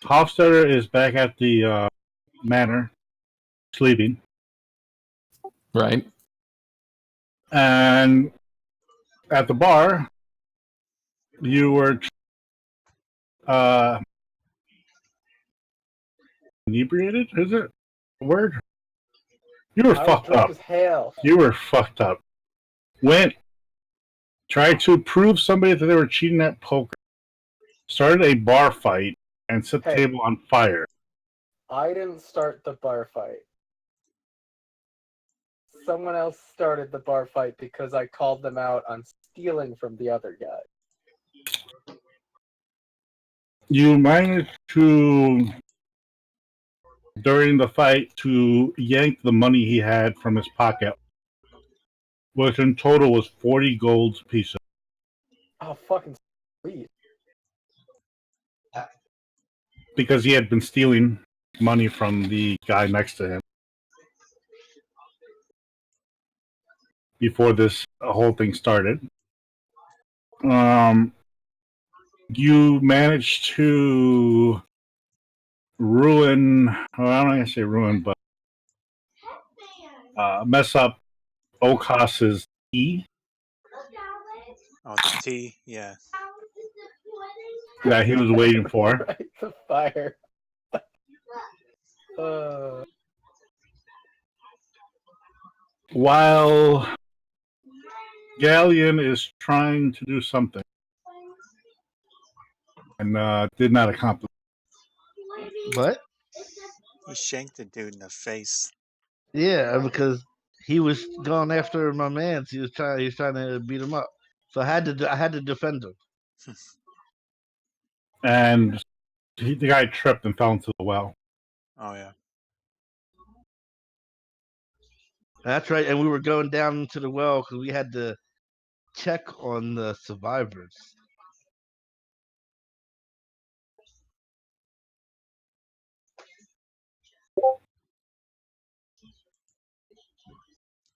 Hofstadter is back at the manor, sleeping. Right. And at the bar, you were inebriated, is it a word? You were fucked up. As hell. You were fucked up. Tried to prove somebody that they were cheating at poker. Started a bar fight and set the table on fire. I didn't start the bar fight. Someone else started the bar fight because I called them out on stealing from the other guy. You managed to, during the fight, to yank the money he had from his pocket, which in total was 40 gold pieces. Oh, fucking sweet. Because he had been stealing money from the guy next to him before this whole thing started. You managed to ruin, well, I'm not going to say ruin, but mess up O'Koss's tea. Oh, the tea, yeah. That he was waiting for. Right, the fire. While Ghaleon is trying to do something and did not accomplish. What? He shanked the dude in the face. Yeah, because he was going after my man. He was trying to beat him up. So I had to defend him. And the guy tripped and fell into the well. Oh yeah. That's right, and we were going down into the well because we had to check on the survivors.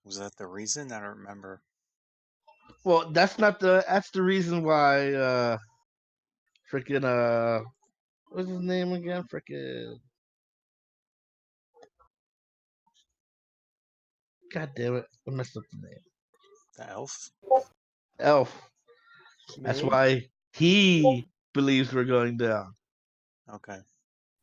Was that the reason? I don't remember. Well, that's the reason why freaking what's his name again? Freaking God damn it. I messed up the name. The elf? Elf. Me? That's why he believes we're going down. Okay.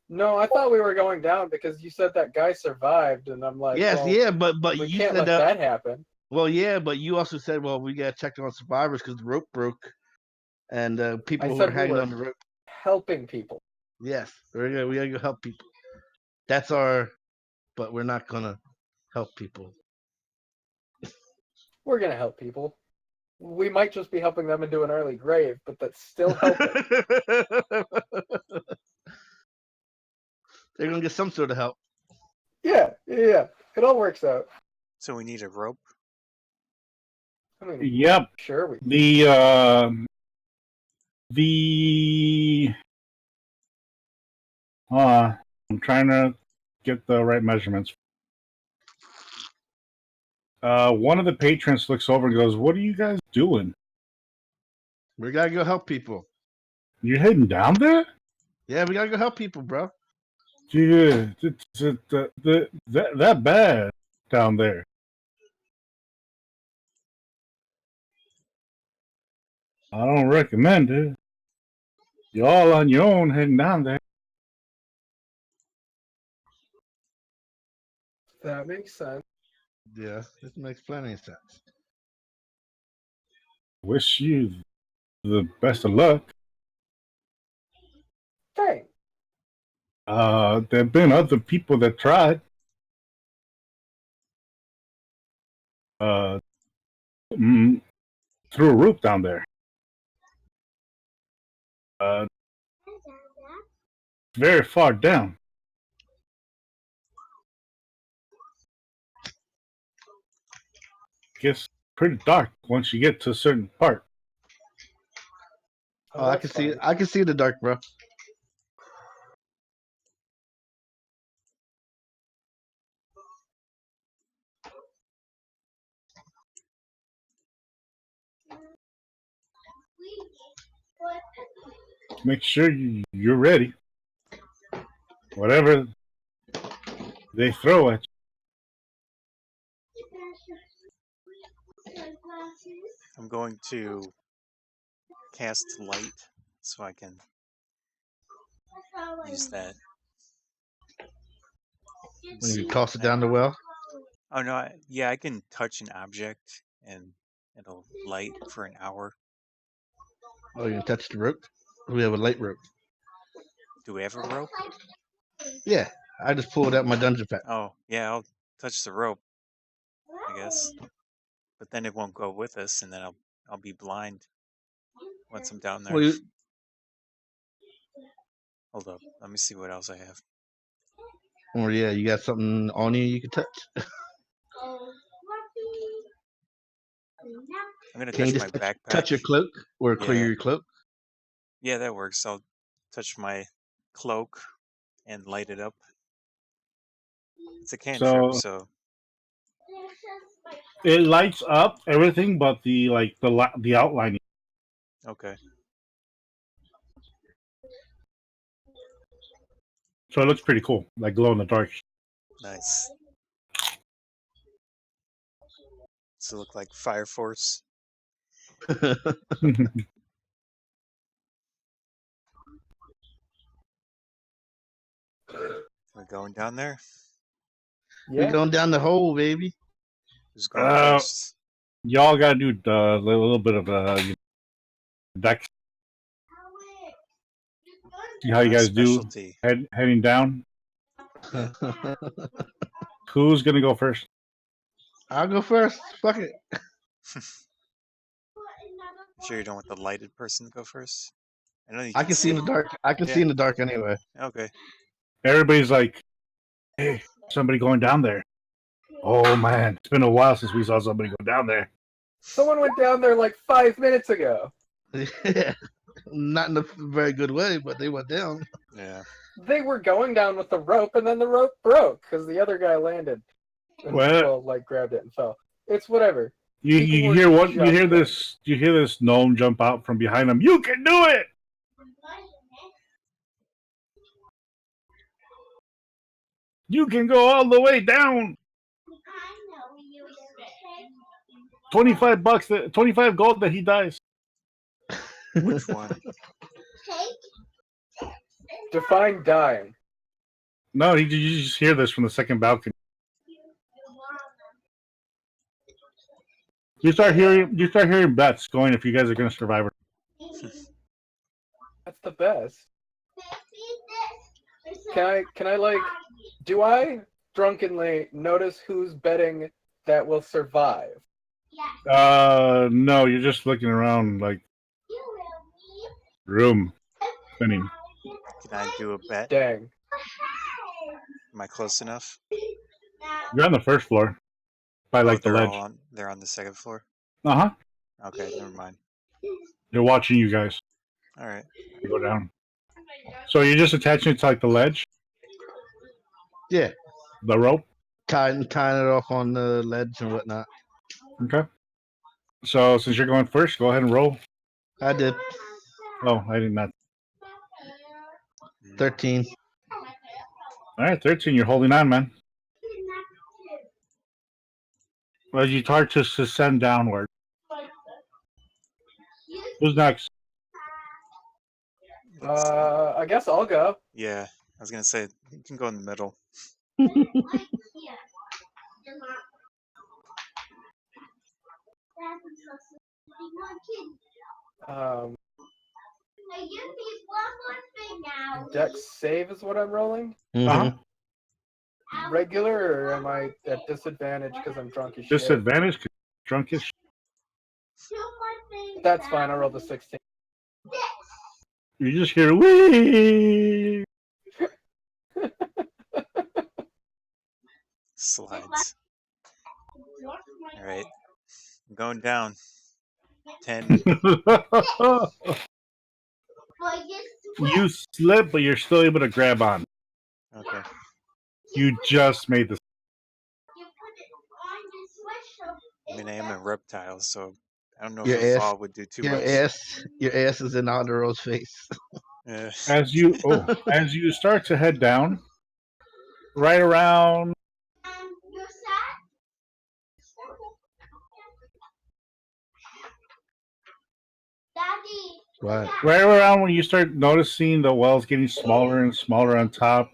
No, I thought we were going down because you said that guy survived, and I'm like, Yes, well, yeah, but we you can't said let that happen. Well, yeah, but you also said, well, we got to check on survivors because the rope broke, and people who were hanging on the rope. Helping people. Yes, we gotta go help people. But we're not gonna help people. We're gonna help people. We might just be helping them into an early grave, but that's still helping. They're gonna get some sort of help. Yeah. It all works out. So we need a rope? I mean, yep. Sure we I'm trying to get the right measurements. One of the patrons looks over and goes, "What are you guys doing? We gotta go help people." You're heading down there? Yeah, we gotta go help people, bro. Yeah, it's that bad down there. I don't recommend it. You're all on your own heading down there. That makes sense. Yeah, this makes plenty of sense. Wish you the best of luck. Thanks. There have been other people that tried. Through a roof down there. Very far down. Gets pretty dark once you get to a certain part. Oh, I can see it. I can see the dark, bro. Make sure you're ready. whatever they throw at I'm going to cast light so I can use that. When you toss it down the well. Oh no, yeah, I can touch an object and it'll light for an hour. Oh, you can touch the rope. We have a light rope. Do we have a rope? Yeah, I just pulled out my dungeon pack. Oh, yeah, I'll touch the rope, I guess. But then it won't go with us, and then I'll be blind once I'm down there. Well, Hold up, let me see what else I have. or yeah, you got something on you can touch. I'm gonna Can you touch my just backpack. touch your cloak or clear Yeah. your cloak? Yeah, that works. I'll touch my cloak and light it up. It's a cantrip, so it lights up everything, but the outline. okay. So it looks pretty cool, like glow in the dark. Nice. Does it look like Fire Force? We're going down there. We're going down the hole, baby. Who's going first? Y'all gotta do a little bit of deck. See how you guys Specialty. do heading down. Who's gonna go first? I'll go first. Fuck it. Sure you don't want the lighted person to go first? I know you I can see in the dark. I can see in the dark anyway. Okay. Everybody's like, "Hey, somebody going down there." Oh man, it's been a while since we saw somebody go down there. Someone went down there like 5 minutes ago. Yeah. Not in a very good way, but they went down. Yeah. They were going down with the rope, and then the rope broke because the other guy landed. And, Well, grabbed it and fell. It's whatever. You People hear were what? You hear jumping. this? You hear this gnome jump out from behind him? You can do it! You can go all the way down. $25. 25 gold that he dies. Which one? Define dying. No, you just hear this from the second balcony. You start hearing bets going if you guys are going to survive. That's the best. Can I like, do I drunkenly notice who's betting that will survive? No, you're just looking around like room spinning. Can I do a bet? Dang. Am I close enough? You're on the first floor, by like the they're ledge. They're on the second floor? Uh-huh. Okay, never mind. They're watching you guys. All right. You go down. So you're just attaching it to like the ledge? Yeah. The rope? Tying it off on the ledge and whatnot. Okay. So since you're going first, go ahead and roll. I did. Oh, I did not. 13. All right, 13. You're holding on, man. As you start to descend downward. Who's next? I guess I'll go. Yeah, I was gonna say you can go in the middle. Dex save is what I'm rolling? Mm-hmm. Regular, or am I at disadvantage because I'm drunk as shit? Disadvantage? Drunk as shit. That's fine, I rolled a 16. You just hear wee. Slides. All right. I'm going down. 10. You slip, but you're still able to grab on. Okay. You just made this. I mean, I am a reptile, so I don't know Your if a ass- fall would do too Your much. ass is in Ardorel's face. Yeah. As you start to head down, right around. Right. Right around when you start noticing the wells getting smaller and smaller on top,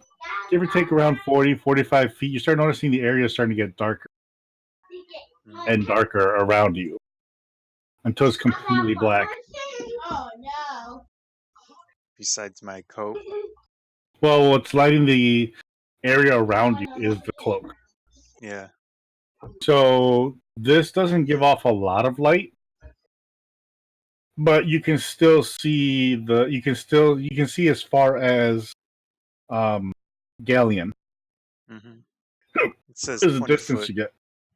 give or take around 40, 45 feet, you start noticing the area starting to get darker and darker around you until it's completely black. Besides my coat. Well, what's lighting the area around you is the cloak. Yeah. So this doesn't give off a lot of light, but you can still see you can see as far as Ghaleon. Mm-hmm. It says There's a 20 distance foot. to get. It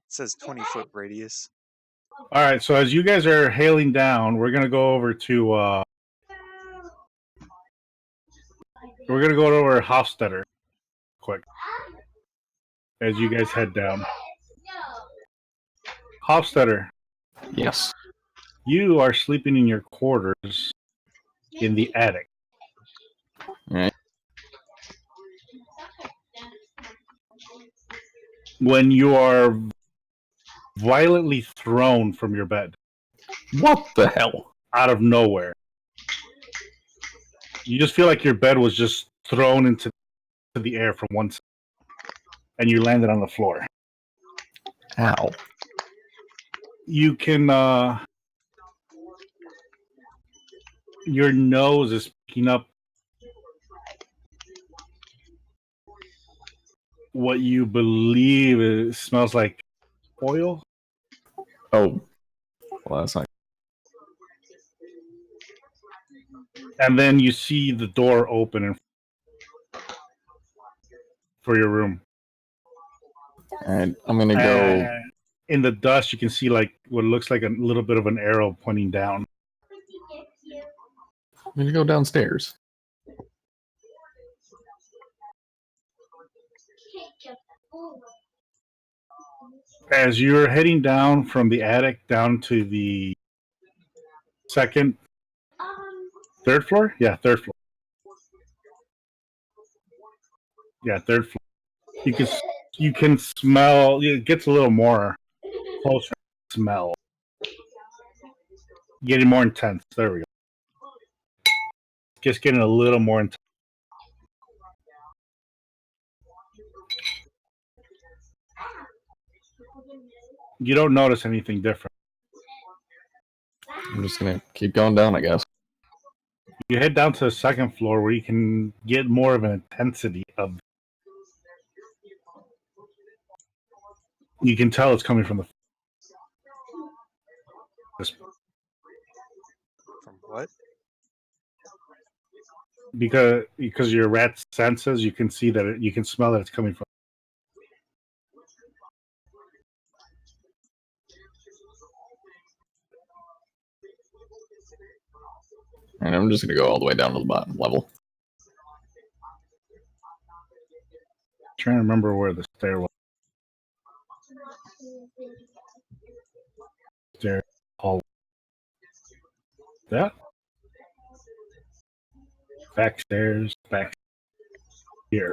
says 20-foot radius. All right, so as you guys are hailing down, we're gonna go over to Hofstetter quick as you guys head down. Hofstetter, Yes. you are sleeping in your quarters in the attic. Alright. When you are violently thrown from your bed What the hell? out of nowhere, you just feel like your bed was just thrown into the air from one side, and you landed on the floor. Ow. You can your nose is picking up what you believe smells like oil. Oh. Well, that's not. And then you see the door open for your room. Alright, I'm gonna go. In the dust, you can see like what looks like a little bit of an arrow pointing down. I'm gonna go downstairs. As you're heading down from the attic down to the third floor? Yeah, third floor. Yeah, third floor. You can smell. It gets a little more closer. Smell getting more intense. There we go. Just getting a little more intense. You don't notice anything different. I'm just gonna keep going down, I guess. You head down to the second floor where you can get more of an intensity of. You can tell it's coming from the. From what? Because your rat senses, you can see that you can smell that it's coming from. And I'm just gonna go all the way down to the bottom level. Trying to remember where the stair was. Stair hall. That back stairs, back here.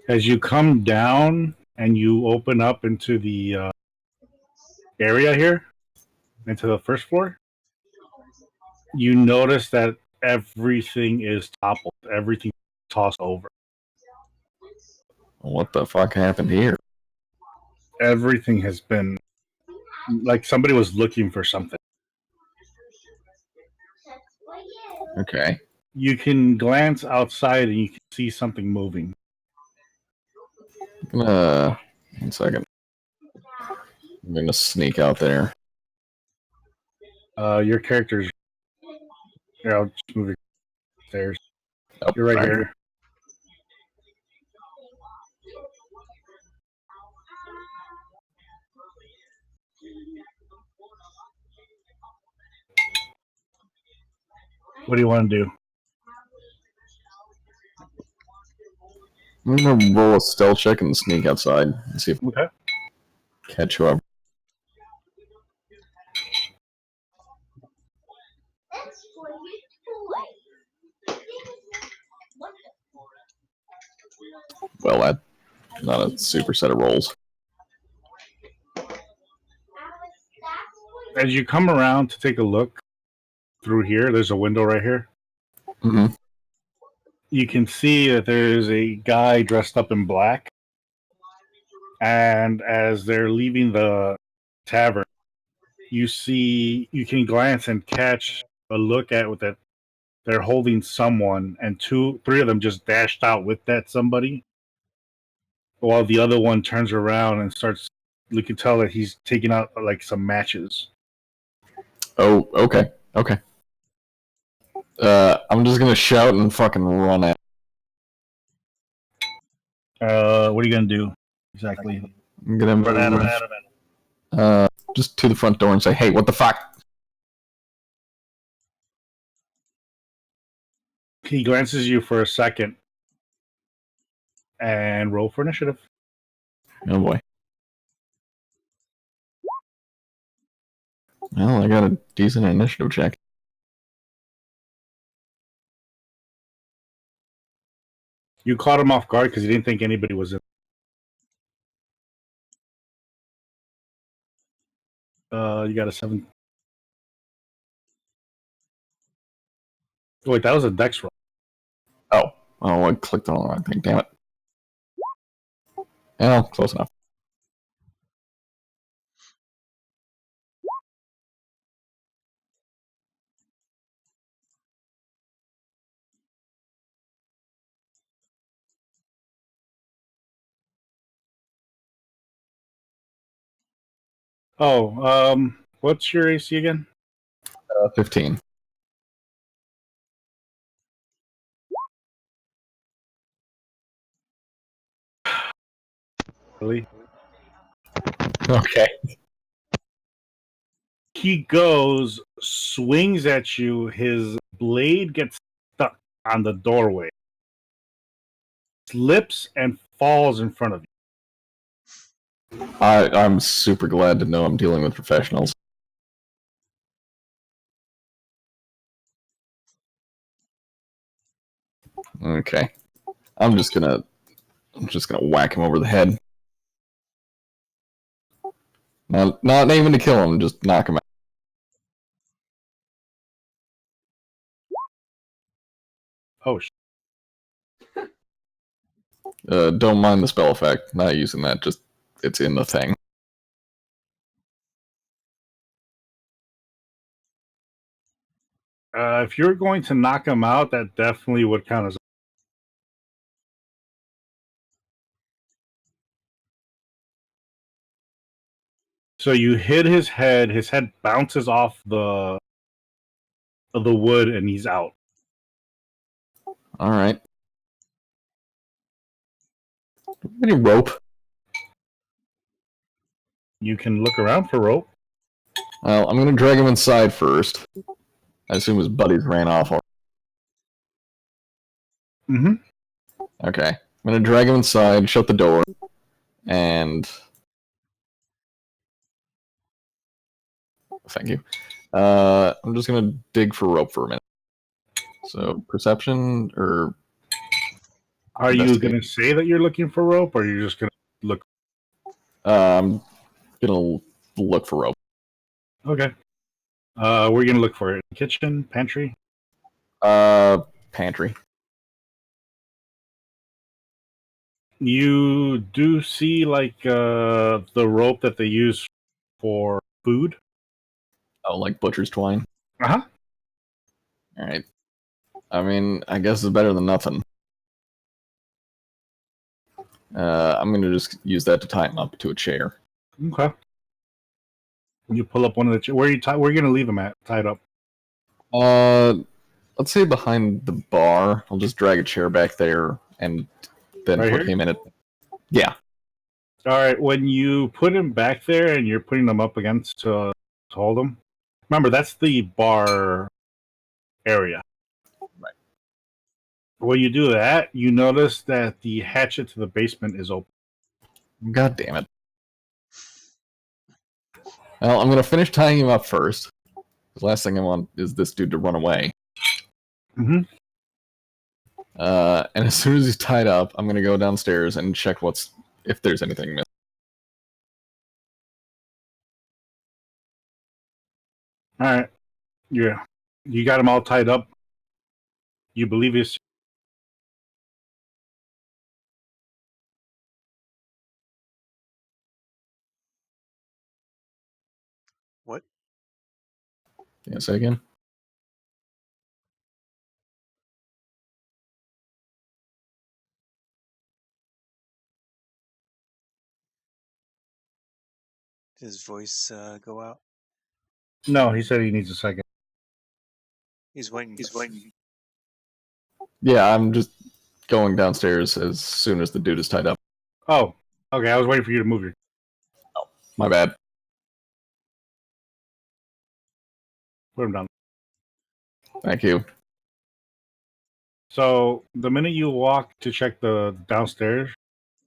As you come down and you open up into the area here, into the first floor, you notice that everything is toppled. Everything tossed over. What the fuck happened here? Everything has been like somebody was looking for something. Okay. You can glance outside and you can see something moving. I'm gonna. 1 second. I'm gonna sneak out there. Your character's. Here, I'll just move your stairs. Oh, You're right here. What do you want to do? I'm gonna roll a stealth check and sneak outside and see if Okay. catch whoever. Well, that's not a super set of rolls. As you come around to take a look through here, there's a window right here. Mm-hmm. You can see that there's a guy dressed up in black. And as they're leaving the tavern, you can glance and catch a look at that they're holding someone, and three of them just dashed out with that somebody, while the other one turns around and starts. You can tell that he's taking out like some matches. Oh, okay. I'm just gonna shout and fucking run at. What are you gonna do exactly? I'm gonna move, just to the front door and say, "Hey, what the fuck?" He glances you for a second and roll for initiative. Oh boy. Well, I got a decent initiative check. You caught him off guard because you didn't think anybody was in. You got a 7. Wait, that was a dex roll. Oh, I clicked on the wrong thing. Damn it. Oh, close enough. Oh, what's your AC again? 15. Really? Okay. He goes, swings at you. His blade gets stuck on the doorway, slips and falls in front of you. I'm super glad to know I'm dealing with professionals. Okay. I'm just gonna whack him over the head. Not even to kill him, just knock him out. Oh, Don't mind the spell effect. Not using that, just it's in the thing. if you're going to knock him out, that definitely would count as. So you hit his head. His head bounces off the wood, and he's out. All right. Any rope? You can look around for rope. Well, I'm gonna drag him inside first. I assume his buddies ran off. Mm-hmm. Okay. I'm gonna drag him inside, shut the door, and thank you. I'm just gonna dig for rope for a minute. So perception or Are you going to say that you're looking for rope, or are you just going to look? I'm gonna look for rope. Okay. Where are you going to look for it? Kitchen, pantry? Pantry. You do see like the rope that they use for food. Oh, like butcher's twine. Uh-huh. All right. I mean, I guess it's better than nothing. I'm gonna just use that to tie him up to a chair. Okay. You pull up one of the where are you going to leave him at tied up? Let's say behind the bar. I'll just drag a chair back there and then Right put here? him in it. Yeah. All right. When you put him back there and you're putting them up against to hold him, remember that's the bar area. Right. When you do that, you notice that the hatchet to the basement is open. God damn it. Well, I'm gonna finish tying him up first. The last thing I want is this dude to run away. Mm-hmm. And as soon as he's tied up, I'm gonna go downstairs and check if there's anything missing. All right. Yeah. You got him all tied up. You believe he's... What? Yeah, say again. Did his voice go out? No, he said he needs a second. He's waiting. Yeah, I'm just going downstairs as soon as the dude is tied up. Oh, okay. I was waiting for you to move your... My bad. Put him down. Thank you. So the minute you walk to check the downstairs,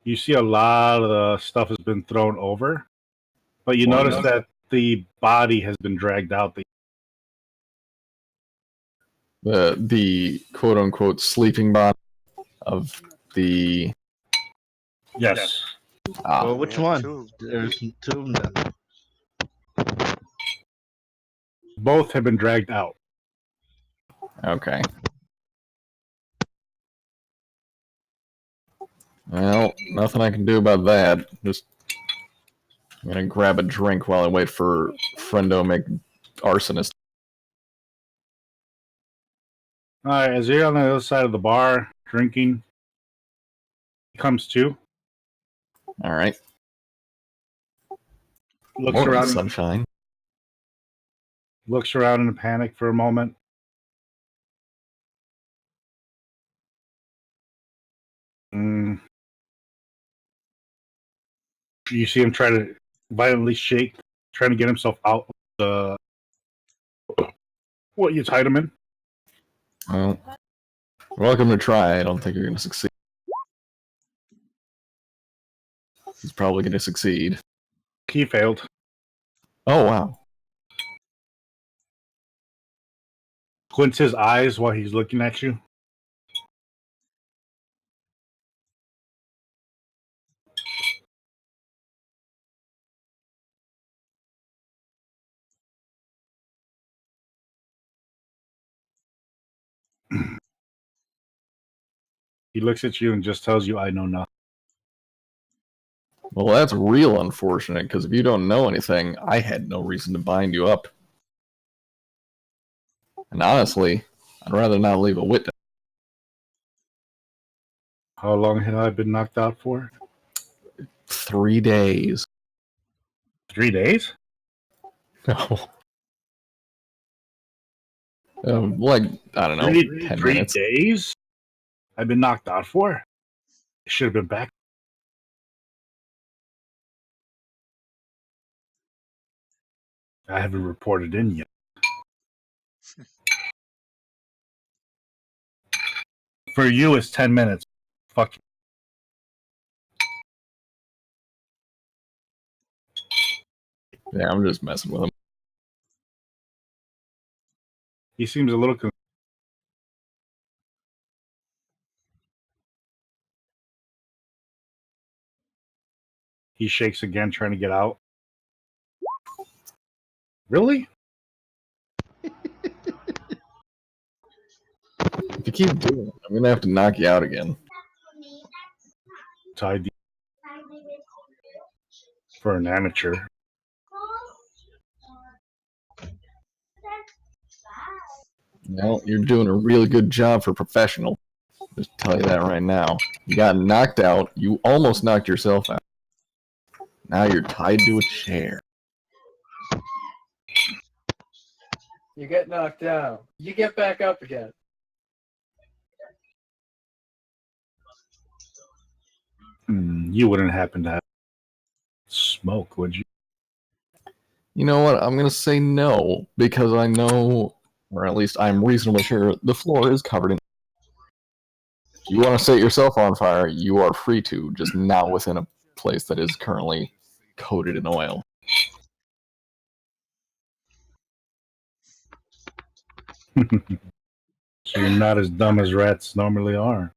you see a lot of the stuff has been thrown over, but you notice that the body has been dragged out. The quote unquote sleeping body of the Yes. Well, We which have one? two. There's two of them. Both have been dragged out. Okay. Well, nothing I can do about that. Just I'm gonna grab a drink while I wait for Friendo make arsonist. All right, as you're on the other side of the bar drinking, he comes to, All right. looks Morning, around, sunshine. looks around in a panic for a moment. Mm. You see him try to violently shake, trying to get himself out of what you tied him in. Well, welcome to try. I don't think you're gonna succeed. He's probably gonna succeed. He failed. Oh wow. Squints his eyes while he's looking at you. He looks at you and just tells you, "I know nothing." Well, that's real unfortunate, because if you don't know anything, I had no reason to bind you up. And honestly, I'd rather not leave a witness. How long had I been knocked out for? 3 days. 3 days? No. Like, I don't know, 10 3 minutes. days? I've been knocked out for? I should have been back. I haven't reported in yet. For you, it's 10 minutes. Fuck you. Yeah, I'm just messing with him. He seems a little confused. He shakes again, trying to get out. Really? If you keep doing it, I'm gonna have to knock you out again. Tied for an amateur. No, you're doing a really good job for professional. Just tell you that right now. You got knocked out. You almost knocked yourself out. Now you're tied to a chair. You get knocked down. You get back up again. You wouldn't happen to have smoke, would you? You know what? I'm gonna say no, because I know, or at least I'm reasonably sure, the floor is covered in. If you want to set yourself on fire, you are free to, just not within a place that is currently coated in oil. So you're not as dumb as rats normally are.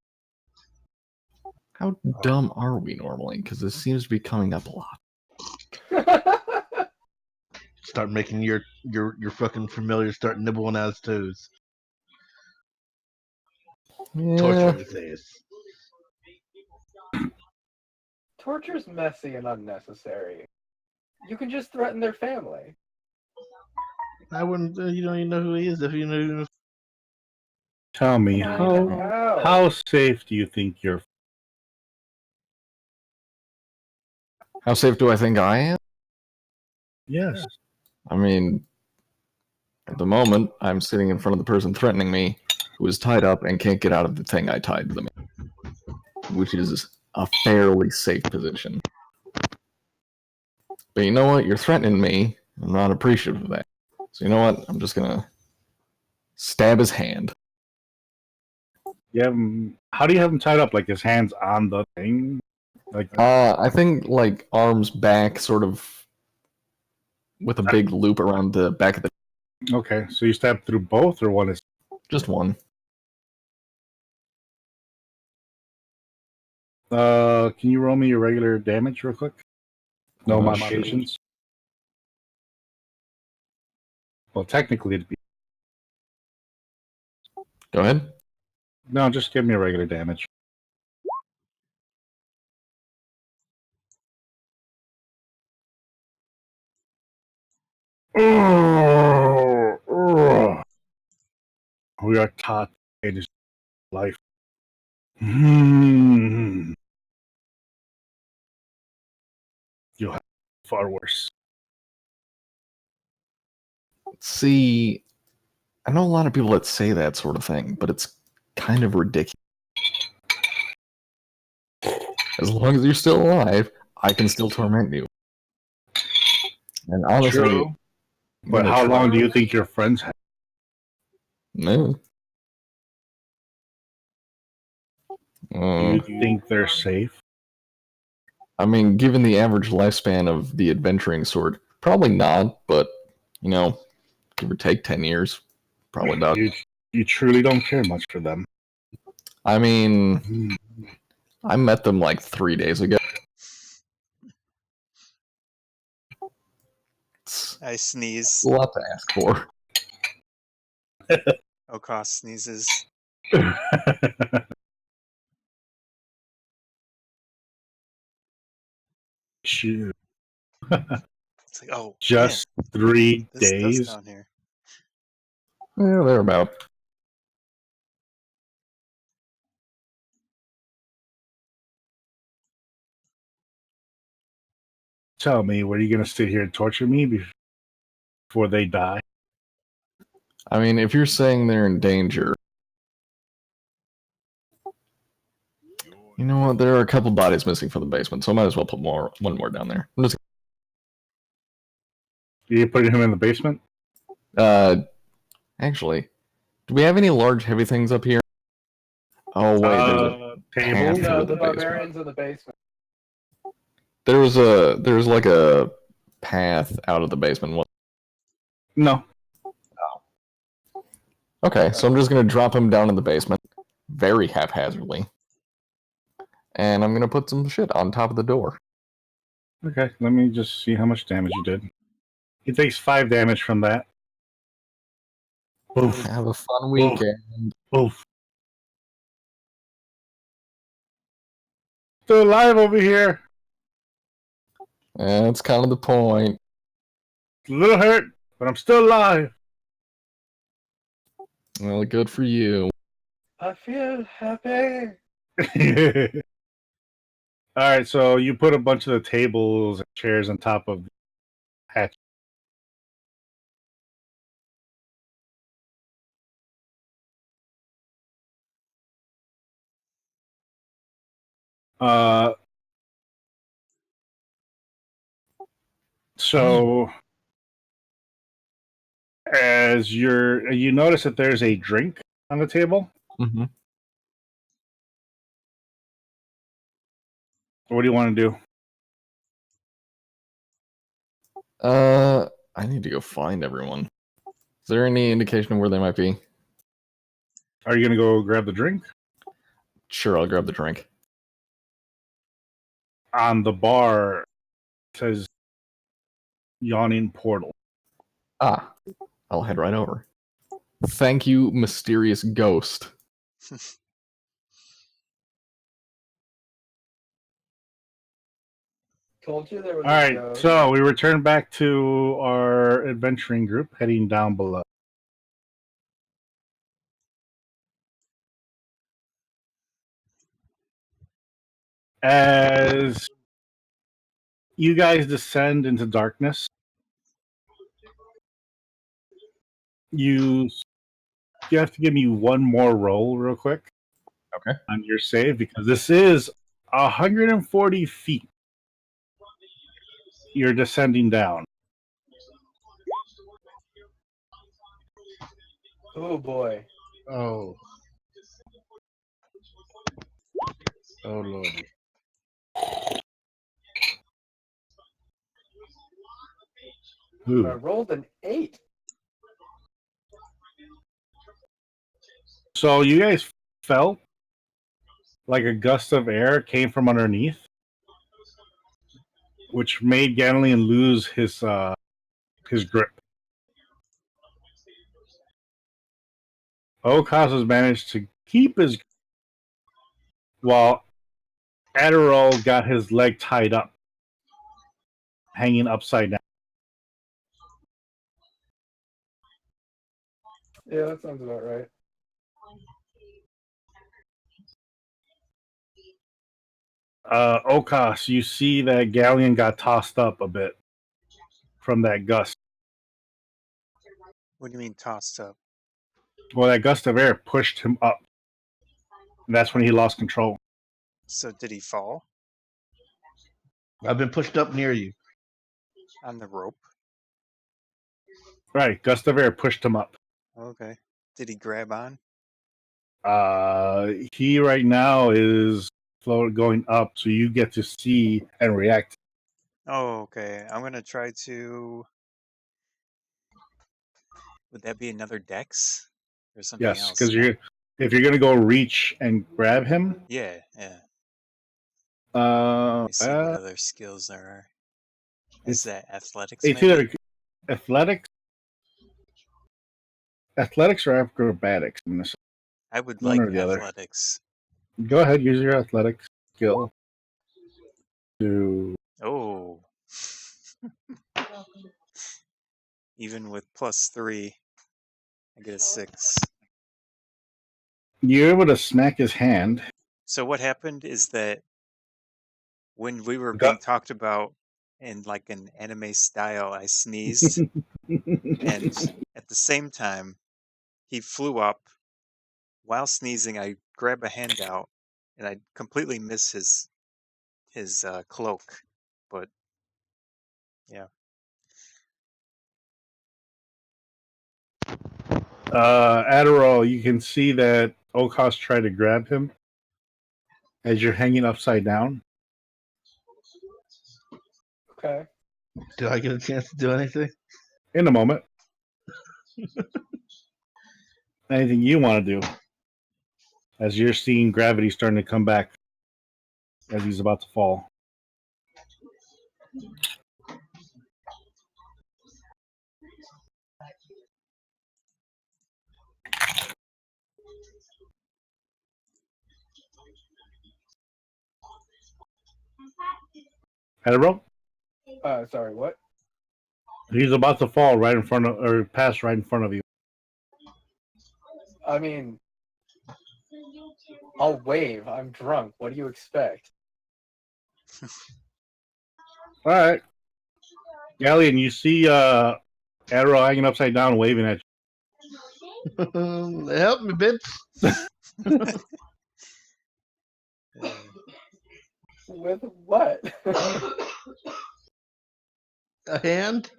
How dumb are we normally? Because this seems to be coming up a lot. Start making your fucking familiar start nibbling at his toes. Yeah. Torture his ass. Torture's messy and unnecessary. You can just threaten their family. I wouldn't. You don't even know who he is if you knew. Tell me, how safe do you think you're? How safe do I think I am? Yes. I mean, at the moment, I'm sitting in front of the person threatening me, who is tied up and can't get out of the thing I tied them in, which is a fairly safe position. But you know what? You're threatening me. I'm not appreciative of that. So you know what? I'm just gonna stab his hand. You have him, how do you have him tied up? Like his hands on the thing? Like I think like arms back, sort of with a big loop around the back of the. okay, so you stab through both, or one is Just one. can you roll me your regular damage real quick? No modifications. Well, technically it'd be Go ahead. no. Just give me a regular damage. We are taught it is life. You'll have far worse. See, I know a lot of people that say that sort of thing, but it's kind of ridiculous. As long as you're still alive, I can still torment you. And honestly, True. But how long do you think your friends have? No. Do you think they're safe? I mean, given the average lifespan of the adventuring sort, probably not, but, you know, give or take 10 years, probably about. You truly don't care much for them. I mean, I met them like 3 days ago. It's I sneeze. a lot to ask for. O'Koss sneezes. Shoot. It's like, oh, Just man, 3 this dust days. down here. Yeah, they're about. Tell me, were you going to sit here and torture me before they die? I mean, if you're saying they're in danger, you know what? There are a couple bodies missing from the basement, so I might as well put one more down there. I'm just. You putting him in the basement? Actually, do we have any large, heavy things up here? Oh wait, there's a table. path No, to the basement. barbarians in the basement. There's like a path out of the basement. No. Okay, so I'm just gonna drop him down in the basement, very haphazardly, and I'm gonna put some shit on top of the door. Okay, let me just see how much damage you did. He takes 5 damage from that. Oof. Have a fun weekend. Oof. Still alive over here. That's kind of the point. A little hurt, but I'm still alive. Well, good for you. I feel happy. Alright, so you put a bunch of the tables and chairs on top of the hatch. So as you notice that there's a drink on the table. Mm-hmm. What do you want to do? I need to go find everyone. Is there any indication of where they might be? Are you gonna go grab the drink? Sure, I'll grab the drink. On the bar, it says yawning portal. Ah, I'll head right over. Thank you, mysterious ghost. Told you there was All a right, ghost. so we return back to our adventuring group, heading down below. As you guys descend into darkness, you have to give me one more roll real quick. Okay. On your save, because this is 140 feet. You're descending down. Oh boy. Oh. Oh lordy. I Ooh. rolled an 8. So you guys felt like a gust of air came from underneath, which made Ghaleon lose his grip. O'Koss has managed to keep his, while Ardorel got his leg tied up, hanging upside down. Yeah, that sounds about right. O'Koss, you see that Ghaleon got tossed up a bit from that gust. What do you mean tossed up? Well, that gust of air pushed him up. And that's when he lost control. So did he fall I've been pushed up near you. on the rope? Right, gust of air pushed him up. Okay. Did he grab on? He right now is going up, so you get to see and react. Oh, okay. I'm gonna try to. Would that be another dex or something Yes, else? because if you're gonna go reach and grab him, Yeah, yeah. uh, Let me see what other skills there are. Is it's that athletics? it's Maybe? either athletics or acrobatics. I'm gonna say I would one like or the other. athletics. Go ahead, use your athletics skill to. Oh. Even with +3, I get a 6. You're able to smack his hand. So what happened is that when we were Go- being talked about in like an anime style, I sneezed, and at the same time, he flew up. While sneezing, I grab a handout, and I completely miss his cloak. But yeah, Adderall, you can see that O'Koss tried to grab him as you're hanging upside down. Okay. Did I get a chance to do anything? In a moment. Anything you want to do as you're seeing gravity starting to come back as he's about to fall. Adderall? Sorry, what? He's about to fall right in front of, or pass right in front of you. I mean, I'll wave. I'm drunk. What do you expect? All right. Ghaleon, you see Adderall hanging upside down waving at you. Help me, bitch. With what? A hand?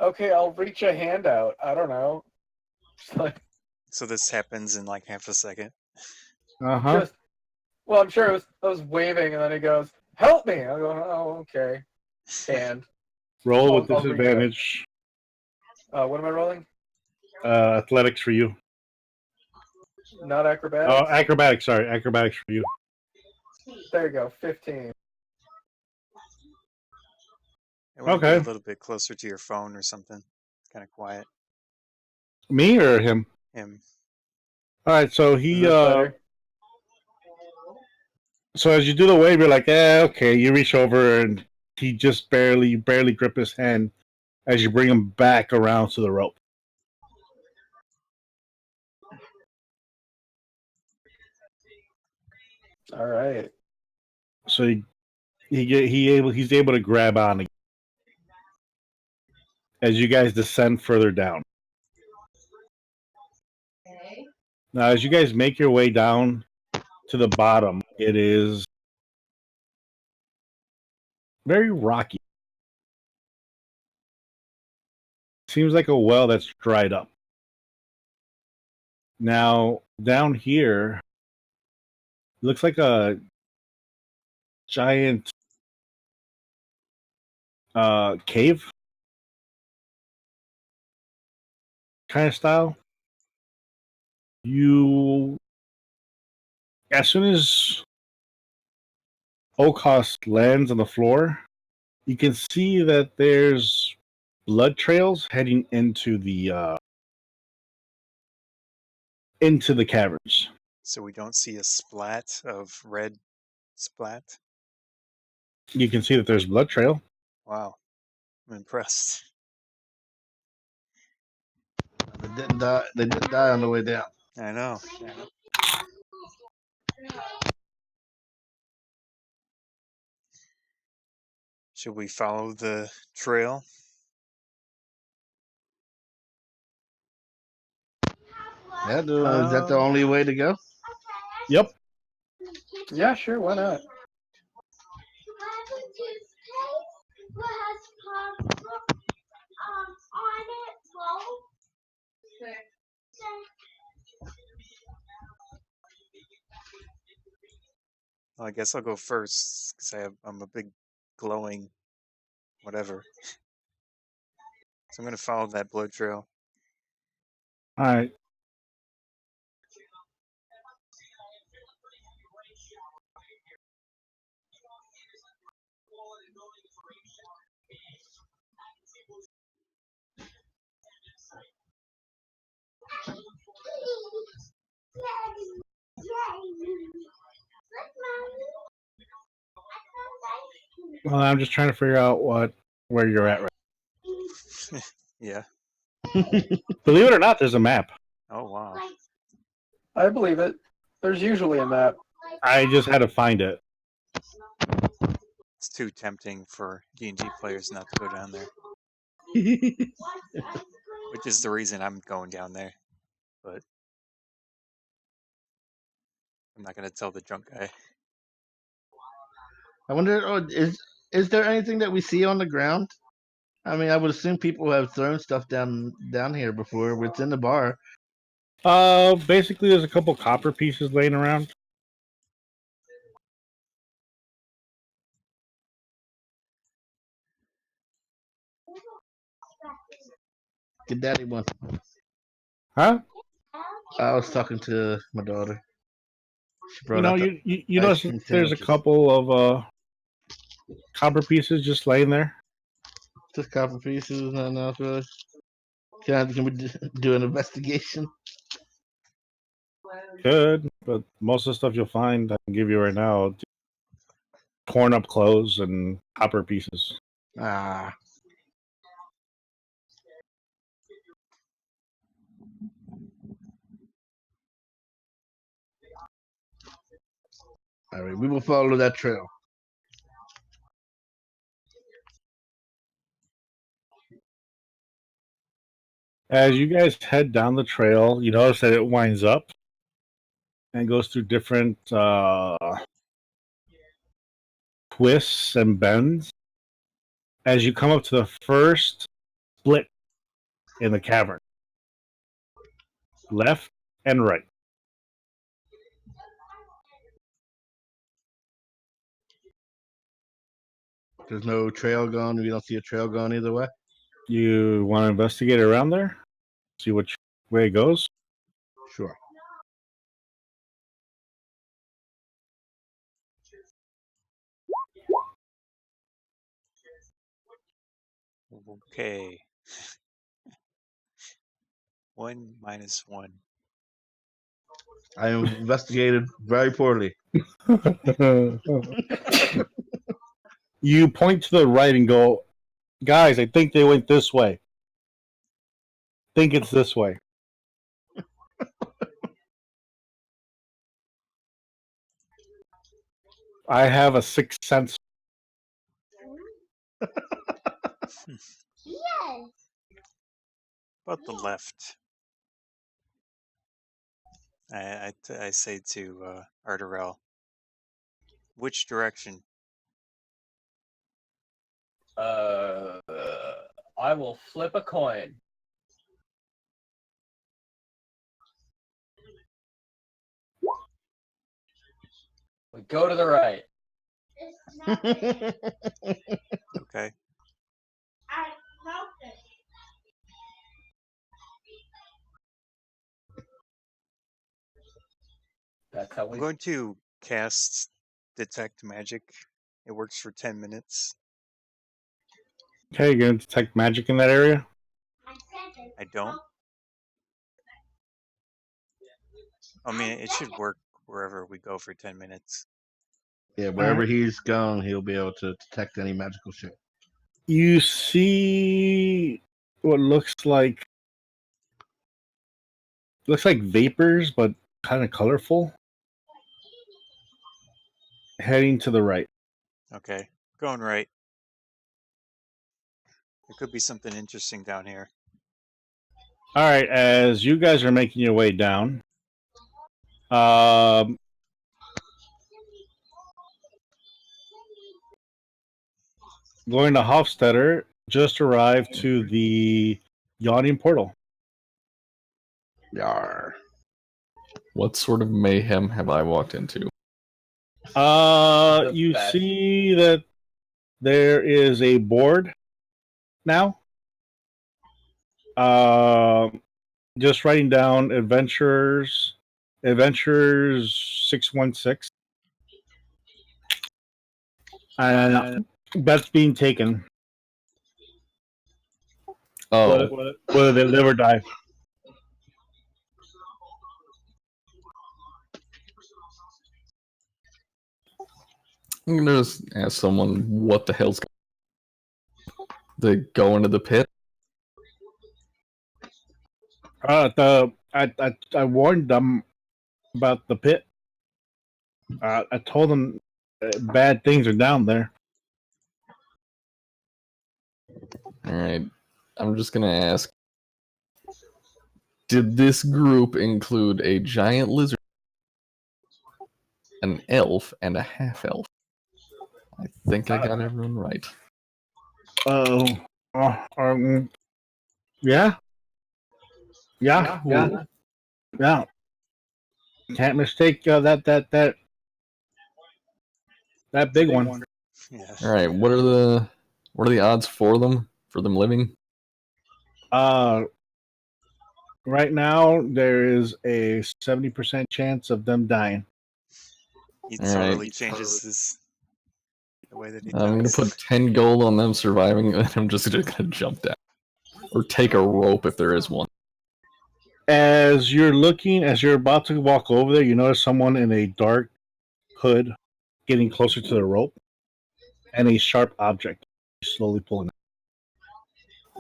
Okay, I'll reach a hand out. I don't know. Just like, so this happens in like half a second. Uh-huh. well, I'm sure I was waving, and then he goes, "Help me!" I go, "Oh, okay." Hand. Roll with I'll reach out. disadvantage. What am I rolling? Athletics for you. Not Oh, acrobatics. acrobatics. Sorry, acrobatics for you. There you go. 15. I want to Okay. be a little bit closer to your phone or something. It's kind of quiet. Me or him? Him. All right. So Is he. this better? So as you do the wave, you're like, okay. You reach over and he just barely grip his hand as you bring him back around to the rope. All right. So he's able to grab on again as you guys descend further down. Now, as you guys make your way down to the bottom, it is very rocky. Seems like a well that's dried up. Now, down here, looks like a giant cave kind of style. As soon as O'Koss lands on the floor, you can see that there's blood trails heading into the caverns. So we don't see a splat of red splat. You can see that there's blood trail. Wow. I'm impressed. They didn't die. They didn't die on the way down. I know. Should we follow the trail? Yeah, dude, is that the only way to go? Yep. Yeah, sure. Why not? Well, I guess I'll go first because I'm a big glowing whatever. So I'm going to follow that blood trail. All right. Well, I'm just trying to figure out where you're at right. Yeah. Believe it or not, there's a map. Oh, wow. I believe it. There's usually a map. I just had to find it. It's too tempting for D&D players not to go down there, which is the reason I'm going down there. But I'm not going to tell the drunk guy. I wonder, is there anything that we see on the ground? I mean, I would assume people have thrown stuff down here before. It's in the bar. Basically, there's a couple copper pieces laying around. Get daddy one. Huh? I was talking to my daughter. She brought You know, out the you ice notice cream there's a sandwiches. couple of copper pieces just laying there. Just copper pieces, nothing else really. Can we do an investigation? Good, but most of the stuff you'll find, I can give you right now, torn up clothes and copper pieces. Ah. All right, we will follow that trail. As you guys head down the trail, you notice that it winds up and goes through different twists and bends. As you come up to the first split in the cavern, left and right. There's no trail going. We don't see a trail going either way. You want to investigate around there? See which way it goes? Sure. Okay. 1 minus 1. I investigated very poorly. You point to the right and go, guys, I think they went this way. Think it's this way. I have a sixth sense. About the left. I say to Ardorel. Which direction? I will flip a coin. We go to the right. Okay. That's how I'm we. going to cast Detect Magic. It works for 10 minutes. Okay, you're going to detect magic in that area? I don't. I mean, it should work wherever we go for 10 minutes. Yeah, wherever he's gone, he'll be able to detect any magical shit. You see what looks like vapors, but kind of colorful, heading to the right. Okay. Going right. There could be something interesting down here. All right, as you guys are making your way down, going to Hofstetter, just arrived to the yawning portal. Yar. What sort of mayhem have I walked into? You best. see that there is a board now. Just writing down adventurers 616, and bets being taken. Oh, Whether they live or die. I'm gonna just ask someone what the hell's. They go into the pit. I warned them about the pit. I told them bad things are down there. All right, I'm just gonna ask. Did this group include a giant lizard, an elf, and a half-elf? I think I got everyone right. Yeah. Cool. Yeah. Can't mistake that big one. Yeah. All right, what are the odds for them living? Right now there is a 70% chance of them dying. He All totally right. changes the way that he I'm gonna talks. put 10 gold on them surviving, and I'm just gonna jump down or take a rope if there is one. As you're about to walk over there, you notice someone in a dark hood getting closer to the rope, and a sharp object slowly pulling it.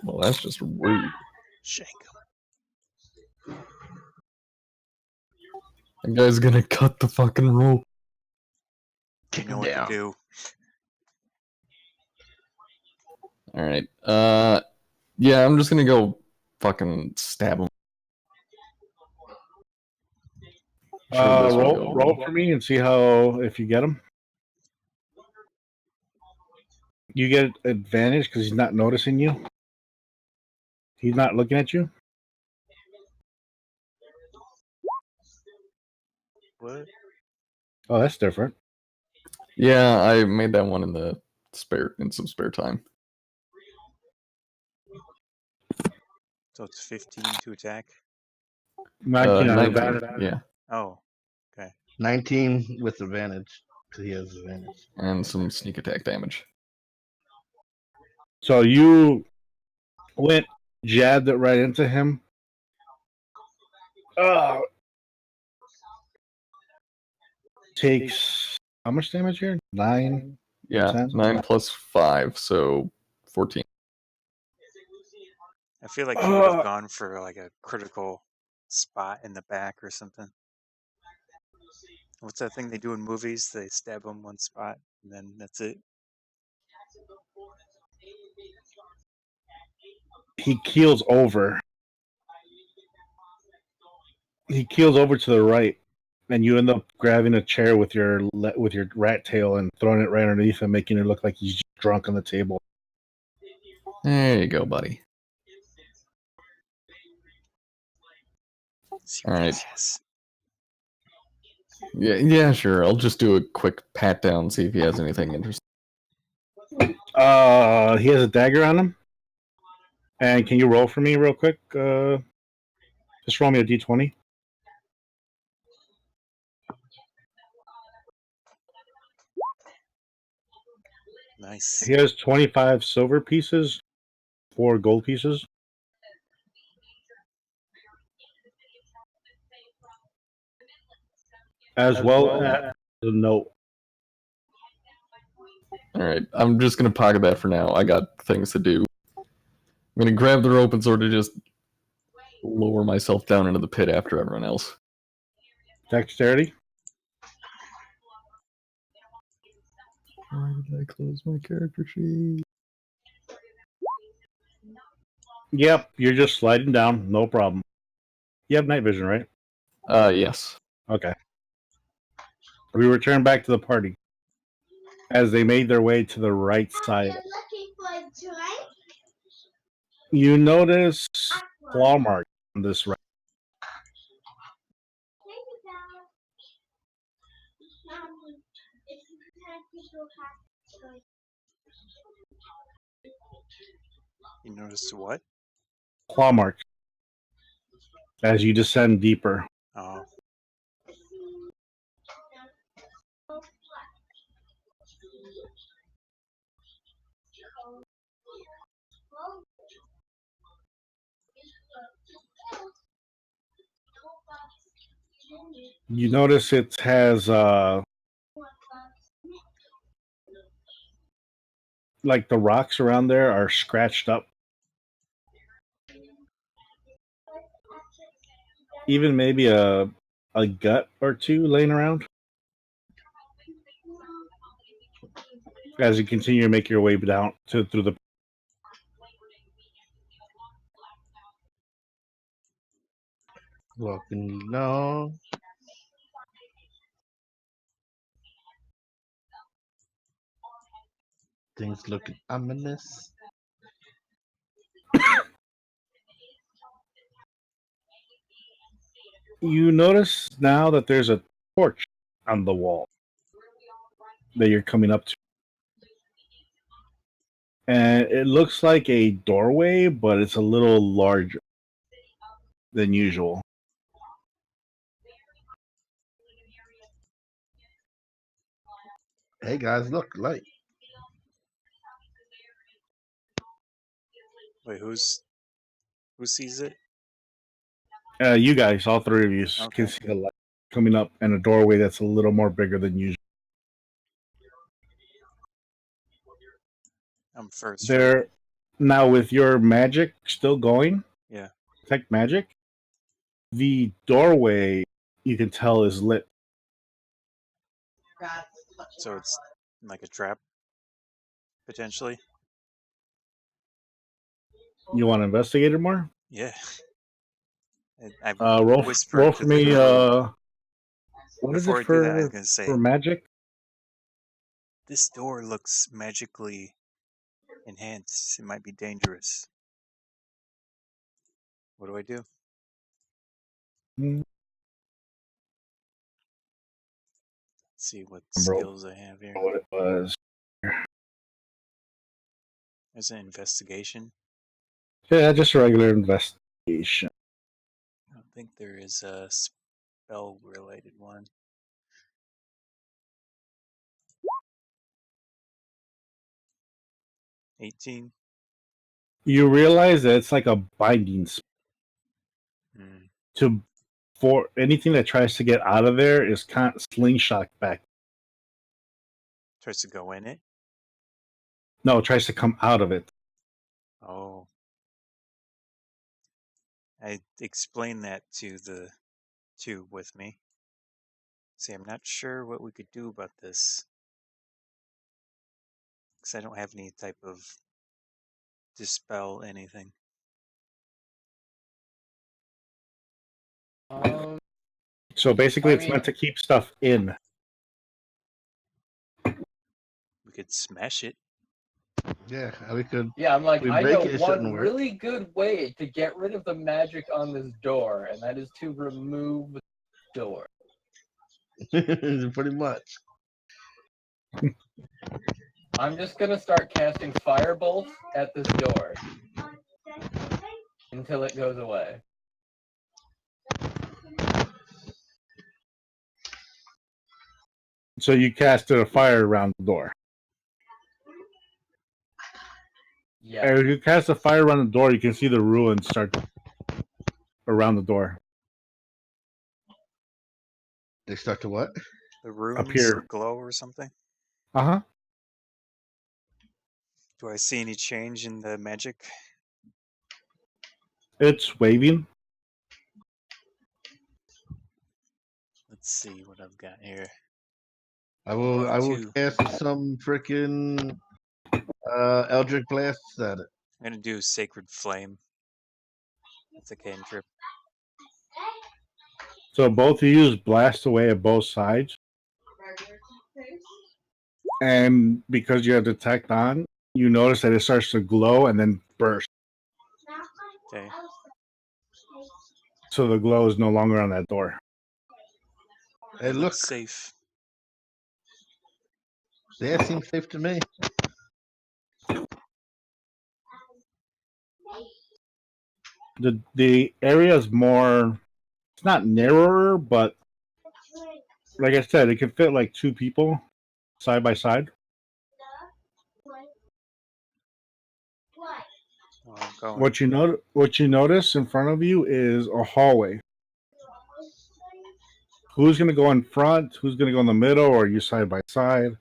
Well, that's just rude. Shank him. That guy's gonna cut the fucking rope. You know what to do. All right. Yeah, I'm just gonna go fucking stab him. Sure, this will go Roll well. for me and see if you get him. You get advantage because he's not noticing you. He's not looking at you. What? Oh, that's different. Yeah, I made that one in some spare time. So it's 15 to attack. 19 on 19, advantage. yeah, Oh, okay. 19 with advantage. Because he has advantage. and some sneak attack damage. So you went, jabbed it right into him. Takes how much damage here? 9. Yeah, 10? 9 plus 5, so 14. I feel like he would have gone for like a critical spot in the back or something. What's that thing they do in movies? They stab him one spot and then that's it. He keels over. He keels over to the right, and you end up grabbing a chair with your rat tail and throwing it right underneath him, making it look like he's drunk on the table. There you go, buddy. All right. Yes. Yeah, sure. I'll just do a quick pat down, see if he has anything interesting. He has a dagger on him. And can you roll for me real quick? Just roll me a d20. Nice. He has 25 silver pieces, 4 gold pieces. As well as a note. All right, I'm just gonna pocket that for now. I got things to do. I'm gonna grab the rope and sort of just lower myself down into the pit after everyone else. Dexterity. Why did I close my character sheet? Yep, you're just sliding down, no problem. You have night vision, right? Yes. Okay. We return back to the party as they made their way to the right side. You notice claw marks on this right. You noticed what? Claw marks as you descend deeper. Oh. You notice it has like the rocks around there are scratched up. Even maybe a gut or two laying around. As you continue to make your way down through the. Walking down. Things looking ominous. You notice now that there's a torch on the wall that you're coming up to. And it looks like a doorway, but it's a little larger than usual. Hey guys, look, light. Wait, who sees it? You guys, all 3 of you, Okay. can see the light coming up and a doorway that's a little more bigger than usual. I'm first. There, Right? now with your magic still going, Yeah. detect magic, the doorway you can tell is lit. So it's like a trap, potentially. You want to investigate it more? Yeah. I Roll whispered for to the me. group. What is Before it I do that, I was for gonna say magic? this door looks magically enhanced. It might be dangerous. What do I do? Hmm. Let's see what Bro, skills I have here. what it was? There's an investigation. Yeah, just a regular invest. investigation. I don't think there is a spell-related one. $18. You realize that it's like a binding spell. For anything that tries to get out of there is kind of slingshot back. Tries to go in it? No, it tries to come out of it. Oh. I explained that to the two with me. See, I'm not sure what we could do about this. Because I don't have any type of dispel anything. So basically, I it's mean- meant to keep stuff in. We could smash it. Yeah, we could. Yeah, I'm like, We I break know it, it one shouldn't work. really good way to get rid of the magic on this door, and that is to remove the door. Pretty much. I'm just gonna start casting firebolts at this door until it goes away. So you casted a fire around the door. Yeah. And if you cast a fire around the door, you can see the ruins start around the door. They start to what? The runes here. glow or something? Uh-huh. Do I see any change in the magic? It's waving. Let's see what I've got here. I will Two. cast some freaking Eldritch blasts at it. I'm gonna do Sacred Flame. That's a cantrip. So both of you blast away at both sides. And because you have detect on, you notice that it starts to glow and then burst. Okay. So the glow is no longer on that door. Hey, It look. looks safe. That seems safe to me. The area is more, it's not narrower, but like I said, it can fit like two people side by side. Oh, I'm going. What you notice in front of you is a hallway. Who's going to go in front? Who's going to go in the middle? Or are you side by side?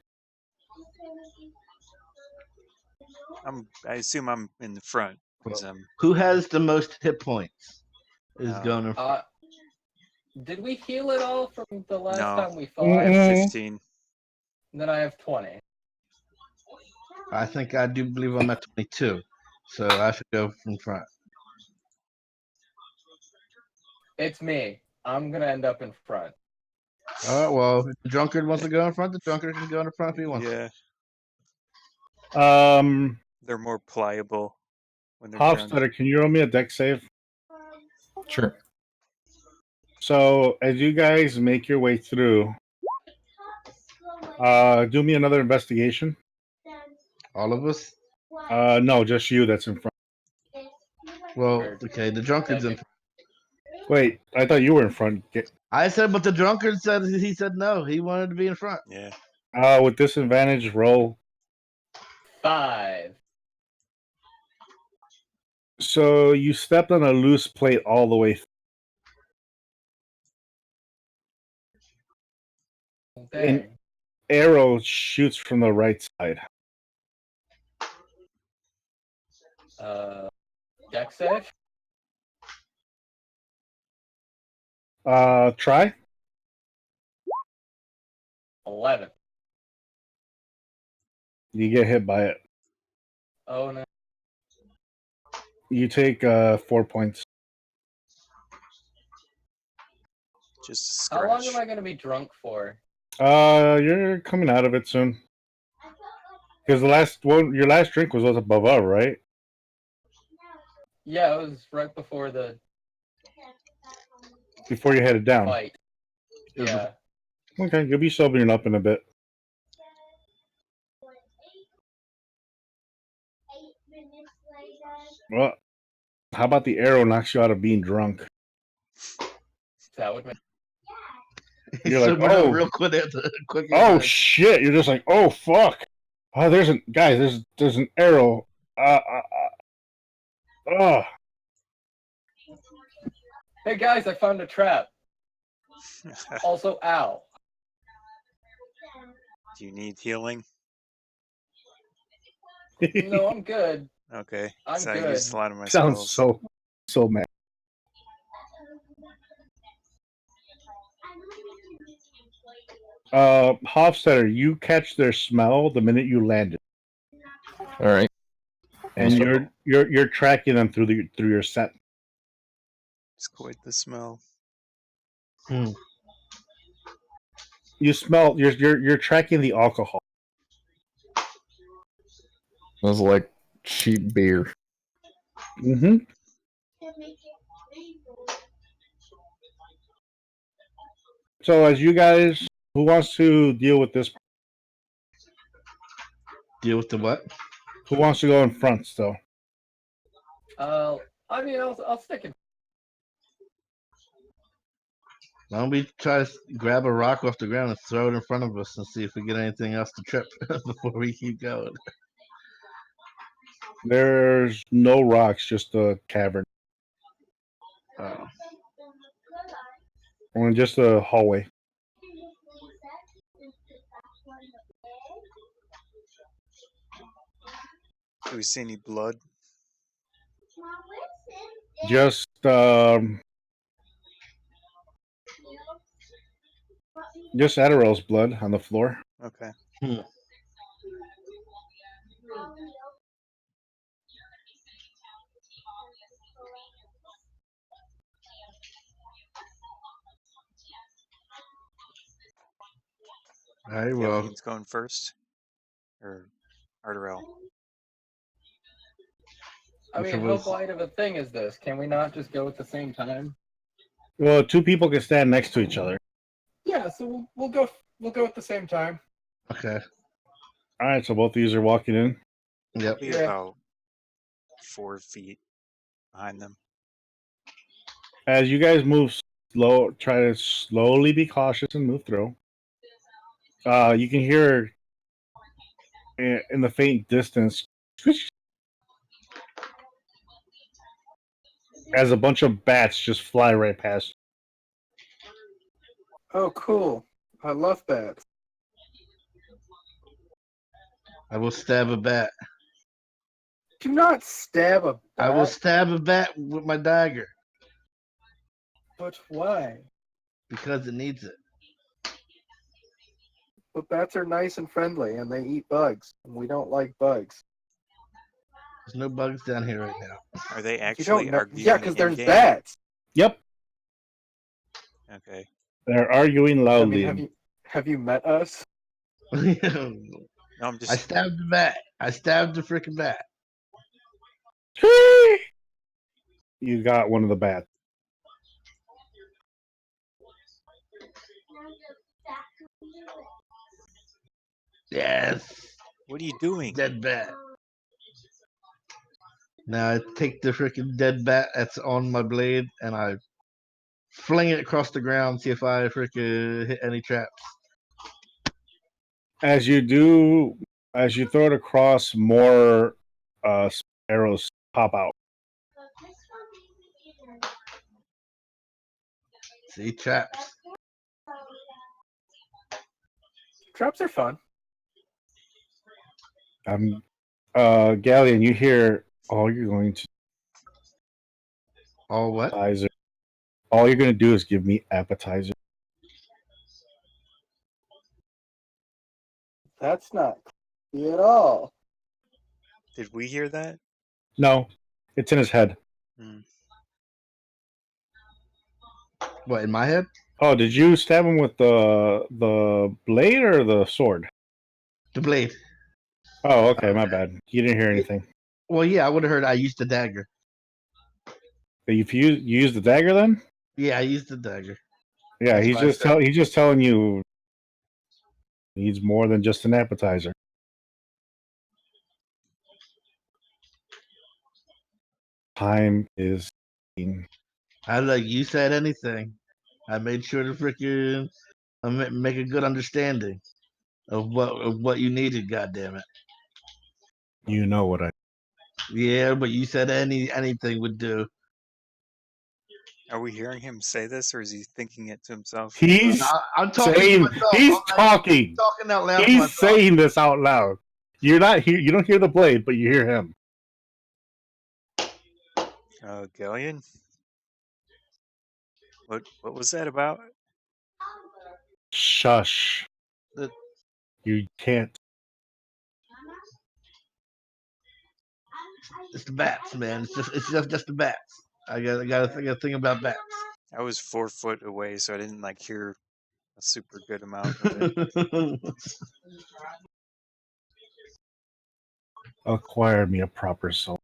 I assume I'm in the front. 'Cause Who has the most hit points? Is No. going in front. Did we heal it all from the last No. time we I fought? have Mm-mm. 15. Then I have 20. I think I do believe I'm at 22. So I should go in front. It's me. I'm gonna end up in front. All right, well, if the drunkard wants to go in front, the drunkard can go in the front if he wants. Yeah. They're more pliable when they're drunk. Hofstadter, can you roll me a deck save? Sure. So as you guys make your way through, do me another investigation. All of us? No, just you that's in front. Well, okay, the drunkard's in front. Wait, I thought you were in front. I said, but the drunkard said he said no. He wanted to be in front. Yeah. With disadvantage, roll. 5. So you stepped on a loose plate all the way through. Dang. An arrow shoots from the right side. Deck save? Try. 11. You get hit by it. Oh no. You take 4 points. Just a How long scratch. am I gonna be drunk for? You're coming out of it soon. Because your last drink was above, right? Yeah, it was right before the Before you headed down. fight. Yeah. Okay, you'll be sobering up in a bit. Well, How about the arrow knocks you out of being drunk? That would make You're like, Sobered up oh, real quick. oh shit! You're just like, oh fuck! Oh, there's an arrow. Oh, Hey guys, I found a trap. Also, ow. Do you need healing? No, I'm good. Okay. I'm So I good. used a lot of my sounds spells. so mad. Hofstetter, you catch their smell the minute you landed, All right. and you're tracking them through your scent. It's quite the smell. You smell. You're tracking the alcohol. Smells like cheap beer. Mm-hmm. So as you guys, who wants to deal with this? Deal with the what? Who wants to go in front still? I mean, I'll stick it. Why don't we try to grab a rock off the ground and throw it in front of us and see if we get anything else to trip before we keep going? There's no rocks, just a cavern, Oh. or just a hallway. Do we see any blood? Just Ardorel's blood on the floor. Okay. All right, well, Ghaleon's going first? Or Ardorel? I mean, how blind of a thing is this? Can we not just go at the same time? Well, two people can stand next to each other. Yeah, so we'll go. We'll go at the same time. okay. All right, so both of you are walking in. Yep. Be Yeah. about 4 feet behind them. As you guys move slow, try to slowly be cautious and move through. You can hear in the faint distance as a bunch of bats just fly right past. Oh, cool! I love bats. I will stab a bat. Do not stab a bat. I will stab a bat with my dagger But why? because it needs it. But bats are nice and friendly, and they eat bugs. And we don't like bugs. There's no bugs down here right now. Are they You don't actually know. arguing Yeah, because there's in-game? bats. Yep, Okay. they're arguing I loudly. mean, have you met us? No, I'm I just... stabbed the bat. I stabbed the freaking bat. You got one of the bats. Yes. What are you doing? Dead bat. Now I take the freaking dead bat that's on my blade and I fling it across the ground, see if I freaking hit any traps. As you throw it across, more arrows pop out. See, traps. Traps are fun. Ghaleon, you hear all you're going to All what? appetizer. All you're going to do is give me appetizer. That's not creepy at all. Did we hear that? No, it's in his head. Hmm. What, in my head? Oh, did you stab him with the blade or the sword? The blade. Oh, okay, my bad. You didn't hear anything. Well, yeah, I would have heard I used the dagger. If you used the dagger, then Yeah, I used the dagger. yeah, That's he's what I just said. he's just telling you he needs more than just an appetizer. Time is. I like you said anything. I made sure to freaking make a good understanding of what you needed. God damn it. You know what I. Yeah, but you said anything would do. Are we hearing him say this, or is he thinking it to himself? He's I'm talking to saying. myself. He's I'm talking. talking out loud to He's myself. saying this out loud. You're not here. You don't hear the blade, but you hear him. Ghaleon? What was that about? Shush. The- You can't. It's the bats, man. It's just the bats. I got to think about bats. I was 4 foot away, so I didn't like hear a super good amount of it. Acquire me a proper soul.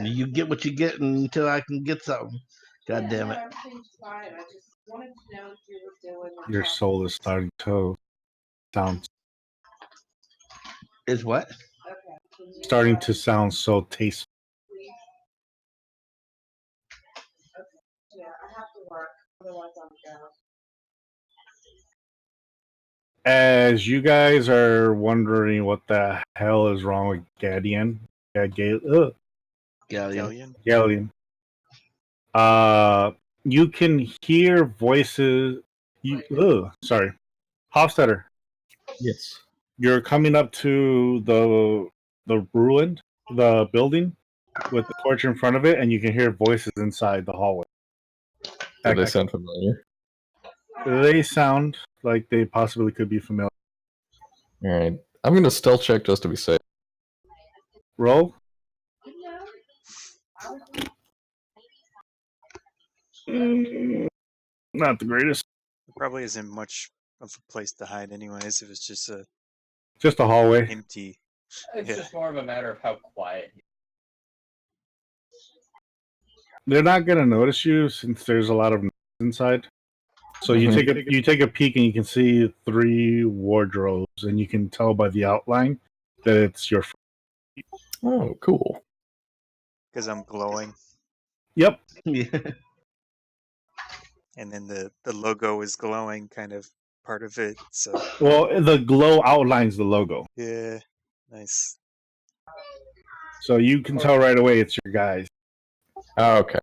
You get what you get until I can get something. God damn it. Your soul is starting to sound Is what? so tasteful. As you guys are wondering what the hell is wrong with Ghaleon, Galleon. Ghaleon? Ghaleon, you can hear voices. Sorry, Hofstetter. Yes. You're coming up to the ruined the building with the torch in front of it, and you can hear voices inside the hallway. Do they sound familiar? They sound like they possibly could be familiar. All right. I'm going to stealth check just to be safe. Roll. Not the greatest. There probably isn't much of a place to hide, anyways, if it's just a Just a hallway. empty. It's Yeah. just more of a matter of how quiet. They're not gonna notice you since there's a lot of noise inside. So you take a peek and you can see 3 wardrobes, and you can tell by the outline that it's your. Oh, cool. Because I'm glowing, Yep. Yeah. and then the logo is glowing, kind of part of it. So Well, the glow outlines the logo, yeah, nice. so you can tell right away it's your guys. Oh, okay.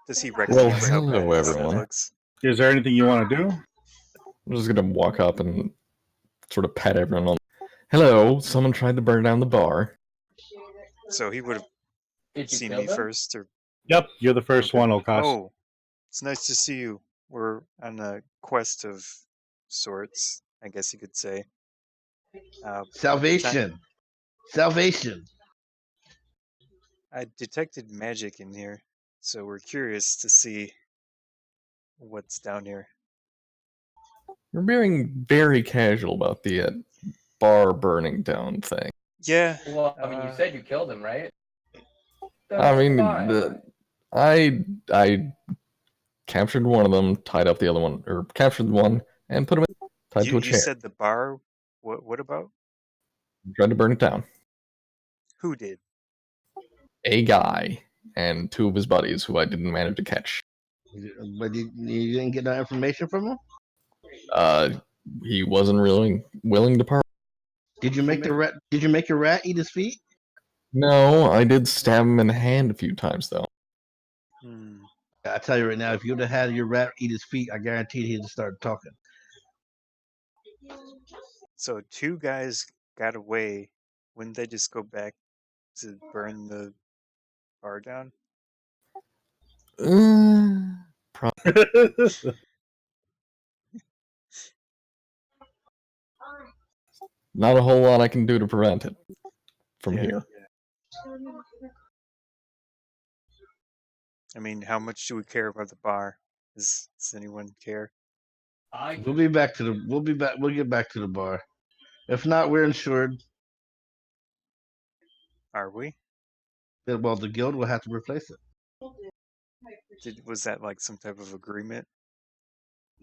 Does he recognize how hello, badass that everyone. looks? Is there anything you want to do? I'm just going to walk up and sort of pat everyone on. Hello, someone tried to burn down the bar. So he would have Did you seen kill me them? first, or Yep, you're the first okay. one, O'Koss. Oh, it's nice to see you. We're on a quest of sorts, I guess you could say. Salvation. Salvation. I detected magic in here, so we're curious to see what's down here. You're being very casual about the bar burning down thing. Yeah. Well, I mean, you said you killed him, right? I mean, fine. I captured one of them, tied up the other one, or captured one and put him tied to a You chair. said the bar. What about? Tried to burn it down. Who did? A guy and 2 of his buddies who I didn't manage to catch. But you didn't get that information from him? He wasn't really willing to part. Did you make the rat? Did you make your rat eat his feet? No, I did stab him in the hand a few times though. I tell you right now, if you'd have had your rat eat his feet, I guarantee he'd have started talking. So 2 guys got away. Wouldn't they just go back to burn the bar down? Not a whole lot I can do to prevent it from here. I mean, how much do we care about the bar? Does anyone care? We'll be back to the. We'll be back. We'll get back to the bar. If not, we're insured. Are we? Well, the guild will have to replace it. Was that like some type of agreement?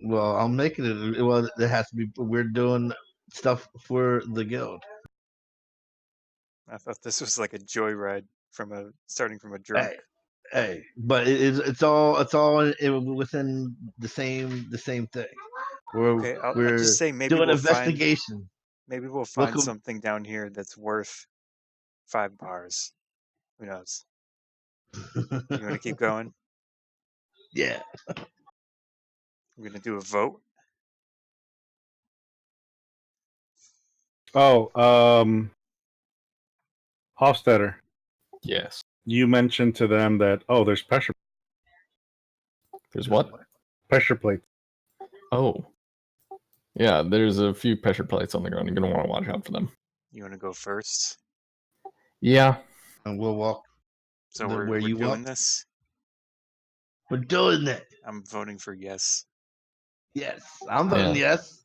Well, I'll make it. Well, it has to be. We're doing stuff for the guild. I thought this was like a joyride starting from a drunk. Hey, but it's all within the same thing. Okay, I'll just say maybe doing we'll find investigation. Look, something down here that's worth 5 bars. Who knows? You want to keep going? yeah. We're gonna do a vote. Oh, Hofstetter, Yes. you mentioned to them that there's pressure There's what? plates. Oh. Yeah, there's a few pressure plates on the ground. You're going to want to watch out for them. You want to go first? Yeah. And we'll walk So where we're you doing walk. this. We're doing it. I'm voting for yes. Yes, I'm voting yes.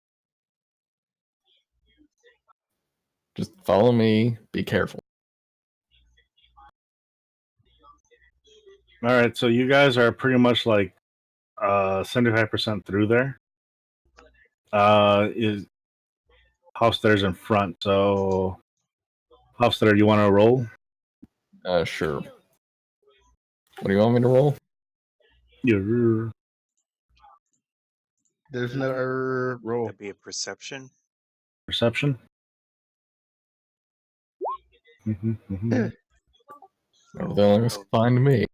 Just follow me. Be careful. All right, so you guys are pretty much like 75% through there. Is Hofstetter's in front, so Hofstetter, you want to roll? Sure. What do you want me to roll? Yeah. There's no roll. That'd be a perception. Perception. Yeah. Everything looks fine to me.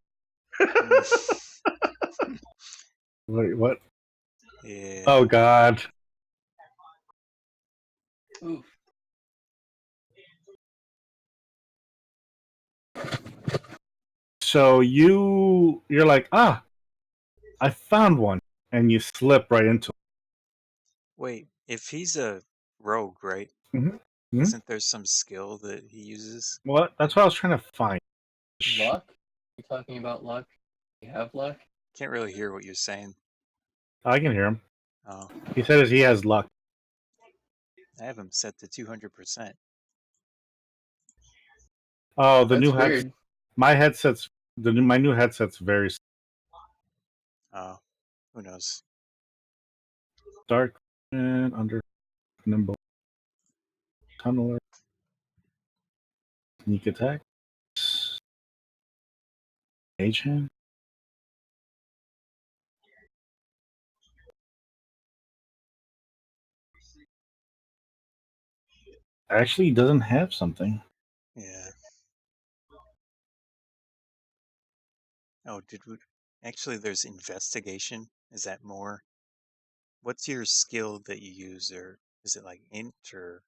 Wait, what? Yeah. Oh God. Oof. So you're like, I found one, and you slip right into it. Wait, if he's a rogue, right? Mhm. Isn't there some skill that he uses? What? That's what I was trying to find. Luck? You talking about luck? You have luck? Can't really hear what you're saying. I can hear him. Oh, He says he has luck. I have him set to 200%. Oh, the That's new weird. my headset's my new headset's very Oh, who knows? dark and under nimble tunneler. Sneak attack. Mage hand. Actually, he doesn't have something. Yeah. Oh, did we? Actually, there's investigation. Is that more? What's your skill that you use, or is it like int or?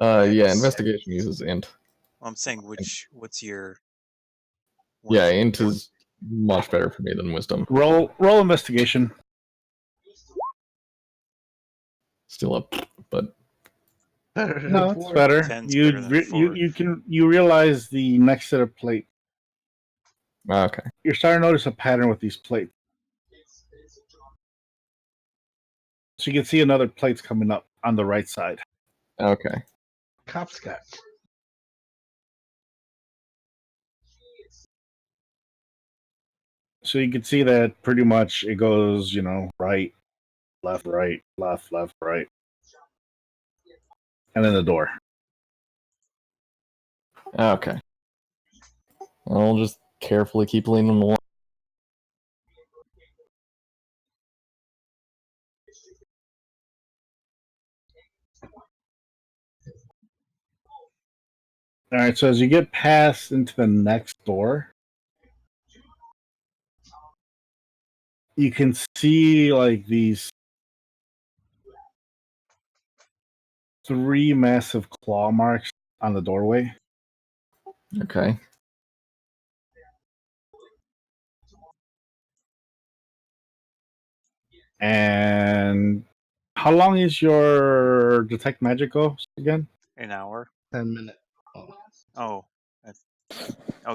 Yeah, Dex? investigation uses int. Well, I'm saying what's your Yeah, one? int is much better for me than wisdom. Roll investigation. Still up, but Better than No, it's four. better. 10's better than 4. You realize the next set of plate. okay. You're starting to notice a pattern with these plates. So you can see another plate's coming up on the right side. Okay. Copscotch. So you can see that pretty much it goes, right, left, right, right. And then the door. Okay. I'll just carefully keep leaning along. All right, so as you get past into the next door, you can see like these 3 massive claw marks on the doorway. Okay. And how long is your detect magic go again? An hour. 10 minutes. Oh,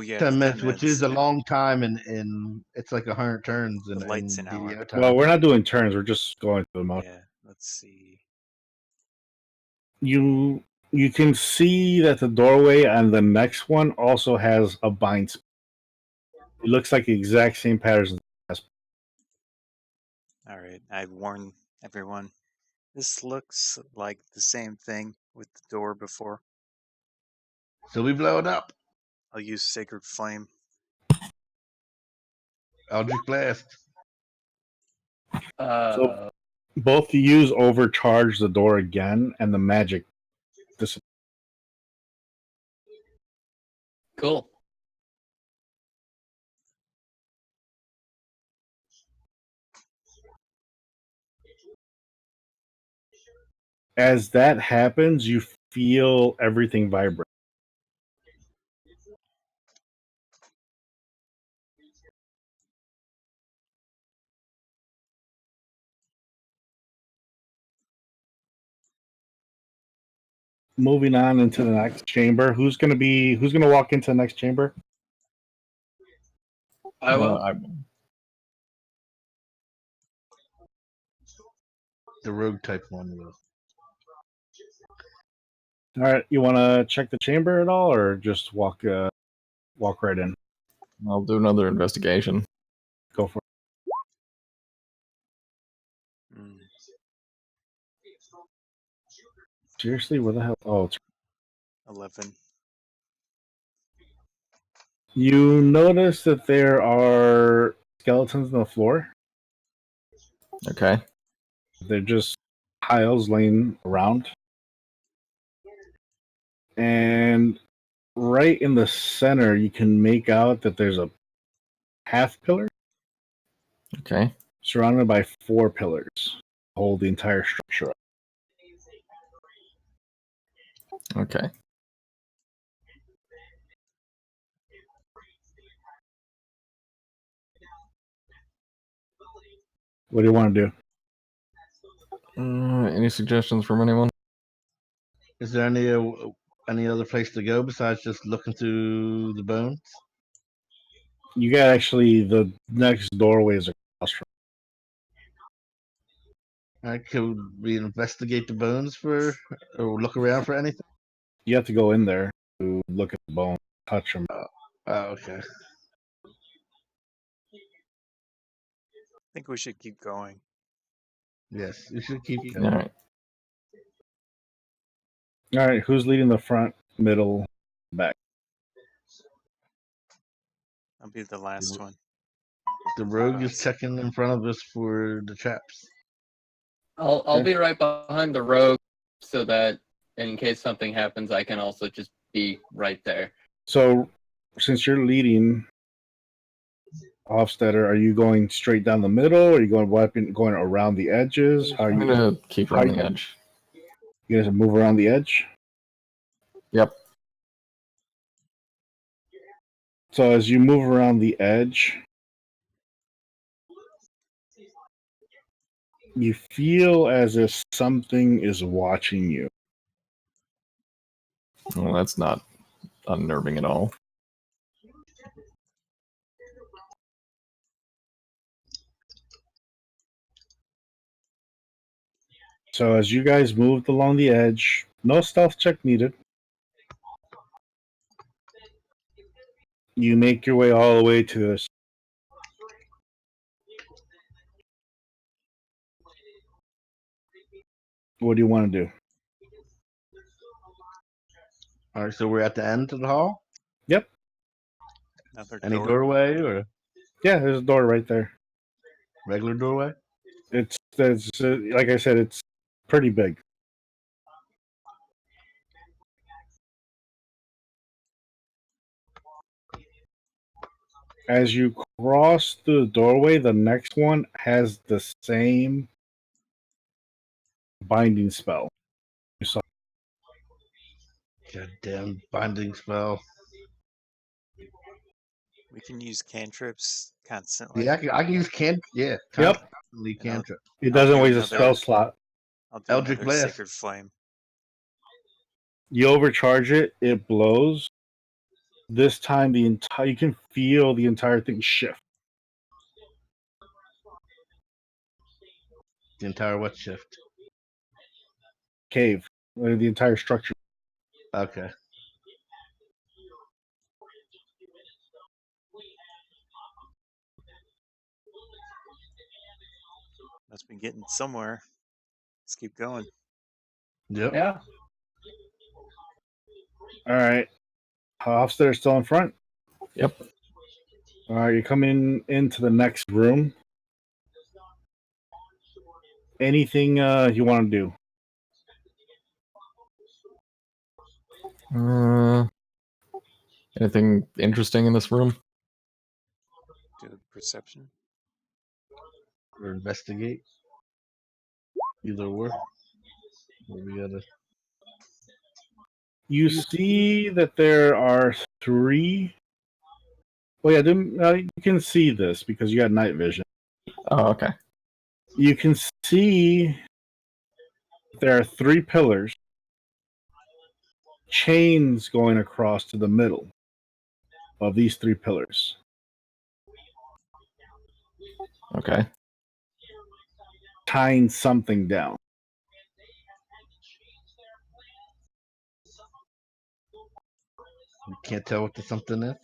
yeah. 10 It's 10 minutes, which is minutes. a long time, and it's like 100 turns in, The light's an hour. DDO time. Well, we're not doing turns. We're just going through the motion. Yeah. Let's see. You can see that the doorway and the next one also has a bind spell. It looks like the exact same patterns. All right. I warn everyone. This looks like the same thing with the door before. So we blow it up. I'll use Sacred Flame. Eldritch Blast. Both of you overcharge the door again, and the magic disappears. Cool. As that happens, you feel everything vibrate. Moving on into the next chamber. Who's gonna walk into the next chamber? I will. The rogue type one will. All right, you want to check the chamber at all, or just walk right in? I'll do another investigation. Go for it. Mm. Seriously, where the hell? Oh, it's 11. You notice that there are skeletons on the floor. Okay. They're just piles laying around. And right in the center, you can make out that there's a half pillar Okay. surrounded by 4 pillars to hold the entire structure up. Okay. What do you want to do? Any suggestions from anyone? Is there any other place to go besides just looking through the bones? You got actually the next doorway is across from. Could we investigate the bones or look around for anything? You have to go in there to look at the bone, touch them. Oh, okay. I think we should keep going. Yes, we should keep All going. right. All right, who's leading the front, middle, back? I'll be the last one. The rogue is checking in front of us for the traps. I'll be right behind the rogue so that in case something happens, I can also just be right there. So, since you're leading, Hofstetter, are you going straight down the middle? Or are you going around the edges? How are I'm you? gonna keep around the edge. You guys move around the edge. Yep. So as you move around the edge, you feel as if something is watching you. Well, that's not unnerving at all. So as you guys moved along the edge, no stealth check needed. You make your way all the way to this. What do you want to do? All right, so we're at the end of the hall. Yep. Another Any door. doorway or Yeah, there's a door right there. regular doorway? It's like I said, it's pretty big. As you cross the doorway, the next one has the same binding spell. You saw. Goddamn binding spell. We can use cantrips constantly. Yeah, I can use Yep. constantly And I'll- cantrip. It I'll doesn't do waste a another- spell slot. I'll do Eldritch another Blast. Sacred Flame. You overcharge it, it blows. This time you can feel the entire thing shift. The entire what shift? Cave. The entire structure. Okay. Must be getting somewhere. Let's keep going. Yep. Yeah. Alright. Hofstadter's still in front. Yep. All right, you're coming into the next room. Anything you want to do? Anything interesting in this room? Do perception. Or investigate. Either or. We gotta. You see that there are 3. Well, yeah, you can see this because you got night vision. Oh, okay. You can see there are 3 pillars, chains going across to the middle of these 3 pillars. Okay. Tying something down. You can't tell what the something is.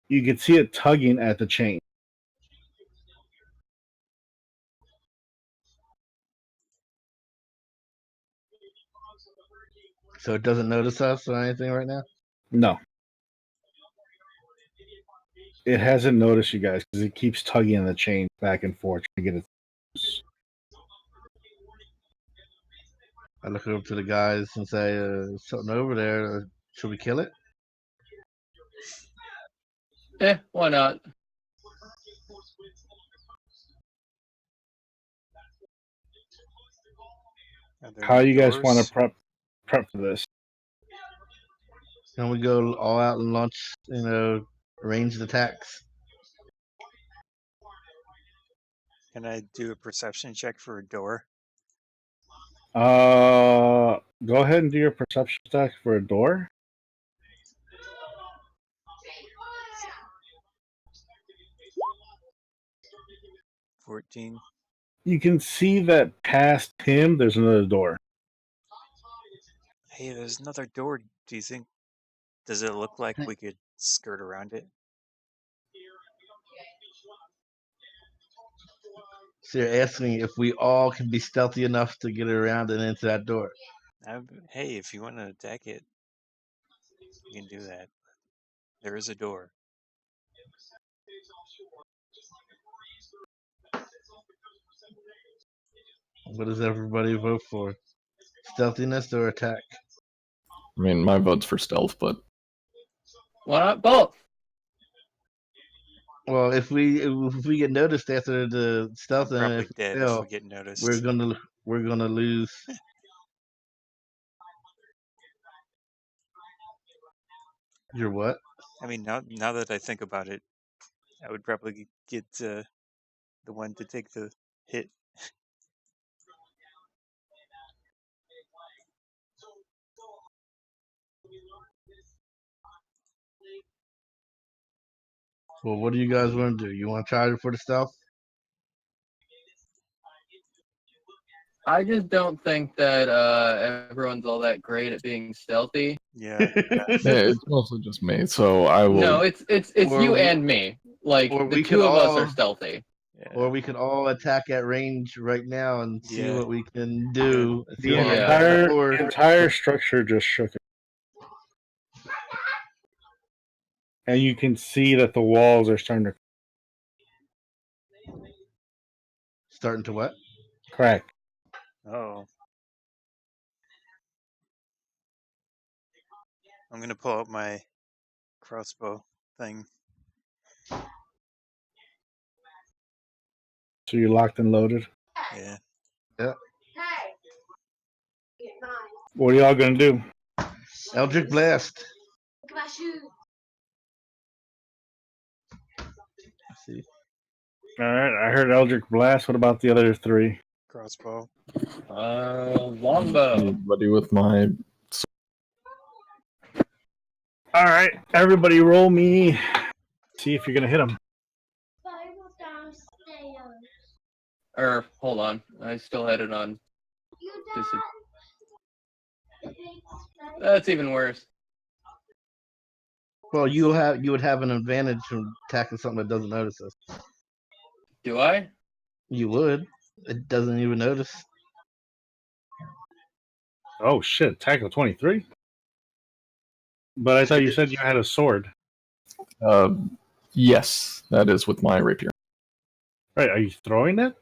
You can see it tugging at the chain. So it doesn't notice us or anything right now? No. It hasn't noticed you guys because it keeps tugging on the chain back and forth to get it. I look over to the guys and say, something over there. Should we kill it? Why not? Are there How no you guys want doors? to prep for this? Can we go all out and launch, ranged attacks? Can I do a perception check for a door? Go ahead and do your perception check for a door. $14. You can see that past him, there's another door. Hey, there's another door. Do you think? Does it look like we could skirt around it? So you're asking if we all can be stealthy enough to get around and into that door. Hey, if you want to attack it, you can do that. There is a door. What does everybody vote for? Stealthiness or attack? I mean, my vote's for stealth, but Why not both? Well, if we get noticed after the stealth, I'm and probably if we dead if fail, we get we're noticed. gonna lose. You're what? I mean, now that I think about it, I would probably get the one to take the hit. Well, what do you guys want to do? You want to try it for the stealth? I just don't think that everyone's all that great at being stealthy. Yeah. yeah, it's mostly just me. So I will. No, it's Or you we- and me. Like or the we 2 could of us all- are stealthy. Yeah. Or we could all attack at range right now and see Yeah. what we can do. The Yeah. entire structure just shook. And you can see that the walls are starting to Starting to what? crack. Oh. I'm gonna pull out my crossbow thing. So you're locked and loaded. Yeah. What are y'all gonna do? Eldritch Blast. See. All right, I heard Eldritch Blast. What about the other 3? Crossbow. Longbow. Anybody with my. All right, everybody, roll me. See if you're gonna hit them. Or hold on, I still had it on. That's even worse. Well, you would have an advantage from attacking something that doesn't notice us. Do I? You would. It doesn't even notice. Oh shit! Tackle 23. But I thought you said you had a sword. Yes, that is with my rapier. Right? Are you throwing it?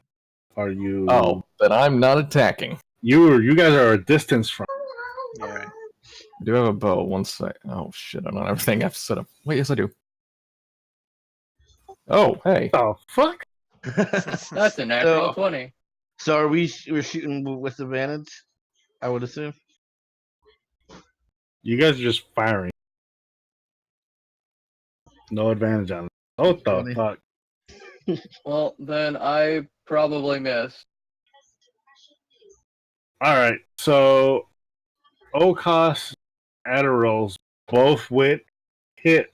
Are you? Oh, then I'm not attacking. You guys are a distance from. Yeah. I do have a bow. One sec. Oh shit! I don't have everything I have to set up. Wait, yes I do. Oh, hey. Oh fuck! That's a natural 20. So are we're shooting with advantage? I would assume. You guys are just firing. No advantage on it. What the 20. fuck? Well, then I probably missed. All right. So, O'Koss Ardorels both hit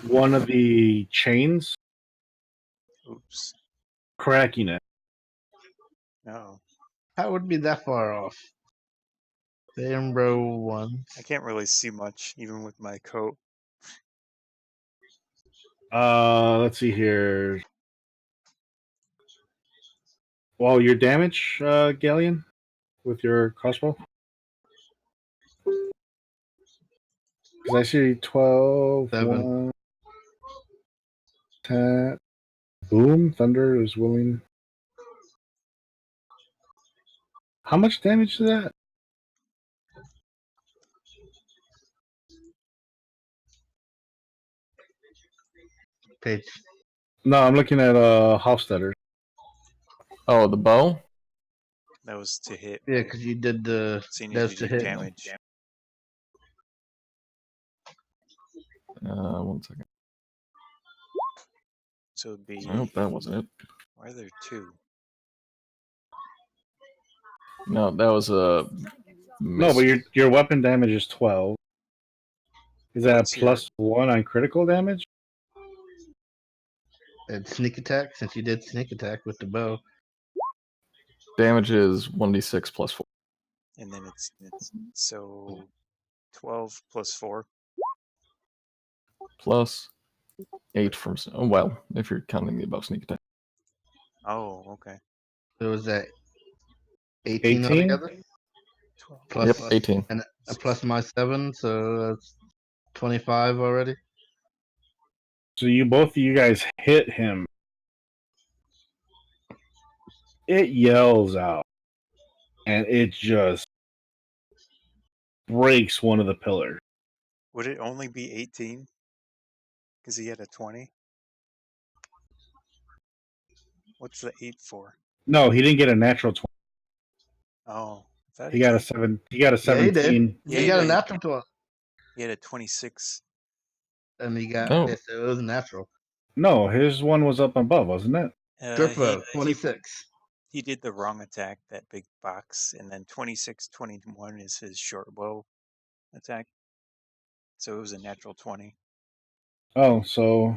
one of the chains, Oops. cracking it. No. How would be that far off? Same row one. I can't really see much, even with my coat. Let's see here. Well, your damage, Ghaleon, with your crossbow. Because I see 12, 7. 1, 10. Boom, thunder is willing. How much damage is that? Page. No, I'm looking at Hofstadter. Oh, the bow? That was to hit. Yeah, right? because you did the. Seeing as That's you to do hit. damage. 1 second. So it'd be. Nope, that wasn't it. Why are there two? No, that was a No, miss. but your weapon damage is 12. Is that What's a your- +1 on critical damage? And sneak attack, since you did sneak attack with the bow. Damage is 1d6 plus 4. And then it's so 12 plus 4. Plus 8 from. Oh, well, if you're counting the above sneak attack. Oh, okay. So was that 18 18? altogether? 12. Plus, Yep, 18. and a plus my 7, so that's 25 already. So both of you guys hit him. It yells out, and it just breaks one of the pillars. Would it only be 18? Because he had a 20? What's the 8 for? No, he didn't get a natural 20. Oh, I thought He got a did. 7. He got a Yeah, he did. 17. Yeah, he got a did. natural 12. He had a 26. And he got Oh. yeah, so it was natural. No, his one was up above, wasn't it? Strippo, 26. He did the wrong attack, that big box, and then 26, 21 is his short bow attack. So it was a natural 20. Oh, so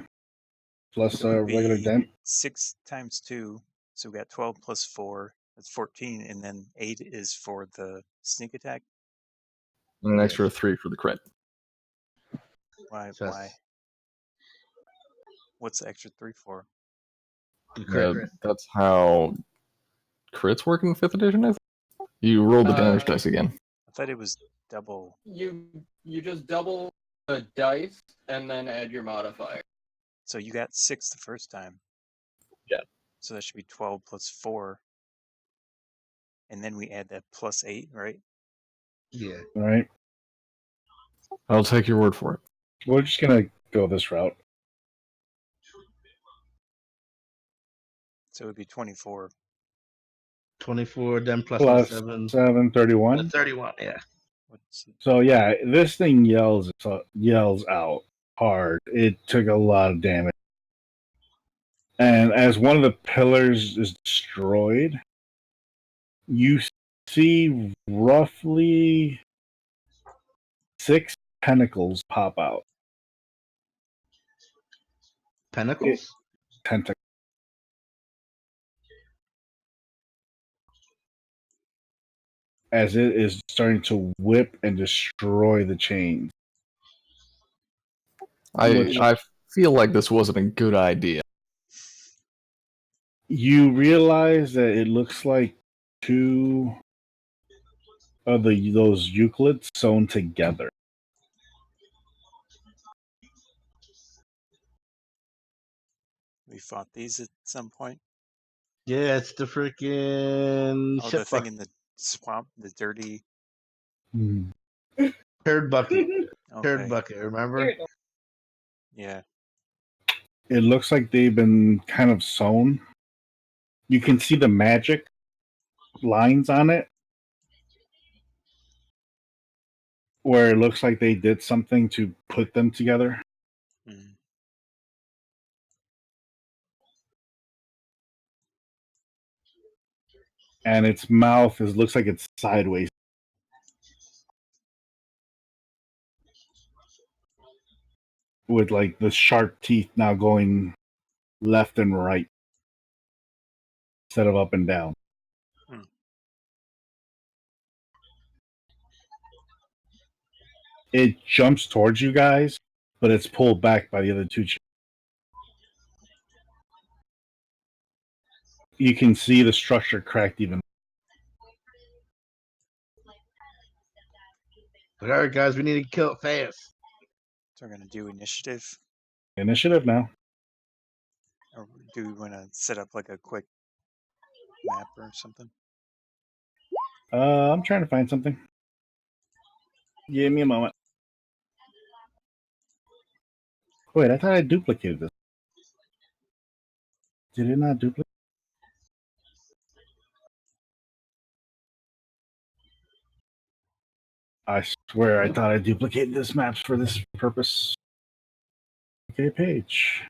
plus So it would regular be damage. 6 times 2. So we got 12 plus 4. That's 14. And then 8 is for the sneak attack. And an Yes. extra 3 for the crit. Why? So Why? What's the extra 3 for? The crit. That's how crits work in 5th edition, I think. You roll the damage dice again. I thought it was double. You just double the dice and then add your modifier. So you got 6 the first time. Yeah. So that should be 12 plus 4. And then we add that plus 8, right? Yeah. All right. I'll take your word for it. We're just going to go this route. So it would be 24. 24, then plus Plus my 7. 7, 31. 31, yeah. What's So yeah, this thing yells out hard. It took a lot of damage. And as one of the pillars is destroyed, you see roughly 6 tentacles pop out. Pentacles? Tentacles. As it is starting to whip and destroy the chains. I feel like this wasn't a good idea. You realize that it looks like 2 of those Euclids sewn together. We fought these at some point. Yeah, it's the freaking Oh, ship the thing in the swamp, the dirty. turd bucket. Turd Okay. bucket, remember? Yeah. It looks like they've been kind of sewn. You can see the magic lines on it, where it looks like they did something to put them together. Mm. And its mouth looks like it's sideways. With like the sharp teeth now going left and right instead of up and down. Hmm. It jumps towards you guys, but it's pulled back by the other two. You can see the structure cracked even. But all right, guys, we need to kill it fast. So we're gonna do initiative, Initiative now. or do we want to set up like a quick map or something? I'm trying to find something. Give me a moment. Wait, I thought I duplicated this. Did it not duplicate? I swear I thought I duplicated this maps for this purpose. Okay, page.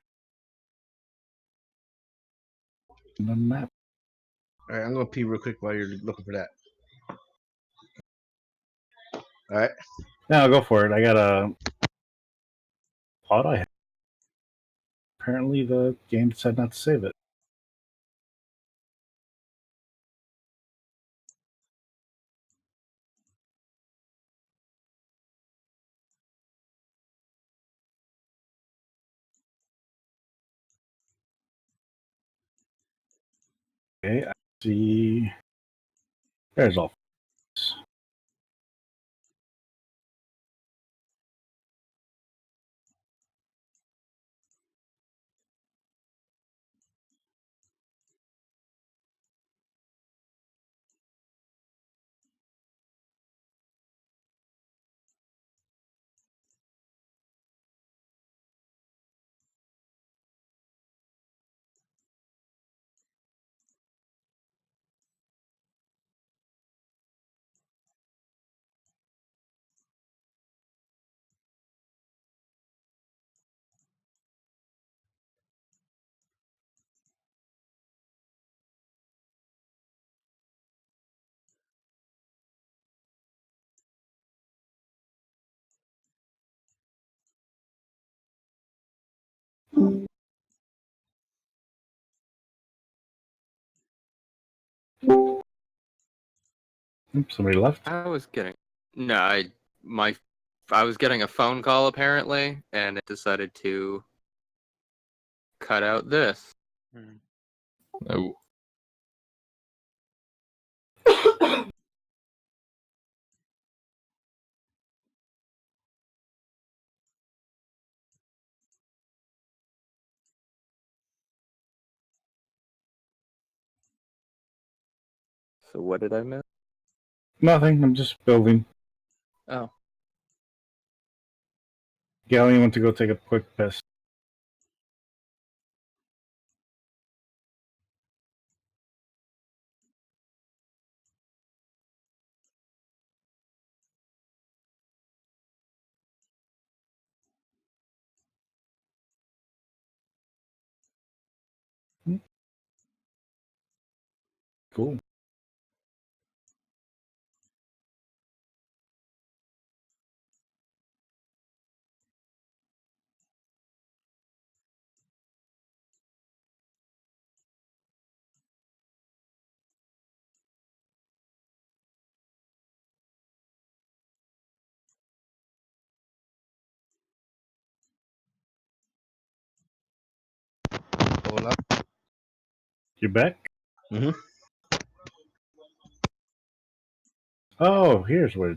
The map. All right, I'm gonna pee real quick while you're looking for that. All right. Now go for it. I got a plot I have. Apparently the game decided not to save it. Okay, I see. There's all. Oops, somebody left. I was getting I was getting a phone call apparently, and it decided to cut out this. Hmm. Oh. So what did I miss? Nothing. I'm just building. Oh, Ghaleon went to go take a quick piss. Cool. Hold up. You back? Mhm. Oh, here's where.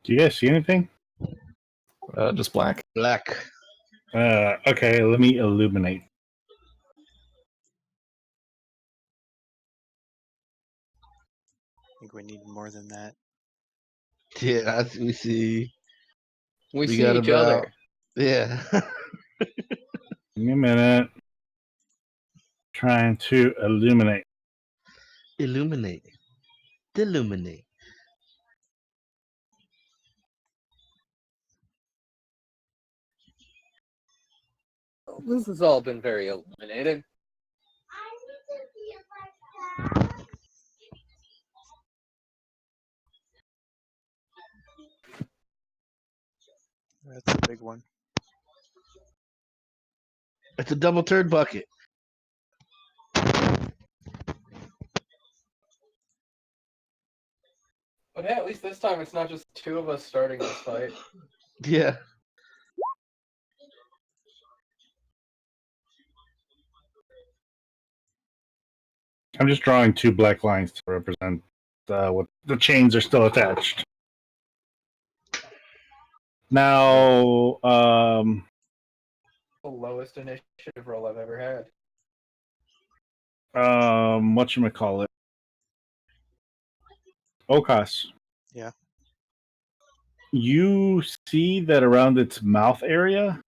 Do you guys see anything? Just black. Black. Okay, let me illuminate. I think we need more than that. Yeah, we see. We see got each about, other. Yeah. Give me a minute. Trying to illuminate. Illuminate. Deluminate. This has all been very illuminated. That's a big one. It's a double turd bucket. But hey, at least this time it's not just two of us starting this fight. Yeah. I'm just drawing two black lines to represent what the chains are still attached. Now, The lowest initiative roll I've ever had. whatchamacallit? O'Koss. Yeah. You see that around its mouth area,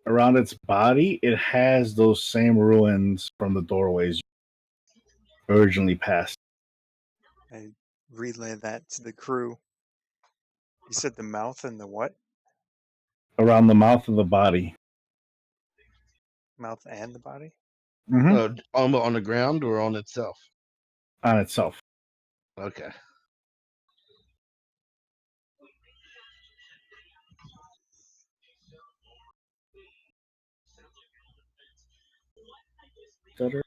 around its body, it has those same ruins from the doorways you originally passed. I relay that to the crew. You said the mouth and the what? Around the mouth of the body. Mouth and the body? Mm-hmm. On the ground or on itself? On itself. Okay. Better.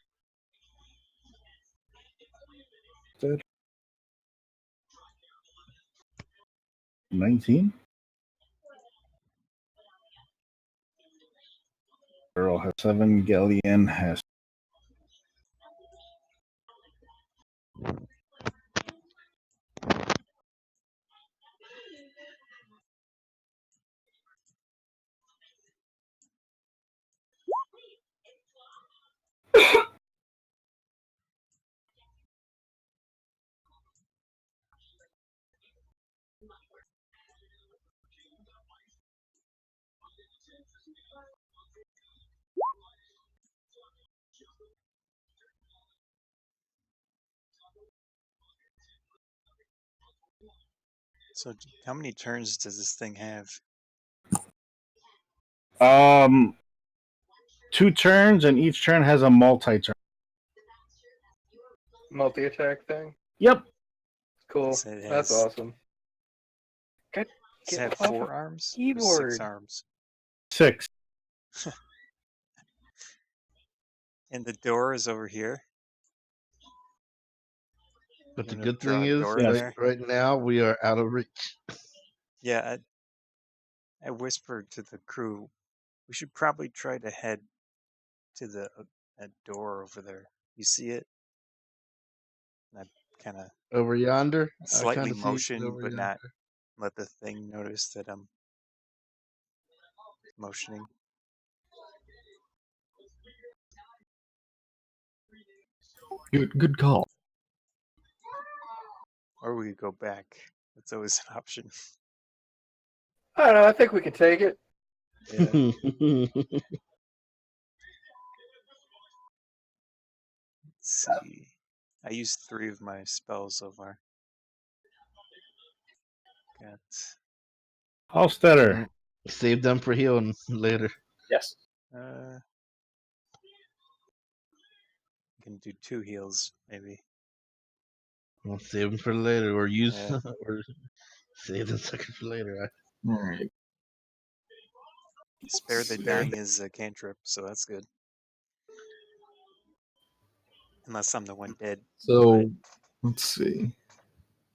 19. Ardorel has 7. Ghaleon has. So how many turns does this thing have? 2 turns, and each turn has a multi-turn. Multi-attack thing? Yep. Cool. Does it That's has- awesome. God, Does it get have off 4 of arms? Or keyboard. 6 arms? 6. And the door is over here. But the You wanna good draw thing a is, door Yes. there? right now, we are out of reach. Yeah, I whispered to the crew, we should probably try to head to that door over there. You see it? And I kind of Over yonder? I slightly kinda see it motion, over but yonder. not let the thing notice that I'm motioning. Good call. Or we could go back. That's always an option. I don't know, I think we could take it. Yeah. Let's see. I used 3 of my spells so far. Got Halstetter. Save them for healing later. Yes. I can do 2 heals maybe. We'll save them for later, or use, Yeah. or save them second for later. All right. Spare the dying is a cantrip, so that's good. Unless I'm the one dead. So let's see.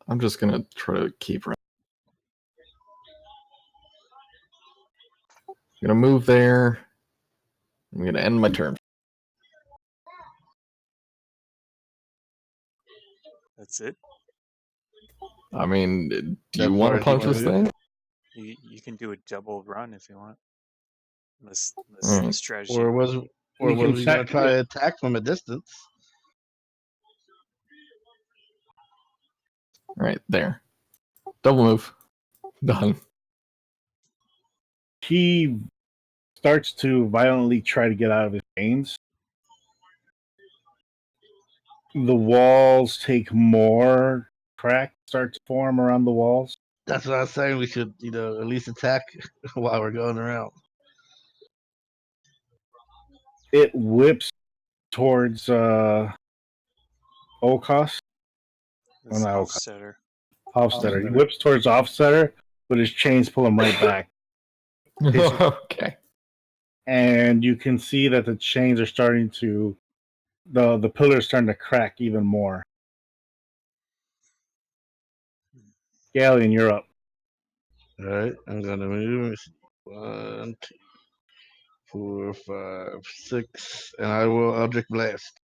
I'm just gonna try to keep. I'm gonna move there. I'm gonna end my turn. That's it. I mean, do That you want far to as you punch wanna this go? thing? You can do a double run if you want. Unless Alright. the strategy. Or was You we can gonna set- try to attack from a distance? Right there. Double move. Done. He starts to violently try to get out of his chains. The walls take more cracks start to form around the walls. That's what I was saying. We should, at least attack while we're going around. It whips towards O'Koss. That's not Hofstetter. Hofstetter. He whips towards Hofstetter, but his chains pull him right back. Okay. And you can see that the chains are starting to the pillars starting to crack even more. Ghaleon, you're up. All right, I'm gonna move. 1, 2, 4, 5, 6, and I will Eldritch Blast.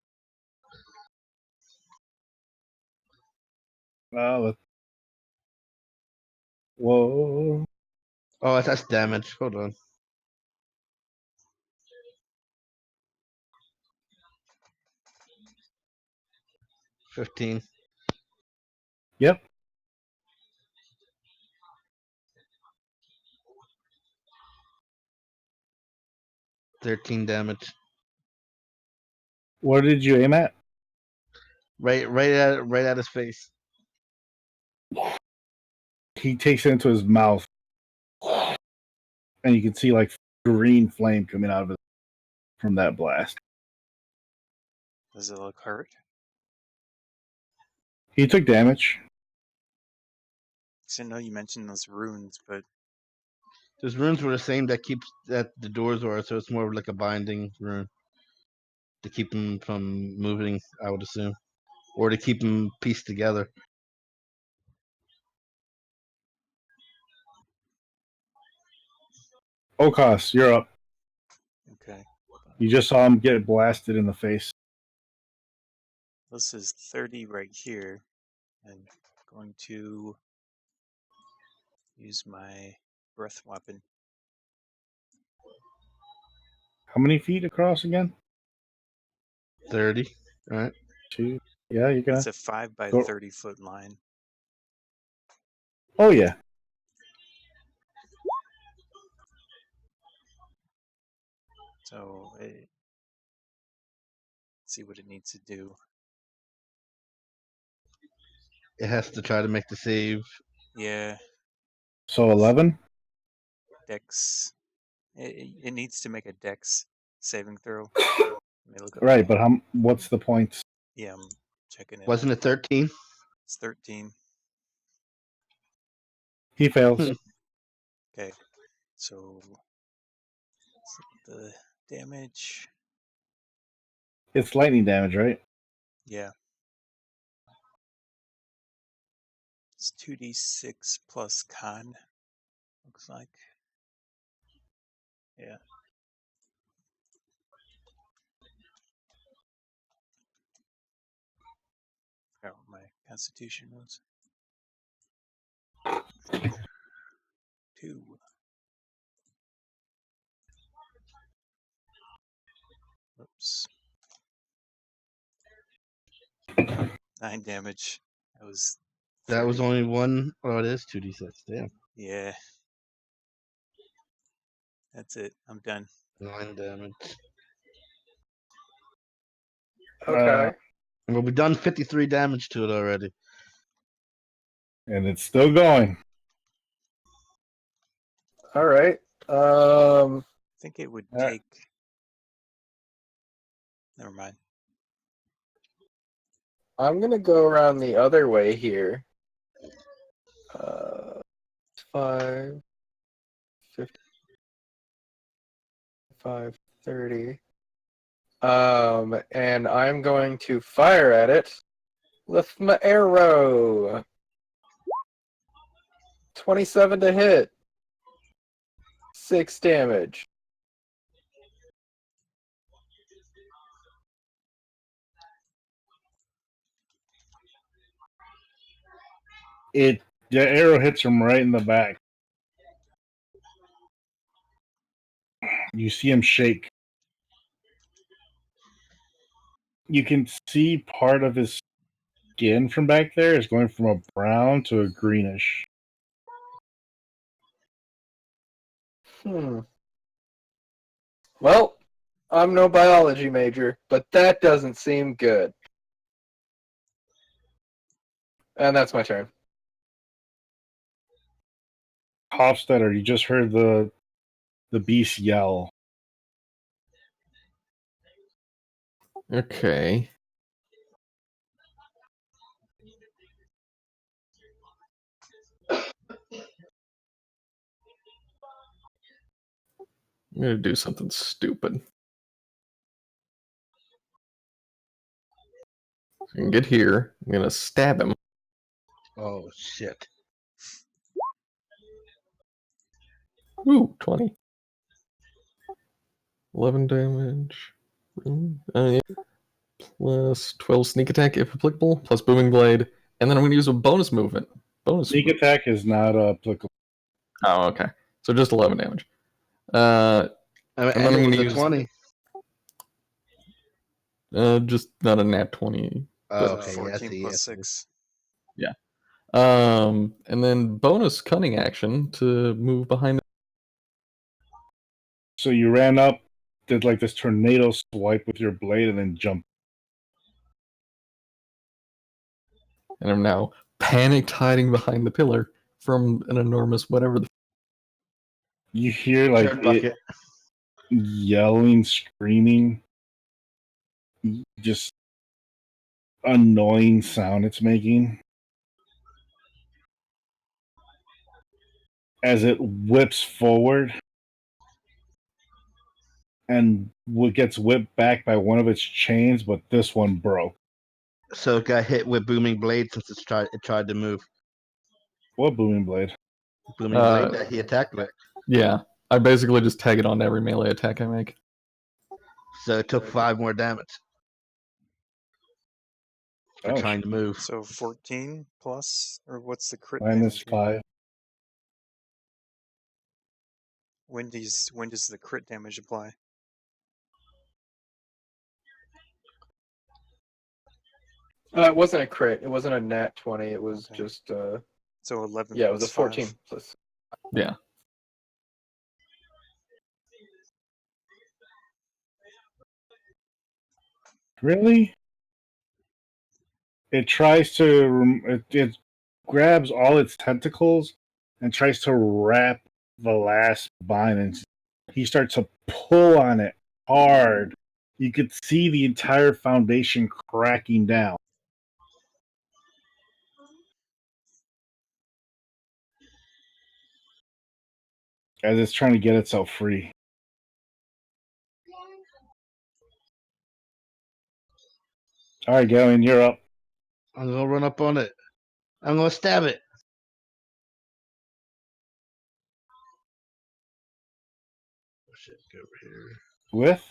Whoa. Oh, that's damage. Hold on. $15. Yep. $13 damage. What did you aim at? Right at his face. He takes it into his mouth. And you can see like green flame coming out of it from that blast. Does it look hurt? He took damage. I didn't know you mentioned those runes, but Those runes were the same that the doors were, so it's more of like a binding rune to keep them from moving, I would assume, or to keep them pieced together. O'Koss, you're up. okay. You just saw him get blasted in the face. This is 30 right here. And going to use my breath weapon. How many feet across again? 30. All right. 2. Yeah, you're gonna. It's a 5 by go- 30-foot line. Oh yeah. So let's see what it needs to do. It has to try to make the save. Yeah, So 11. Dex. It needs to make a Dex saving throw. Let me look up. Right, but what's the points? Yeah, I'm checking it. Wasn't it 13? It's 13. He fails. Okay, so the damage. It's lightning damage, right? Yeah. It's 2d6 plus con. Looks like. Yeah. Forgot what my constitution was. 2. Oops. 9 damage. That was. That was 30. only one. Oh, it is 2d6. Damn. Yeah. That's it. I'm done. 9 damage. Okay. Well, we've done 53 damage to it already. And it's still going. All right. I think it would Alright. take. Never mind. I'm gonna go around the other way here. 5, 55, 30. And I'm going to fire at it with my arrow. 27 to hit. 6 damage. The arrow hits him right in the back. You see him shake. You can see part of his skin from back there is going from a brown to a greenish. Well, I'm no biology major, but that doesn't seem good. And that's my turn. Hofstadter, you just heard the beast yell. Okay. I'm gonna do something stupid. So I can get here. I'm gonna stab him. Oh, shit. Ooh, 20. 11 damage. Yeah. Plus 12 sneak attack if applicable, plus booming blade. And then I'm going to use a bonus movement. Sneak attack is not applicable. Oh, okay. So just 11 damage. And then I'm going to use 20. just not a nat 20. Oh, So okay, 14 plus 6. Yeah. And then bonus cunning action to move behind. So you ran up, did like this tornado swipe with your blade, and then jumped. And I'm now panicked hiding behind the pillar from an enormous whatever. You hear like Dirt bucket. yelling, screaming, just annoying sound it's making as it whips forward and gets whipped back by one of its chains, but this one broke. So it got hit with booming blade since it tried to move. What booming blade? Booming blade that he attacked with. Yeah. I basically just tag it on every melee attack I make. So it took 5 more damage for Oh, trying to move. So 14 plus, or what's the crit minus damage here? 5. When does the crit damage apply? It wasn't a crit. It wasn't a nat 20. It was Okay. just So 11 yeah, it plus was a 14 5. plus. Yeah. Really? It tries to. It grabs all its tentacles and tries to wrap the last bind, and he starts to pull on it hard. You could see the entire foundation cracking down as it's trying to get itself free. All right, Ghaleon, you're up. I'm gonna run up on it. I'm gonna stab it. Oh shit, get over here. With?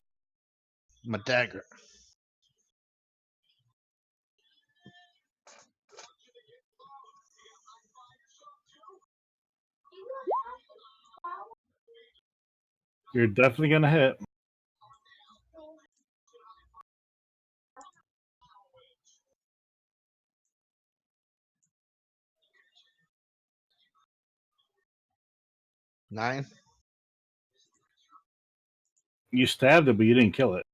My dagger. You're definitely going to hit. Nine. You stabbed it, but you didn't kill it.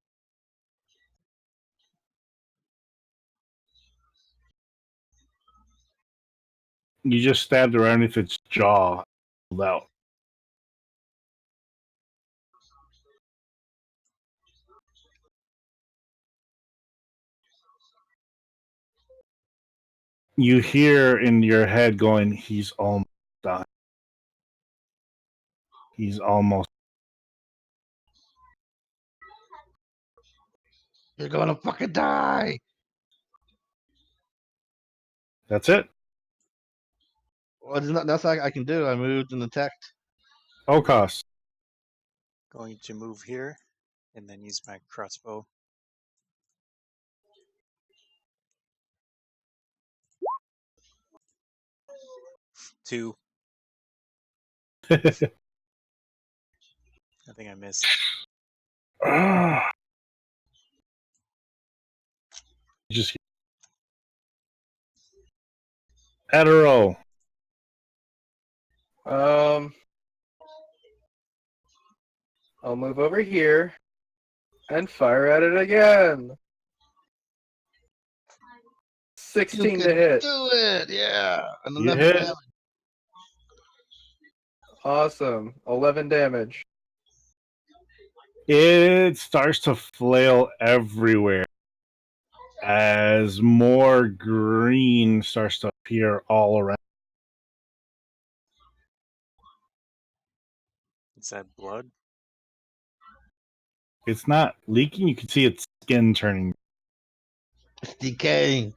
You just stabbed her underneath its jaw. Out. You hear in your head going, he's almost done. He's almost. You're gonna fucking die. That's it. Well, it's not, that's all I can do. I moved and attacked. O'Koss. Going to move here and then use my crossbow. Two. I think I missed. Just Ardorel. I'll move over here and fire at it again. 16 You to can hit. do it. Yeah. And You 11 hit. damage. Awesome. 11 damage. It starts to flail everywhere as more green starts to appear all around. Is that blood? It's not leaking. You can see its skin turning. It's decaying.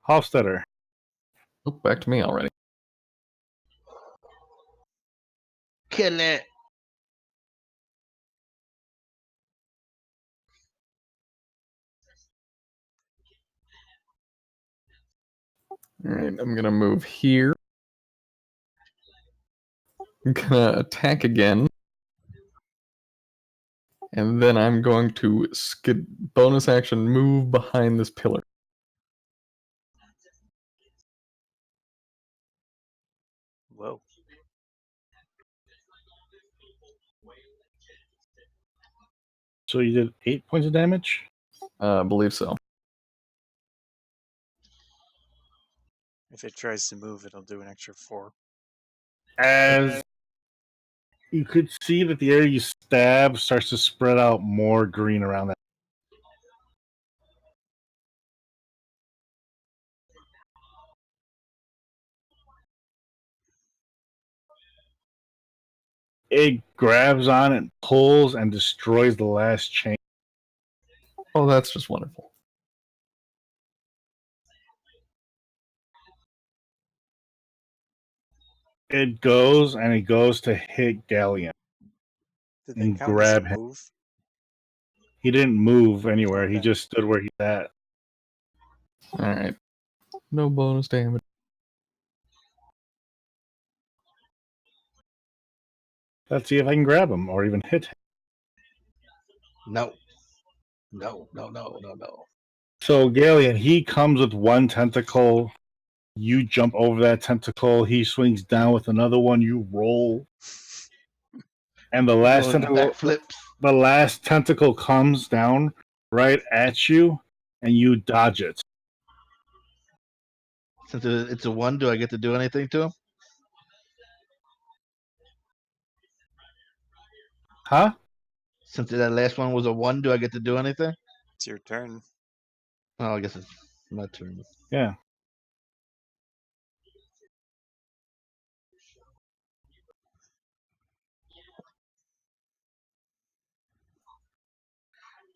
Hofstetter. Oh, back to me already. Kill it. All right, I'm gonna move here. I'm gonna attack again. And then I'm going to bonus action move behind this pillar. Whoa. So you did 8 points of damage? I believe so. If it tries to move, it'll do an extra 4. As you could see that the area you stab starts to spread out more green around that. It grabs on and pulls and destroys the last chain. Oh, that's just wonderful. It goes to hit Ghaleon Did that and count as a grab him. move? He didn't move anywhere. He Okay. just stood where he's at. Alright. No bonus damage. Let's see if I can grab him or even hit him. No. No, no, no, no, no. So Ghaleon, he comes with one tentacle. You jump over that tentacle. He swings down with another one. You roll. And the last Doing tentacle, backflips. the last tentacle comes down right at you, and you dodge it. Since it's a 1, do I get to do anything to him? Huh? Since that last one was a 1, do I get to do anything? It's your turn. Oh, I guess it's my turn. Yeah.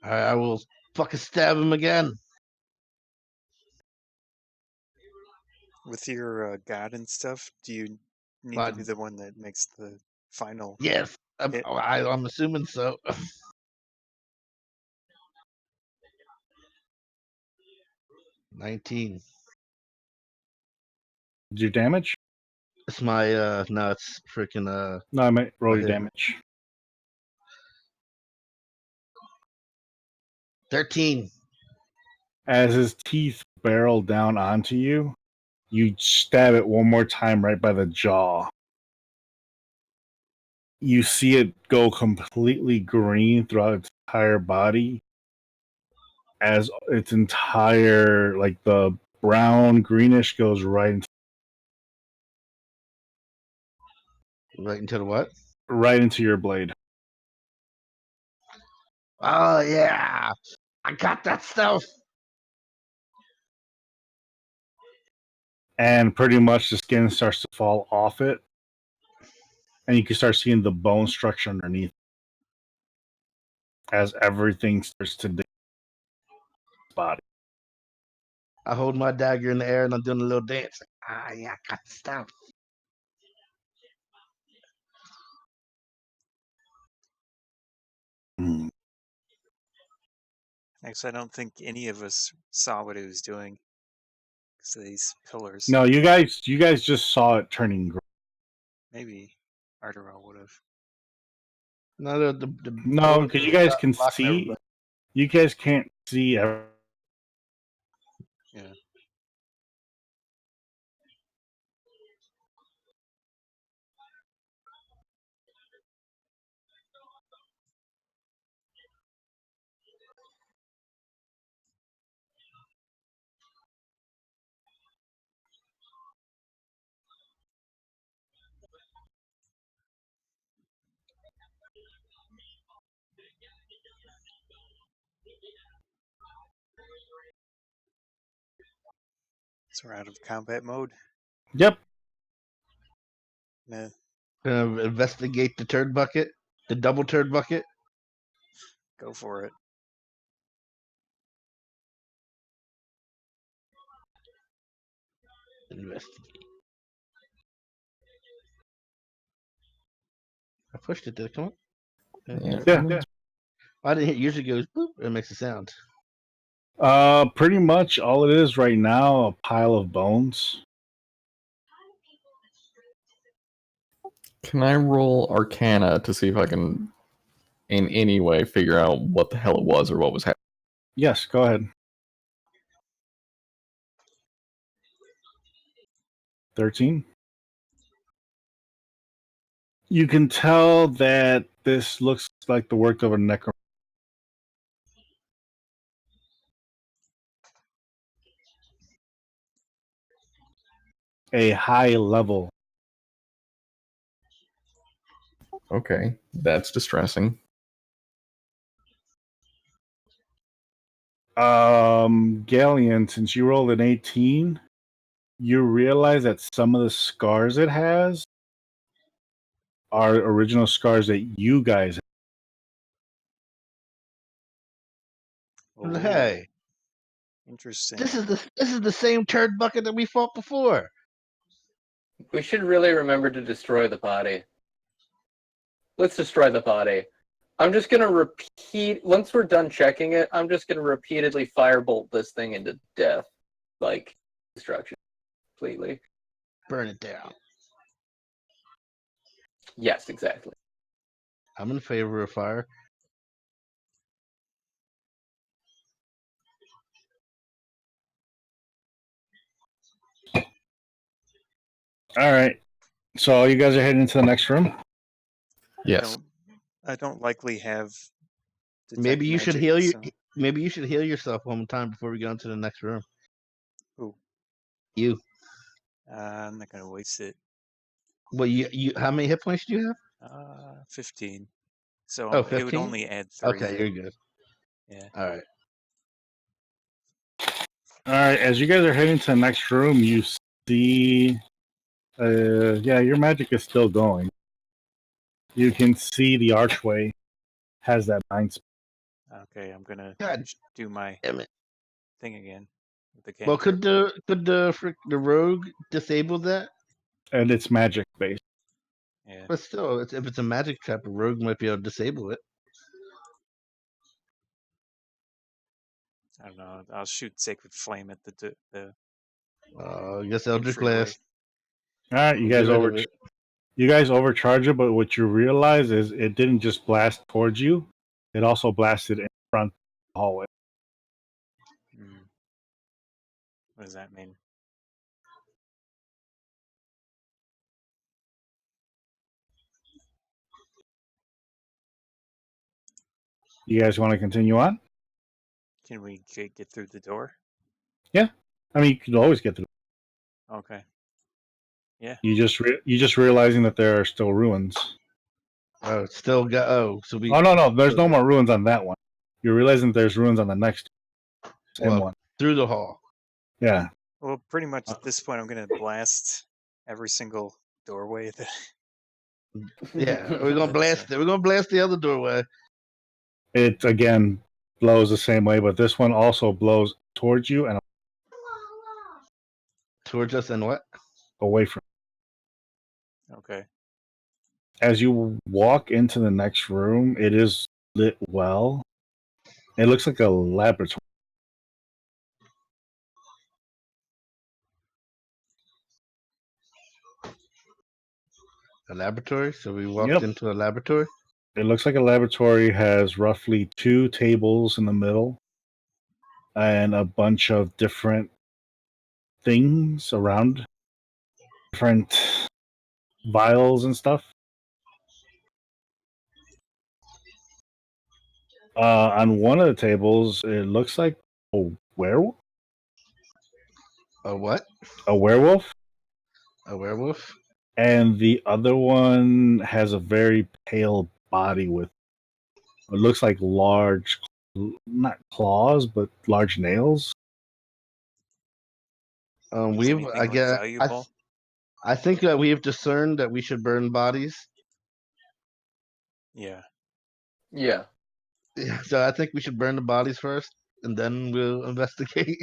Alright, I will fucking stab him again. With your god and stuff, do you need to be the one that makes the final Yes. hit? I'm assuming so. 19. Did you damage? It's my no, it's freaking No, I might roll my your hit. damage. 13. As his teeth barrel down onto you, you stab it one more time right by the jaw. You see it go completely green throughout its entire body, as its entire, like, the brown greenish goes right into the what? your blade. Oh yeah, I got that stuff. And pretty much the skin starts to fall off it, and you can start seeing the bone structure underneath as everything starts to dig its body. I hold my dagger in the air and I'm doing a little dance. Ah, yeah, I got the stuff. Actually, I don't think any of us saw what it was doing. So these pillars. No, you guys just saw it turning green. Maybe Ardorel would have. No, the No, because you guys can blocking see. everybody. You guys can't see everything. Yeah. So we're out of combat mode. Yep. Nah, Investigate the turd bucket, the double turd bucket. go for it. Investigate. I pushed it. Did it come up? Yeah. I didn't hit. Usually goes boop. It makes a sound. Pretty much all it is right now, a pile of bones. Can I roll Arcana to see if I can, in any way, figure out what the hell it was or what was happening? Yes, go ahead. 13. You can tell that this looks like the work of a necromancer. A high level. Okay, that's distressing. Ghaleon, since you rolled an 18, you realize that some of the scars it has are original scars that you guys have. Oh, Hey, interesting. this is the same turd bucket that we fought before. We should really remember to destroy the body. Let's destroy the body. I'm just gonna repeat. Once we're done checking it, I'm just gonna repeatedly firebolt this thing into death, like destruction, completely. Burn it down. Yes, exactly. I'm in favor of fire. All right. So you guys are heading into the next room? Yes. I don't likely have. Maybe you should magic, heal you. so- Maybe you should heal yourself one time before we go into the next room. Who? You. I'm not gonna waste it. Well, you. How many hit points do you have? 15. So Oh, it would 15? only add 3. Okay, you're good. Yeah. All right. All right. As you guys are heading to the next room, you see. Yeah, your magic is still going. You can see the archway has that 9 spell. Okay, I'm gonna God do my damn it. thing again with the Well, cantrip. could the rogue disable that? And it's magic based. Yeah. But still, if it's a magic trap, a rogue might be able to disable it. I don't know. I'll shoot Sacred Flame at the I guess Eldritch entryway. Blast. All right, you guys overcharge it, but what you realize is it didn't just blast towards you; it also blasted in front of the hallway. What does that mean? You guys want to continue on? Can we get through the door? I mean, you could always get through. Okay. Yeah. You just realizing that there are still ruins. Oh, it's still got. Oh, so we. Oh no, there's no more ruins on that one. You're realizing there's ruins on the next same one. Through the hall. Yeah. Well, pretty much at this point, I'm gonna blast every single doorway that. Yeah, we're gonna blast it. We're gonna blast the other doorway. It again blows the same way, but this one also blows towards you and Towards us and what? away from. Okay. As you walk into the next room, it is lit well. It looks like a laboratory. A laboratory. So we walked Yep. into a laboratory. It looks like a laboratory has roughly 2 tables in the middle and a bunch of different things around, different vials and stuff. On one of the tables, it looks like a werewolf. A what? A werewolf. A werewolf? And the other one has a very pale body with it looks like large, not claws, but large nails. Is We've. anything I like guess. valuable? I think that we have discerned that we should burn bodies. Yeah. Yeah. Yeah, so I think we should burn the bodies first, and then we'll investigate.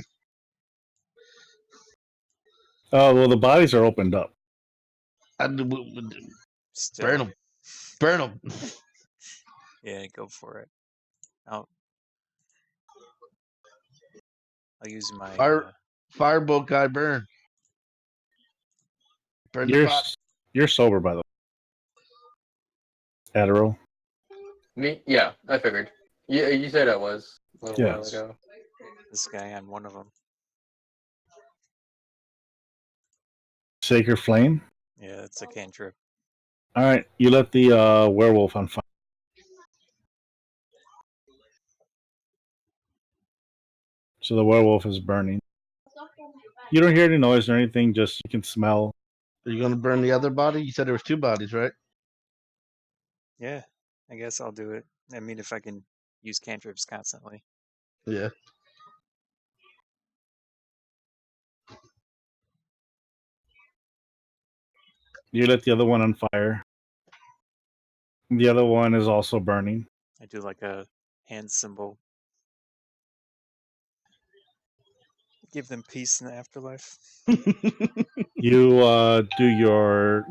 Oh well, the bodies are opened up. Still. Burn them. Burn them. Yeah, go for it. I'll use my. Firebolt guy, burn. Burn the You're body. you're sober, by the way. Ardorel. Me? Yeah, I figured. Yeah, you said I was a little while Yes. ago. This guy on one of them. Sacred Flame. Yeah, it's a cantrip. All right, you let the werewolf on fire. So the werewolf is burning. You don't hear any noise or anything. Just you can smell. Are you gonna burn the other body? You said there was 2 bodies, right? Yeah, I guess I'll do it. I mean, if I can use cantrips constantly. Yeah. You lit the other one on fire. The other one is also burning. I do like a hand symbol. Give them peace in the afterlife. You do your,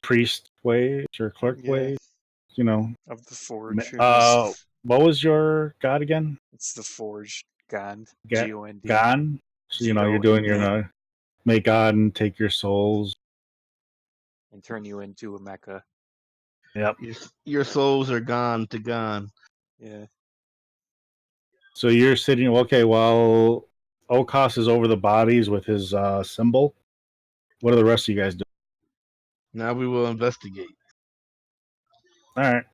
priest way, your clerk Yeah. way, Of the forge. what was your god again? It's the forge Gond. Ga- Gond. God. So you're doing your may God and take your souls. And turn you into a mecha. Yep. Your souls are gone to gone. Yeah. So you're sitting. Okay, while O'Koss is over the bodies with his symbol. What are the rest of you guys doing? Now we will investigate. All right.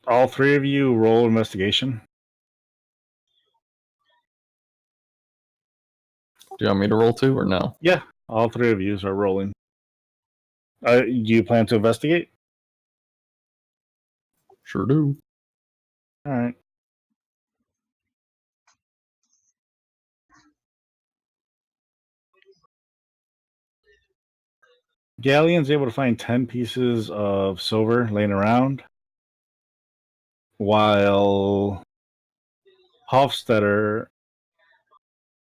All 3 of you roll investigation. Do you want me to roll 2 or no? Yeah, all 3 of you are rolling. Do you plan to investigate? Sure do. All right. Ghaleon's able to find 10 pieces of silver laying around, while Hofstetter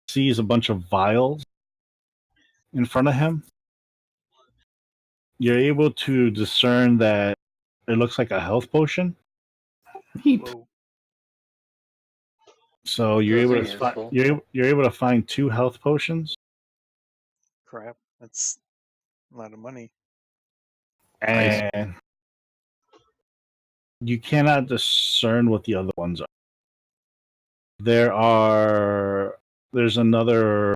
sees a bunch of vials in front of him. You're able to discern that it looks like a health potion. Neat. Whoa. So you're Those able are to useful. you're able to find 2 health potions, Crap. That's a lot of money. Nice. and you cannot discern what the other ones are. There are There's another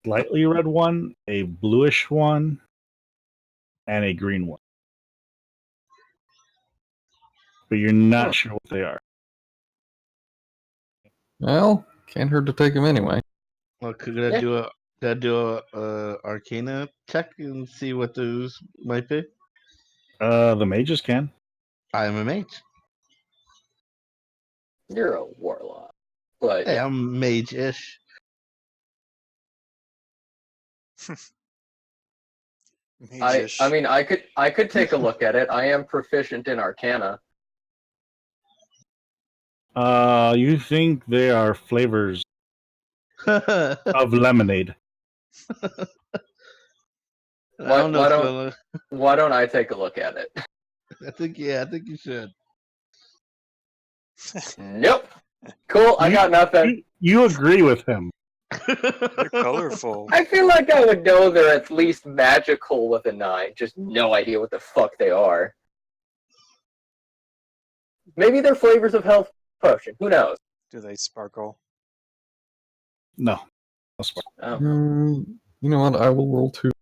slightly red one, a bluish one, and a green one. But you're not sure what they are. Well, can't hurt to take him anyway. Well, could I do a Arcana check and see what those might be? The mages can. I am a mage. You're a warlock. But Hey, yeah. I'm mage-ish. I mean, I could take a look at it. I am proficient in Arcana. You think they are flavors of lemonade? Why don't I take a look at it? I think you should. Nope. Cool. I got nothing. You agree with him. They're colorful. I feel like I would know they're at least magical with a 9. Just no idea what the fuck they are. Maybe they're flavors of health potion. Who knows? Do they sparkle? No. Oh. You know what? I will roll 2.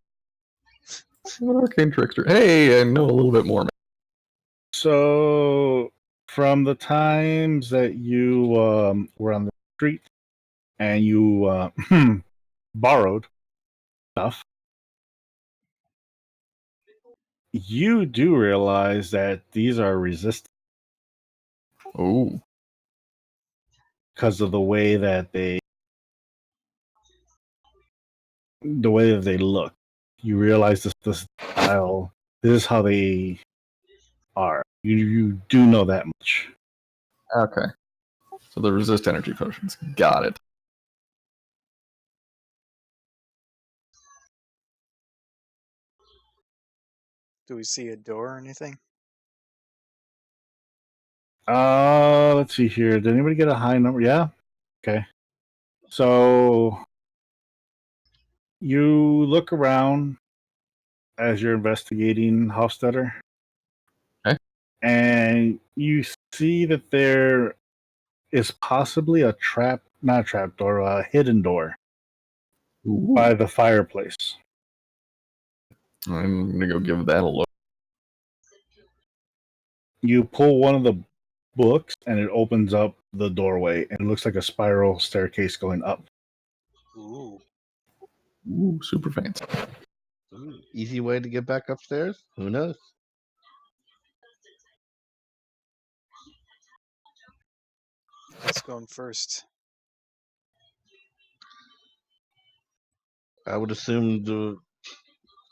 I'm an arcane trickster. Hey, I know a little bit more. So, from the times that you were on the street and you borrowed stuff, you do realize that these are resistant Oh, because of the way that they look. You realize this style. This is how they are. You do know that much. okay. So the resist energy potions. Got it. Do we see a door or anything? Let's see here. Did anybody get a high number? Yeah. Okay. So you look around as you're investigating Hofstadter. Okay. And you see that there is possibly not a trap door, a hidden door Ooh. by the fireplace. I'm gonna go give that a look. You pull one of the books and it opens up the doorway and it looks like a spiral staircase going up. Ooh. Ooh, super fancy. Easy way to get back upstairs? Who knows? Who's going first? I would assume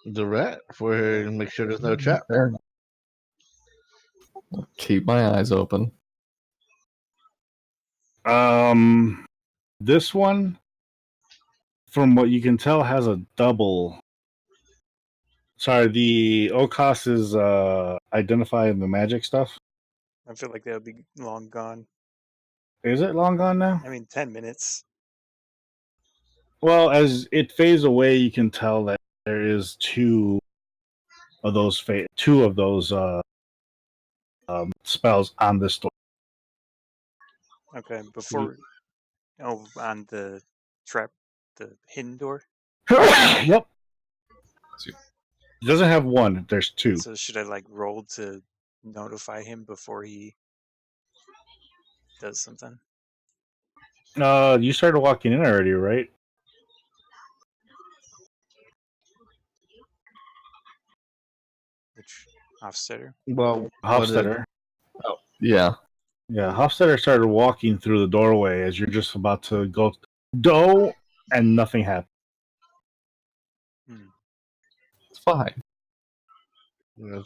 the rat for her to make sure there's no trap. Fair enough. I'll keep my eyes open. This one, from what you can tell, has a double. Sorry, the O'Koss is identifying the magic stuff. I feel like that would be long gone. Is it long gone now? I mean, 10 minutes. Well, as it fades away, you can tell that there is two of those spells on this door. Okay, before... Oh, on the trap, the hidden door? Yep. It doesn't have one. There's two. So should I, like, roll to notify him before he does something? You started walking in already, right? Which... Hofstadter? Well, Hofstadter. Yeah. Yeah, Hofstadter started walking through the doorway as you're just about to go, and nothing happened. It's fine. I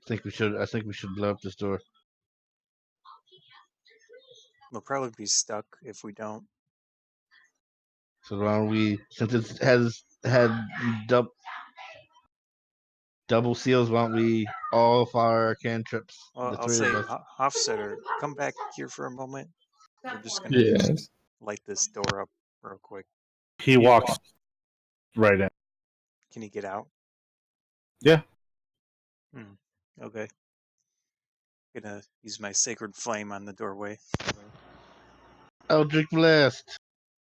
think we should blow up this door. We'll probably be stuck if we don't. So why don't we, since it has had double seals, why don't we all fire our cantrips? Well, The I'll three say, of us. Hofstadter, come back here for a moment. We're just gonna Yes. light this door up real quick. He walks right in. Can he get out? Yeah. Okay. Gonna use my sacred flame on the doorway. Eldritch Blast.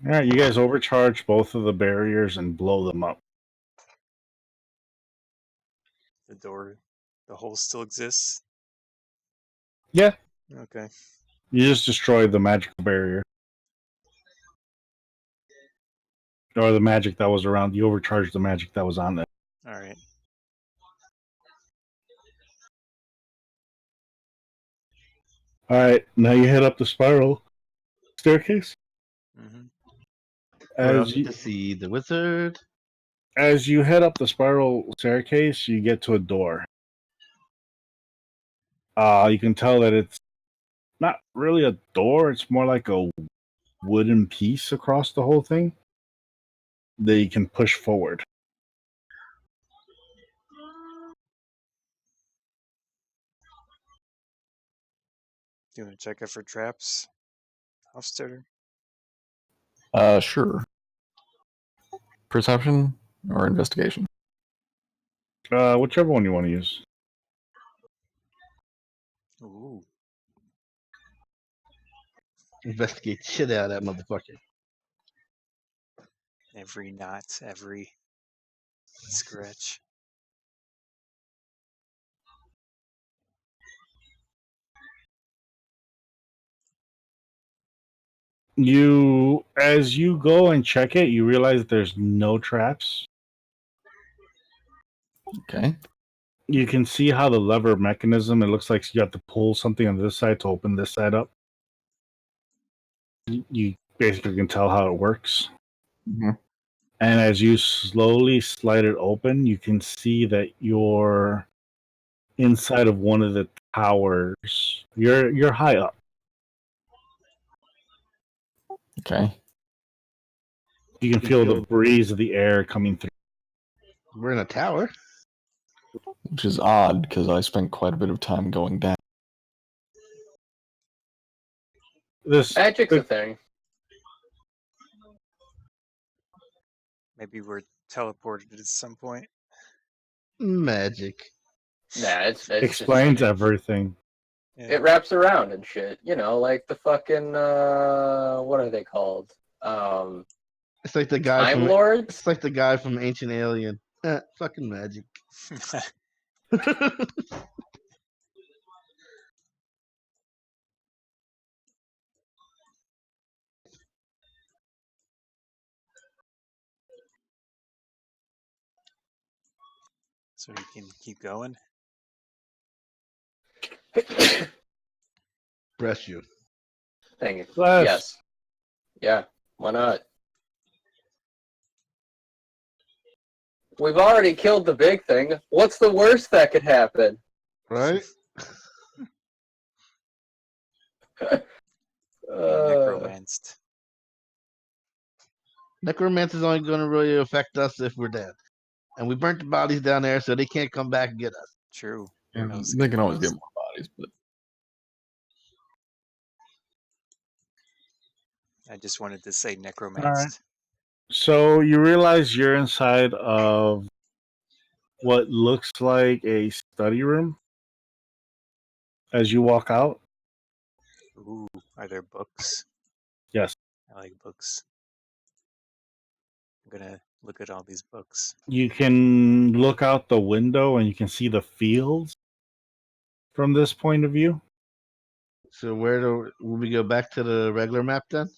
All right, you guys overcharge both of the barriers and blow them up. The door, the hole still exists? Yeah. Okay. You just destroyed the magical barrier. Or the magic that was around. You overcharged the magic that was on there. Alright. Alright, now you head up the spiral staircase. Mm-hmm. We're As up you, to see the wizard. as you head up the spiral staircase, you get to a door. You can tell that it's not really a door, it's more like a wooden piece across the whole thing that you can push forward. Do you want to check it for traps? Hofstadter? Sure. Perception or investigation? Whichever one you want to use. Ooh. Investigate the shit out of that motherfucker. Every knot, every scratch. As you go and check it, you realize that there's no traps. Okay. You can see how the lever mechanism, it looks like you have to pull something on this side to open this side up. You basically can tell how it works. Mm-hmm. And as you slowly slide it open, you can see that you're inside of one of the towers. You're high up. Okay. You can feel the breeze of the air coming through. We're in a tower. Which is odd because I spent quite a bit of time going down. Magic's a thing. Maybe we're teleported at some point. Magic. Nah, it's explains just, everything. Yeah. it wraps around and shit. You know, like the fucking what are they called? It's like the guy Time from. Lords. It's like the guy from Ancient Alien. Fucking magic. So you can keep going. Bless you. Thing. Bless. Yes. Yeah. Why not? We've already killed the big thing. What's the worst that could happen? Right? Being necromanced. Necromancy's only going to really affect us if we're dead. And we burnt the bodies down there so they can't come back and get us. True. And That was they good can always news. get more bodies, but I just wanted to say necromanced. All right. So you realize you're inside of what looks like a study room as you walk out. Ooh, are there books? Yes. I like books. I'm gonna look at all these books. You can look out the window and you can see the fields from this point of view. So will we go back to the regular map then?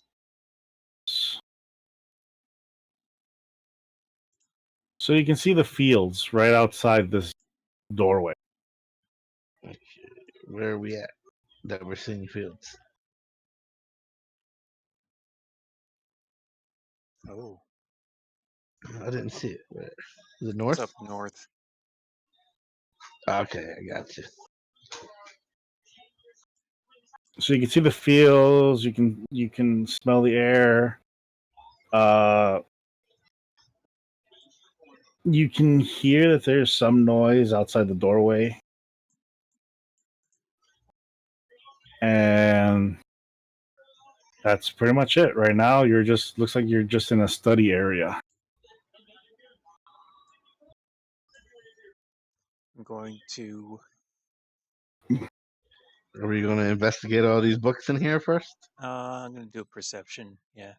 So you can see the fields right outside this doorway. Okay. Where are we at? That we're seeing fields. Oh, I didn't see it. Where? Is it it's north? up north. Okay, I got you. So you can see the fields. You can smell the air. You can hear that there's some noise outside the doorway, and that's pretty much it. Right now, looks like you're just in a study area. I'm going to. Are we going to investigate all these books in here first? I'm gonna do a perception. Yeah.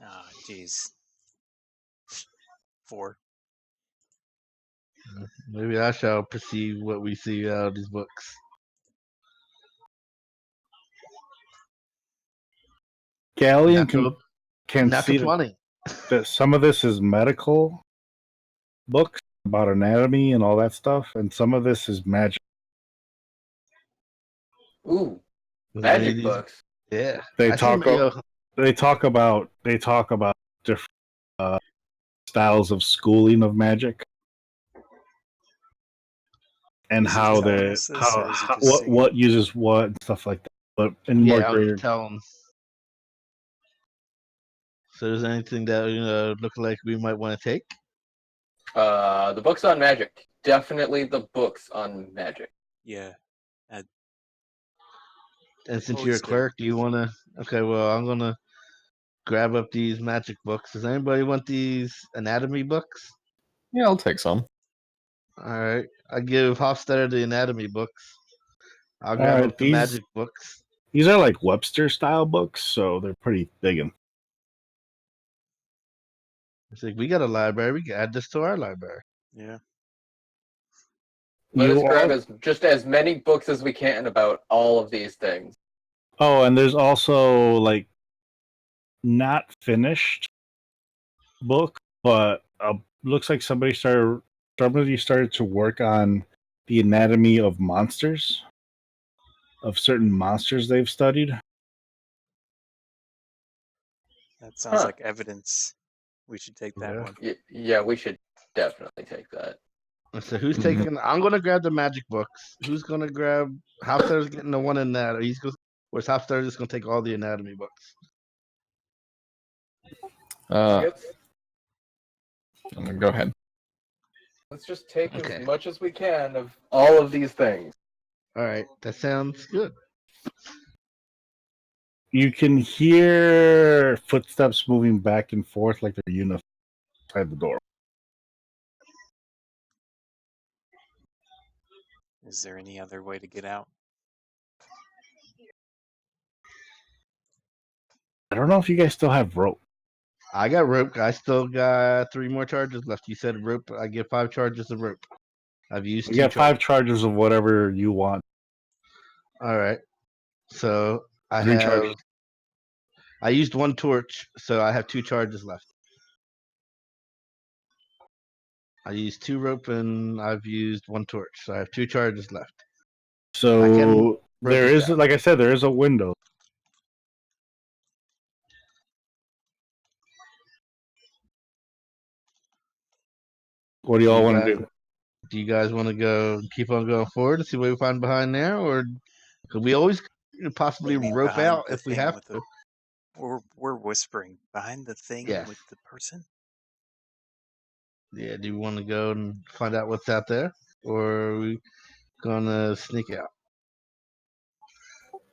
Ah, jeez. 4. Maybe I shall perceive what we see out of these books. Ghaleon can Natural see 20. that some of this is medical books about anatomy and all that stuff, and some of this is magic. Ooh, Is any of magic these- books. Yeah. They I talk. see, yo, They talk about different styles of schooling of magic, and Is he how telling the us this, or is he just what saying? uses what and stuff like that. But in more yeah, I'll greater, tell them. So there's anything that look like we might want to take? The books on magic. Definitely the books on magic. Yeah. And since Oh, you're a it's good. cleric, do you want to? Okay, well, I'm gonna grab up these magic books. Does anybody want these anatomy books? Yeah, I'll take some. All right, I give Hofstadter the anatomy books. I'll all grab right, up the magic books. these are like Webster style books, so they're pretty big. And It's like we got a library. We can add this to our library. Yeah. Let us grab all, as many books as we can about all of these things. oh, and there's also like not finished book, but looks like somebody started to work on the anatomy of monsters, of certain monsters they've studied. That sounds Huh. like evidence. We should take that Yeah. one. Yeah, we should definitely take that. So who's Mhm. taking? I'm gonna grab the magic books. Who's gonna grab? Hofstadter's getting the one in that. Or where's Hofstadter just gonna take all the anatomy books? Let's Go ahead. just take Okay. as much as we can of all of these things. All right, that sounds good. You can hear footsteps moving back and forth like they're unified outside the door. Is there any other way to get out? I don't know if you guys still have rope. I got rope. I still got 3 more charges left. You said rope. I get 5 charges of rope. I've used You 2 got 5 charges. charges of whatever you want. All right. So I 3 have. charges. I used 1 torch, so I have 2 charges left. I used 2 rope and I've used 1 torch, so I have 2 charges left. I can So rope there it is, down. like I said, there is a window. What do you all want to do? Do you guys want to go keep on going forward and see what we find behind there, or could we always possibly You mean rope behind out the if we thing have with to? we're whispering behind the thing Yes. with the person? Yeah. Do you want to go and find out what's out there, or are we gonna sneak out?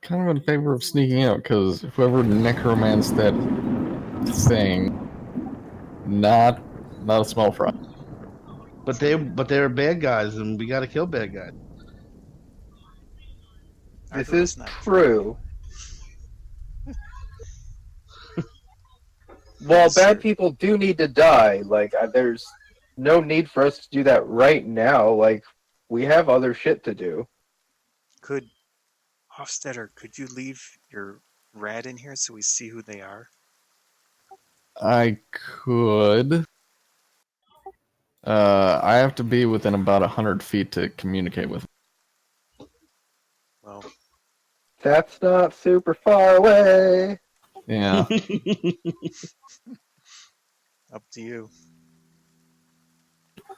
Kind of in favor of sneaking out because whoever necromanced that thing, not a small fry. But they're bad guys, and we got to kill bad guys. This Ardorel's is not true. Well, Yes, bad sir. people do need to die. Like, there's no need for us to do that right now. Like, we have other shit to do. Could Hofstadter, could you leave your rat in here so we see who they are? I could. I have to be within about 100 feet to communicate with. Well, That's not super far away. Yeah. up to you.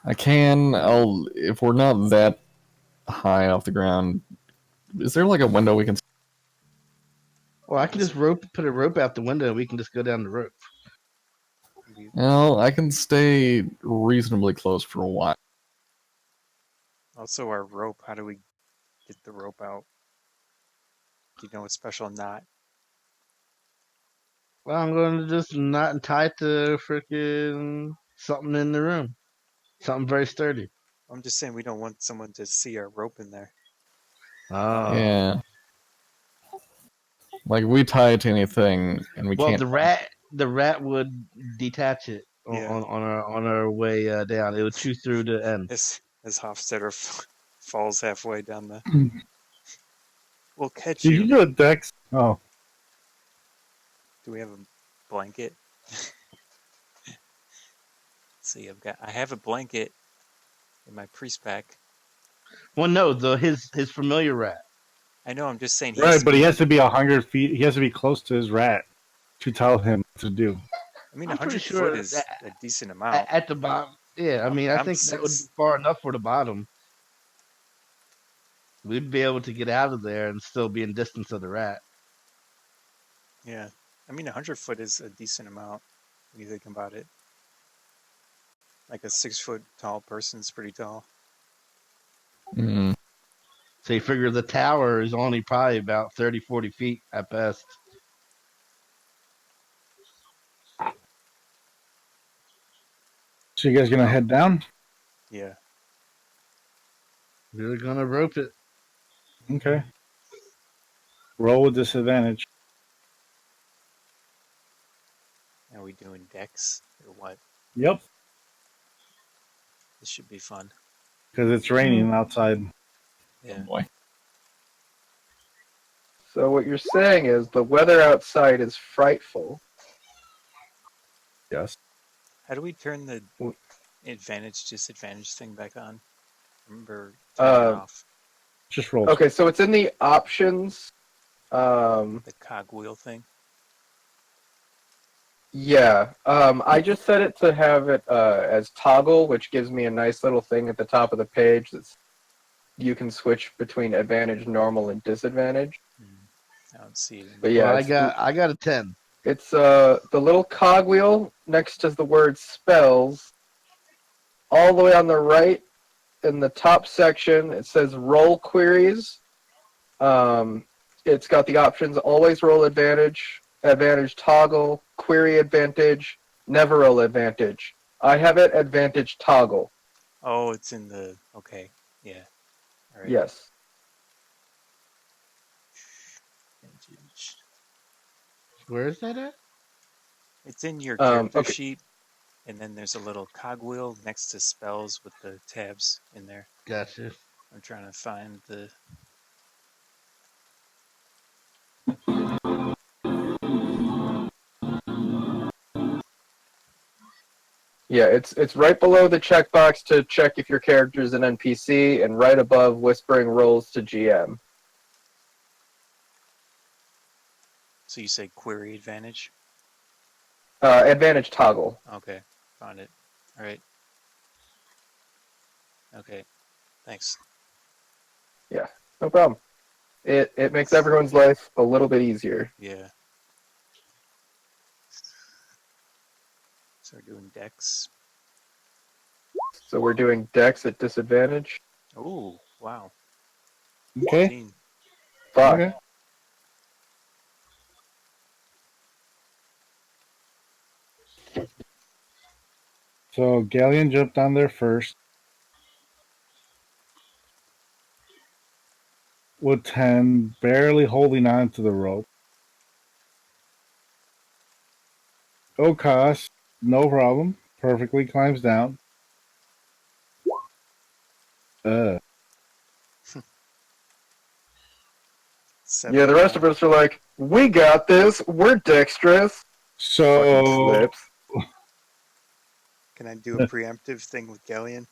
I can. If we're not that high off the ground, is there like a window we can? Well, I can just put a rope out the window, and we can just go down the rope. Well, I can stay reasonably close for a while. Also, our rope. How do we get the rope out? Do you know a special knot? Well, I'm going to just knot and tie it to freaking something in the room, something very sturdy. I'm just saying we don't want someone to see our rope in there. Oh. Yeah. Like, if we tie it to anything, and we Well, can't. the rat the rat would detach it Yeah. on our way down. It would chew through the end. As Hofstadter falls halfway down the. We'll catch Did you. you do a dex? Oh, Do we have a blanket? See, I have a blanket in my priest pack. Well, no, his familiar rat. I know. I'm just saying. right, but he has to be 100 feet. He has to be close to his rat to tell him what to do. I mean, I'm pretty 100 sure foot is a decent amount. At the bottom. Yeah, I mean, I I'm think that would be far enough for the bottom. We'd be able to get out of there and still be in distance of the rat. Yeah. I mean, 100 foot is a decent amount when you think about it. Like a 6 foot tall person's pretty tall. Mm. So you figure the tower is only probably about 30, 40 feet at best. So you guys gonna head down? Yeah. We're gonna rope it. Okay. Roll with disadvantage. Are we doing decks or what? Yep, This should be fun. because it's raining outside. Yeah. Oh boy. So what you're saying is the weather outside is frightful. Yes. How do we turn the W- advantage disadvantage thing back on? Remember turning it off. Just roll. Okay, so it's in the options. The cogwheel thing. Yeah. I just set it to have it as toggle, which gives me a nice little thing at the top of the page that's you can switch between advantage, normal, and disadvantage. I don't see it. But yeah, Well, I got a 10. it's the little cogwheel next to the word spells. All the way on the right in the top section, it says roll queries. It's got the options always roll advantage, advantage toggle, query advantage, never roll advantage. I have it advantage toggle. Oh, it's in the. Okay. Yeah. All right. Yes. Advantage. Where is that at? It's in your character Okay. sheet, and then there's a little cogwheel next to spells with the tabs in there. Gotcha. I'm trying to find the. Yeah, it's right below the checkbox to check if your character is an NPC, and right above whispering rolls to GM. So you say query advantage? Advantage toggle. Okay, found it. All right. Okay, thanks. Yeah, no problem. It makes everyone's life a little bit easier. Yeah. So we're doing decks. So we're doing dex at disadvantage. Oh, wow. Okay. 15. Fuck. Okay. So Ghaleon jumped on there first with 10, barely holding on to the rope. O'Koss, no problem, perfectly climbs down. Yeah, the rest of us are like, we got this. We're dexterous. Fucking So slips. Can I do a preemptive thing with Ghaleon?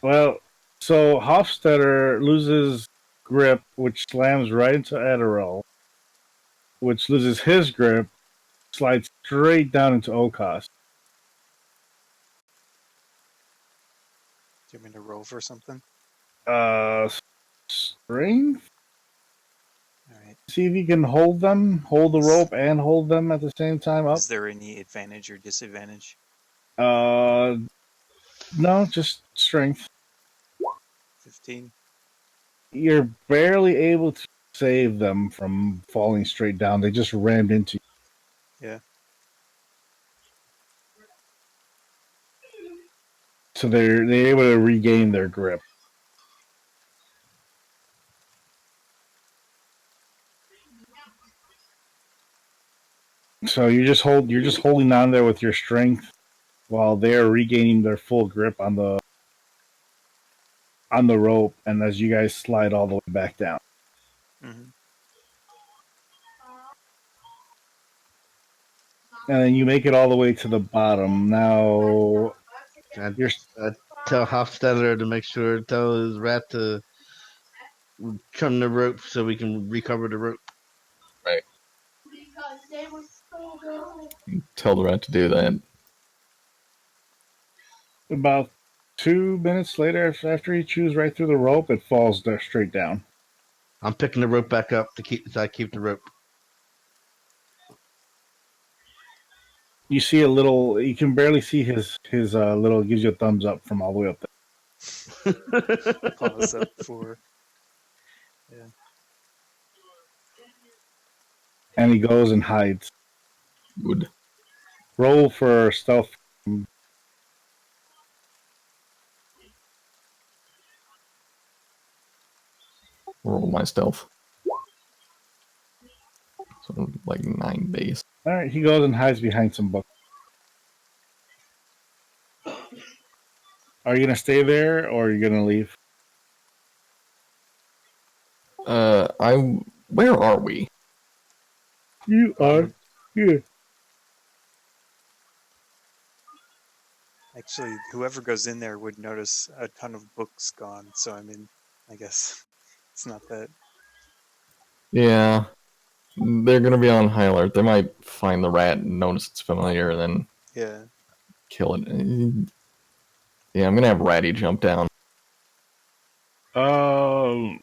well, so Hofstadter loses grip, which slams right into Ardorel, which loses his grip, slides straight down into O'Koss. Do you want me to roll for something? Strength? All right. See if you can hold the rope and hold them at the same time up. Is there any advantage or disadvantage? No, just strength. 15. You're barely able to save them from falling straight down. They just rammed into you. Yeah. So they're able to regain their grip. So you're just holding on there with your strength while they're regaining their full grip on the rope, and as you guys slide all the way back down. Mhm. And then you make it all the way to the bottom. Now I, you're I tell Hofstadter to make sure, tell his rat to trim the rope so we can recover the rope. Right. Tell the rat to do that. about 2 minutes later, after he chews right through the rope, it falls there straight down. I'm picking the rope back up to keep the rope. You see a little. You can barely see his little. Gives you a thumbs up from all the way up there. Pause up for. Yeah. And he goes and hides. Good. Roll for stealth. Roll my stealth. So like 9 base. All right, he goes and hides behind some books. Are you gonna stay there or are you gonna leave? Where are we? You are here. Actually, whoever goes in there would notice a ton of books gone. So I mean, I guess it's not that. Yeah. They're gonna be on high alert. They might find the rat and notice it's familiar and then Yeah. kill it. Yeah, I'm gonna have Ratty jump down. I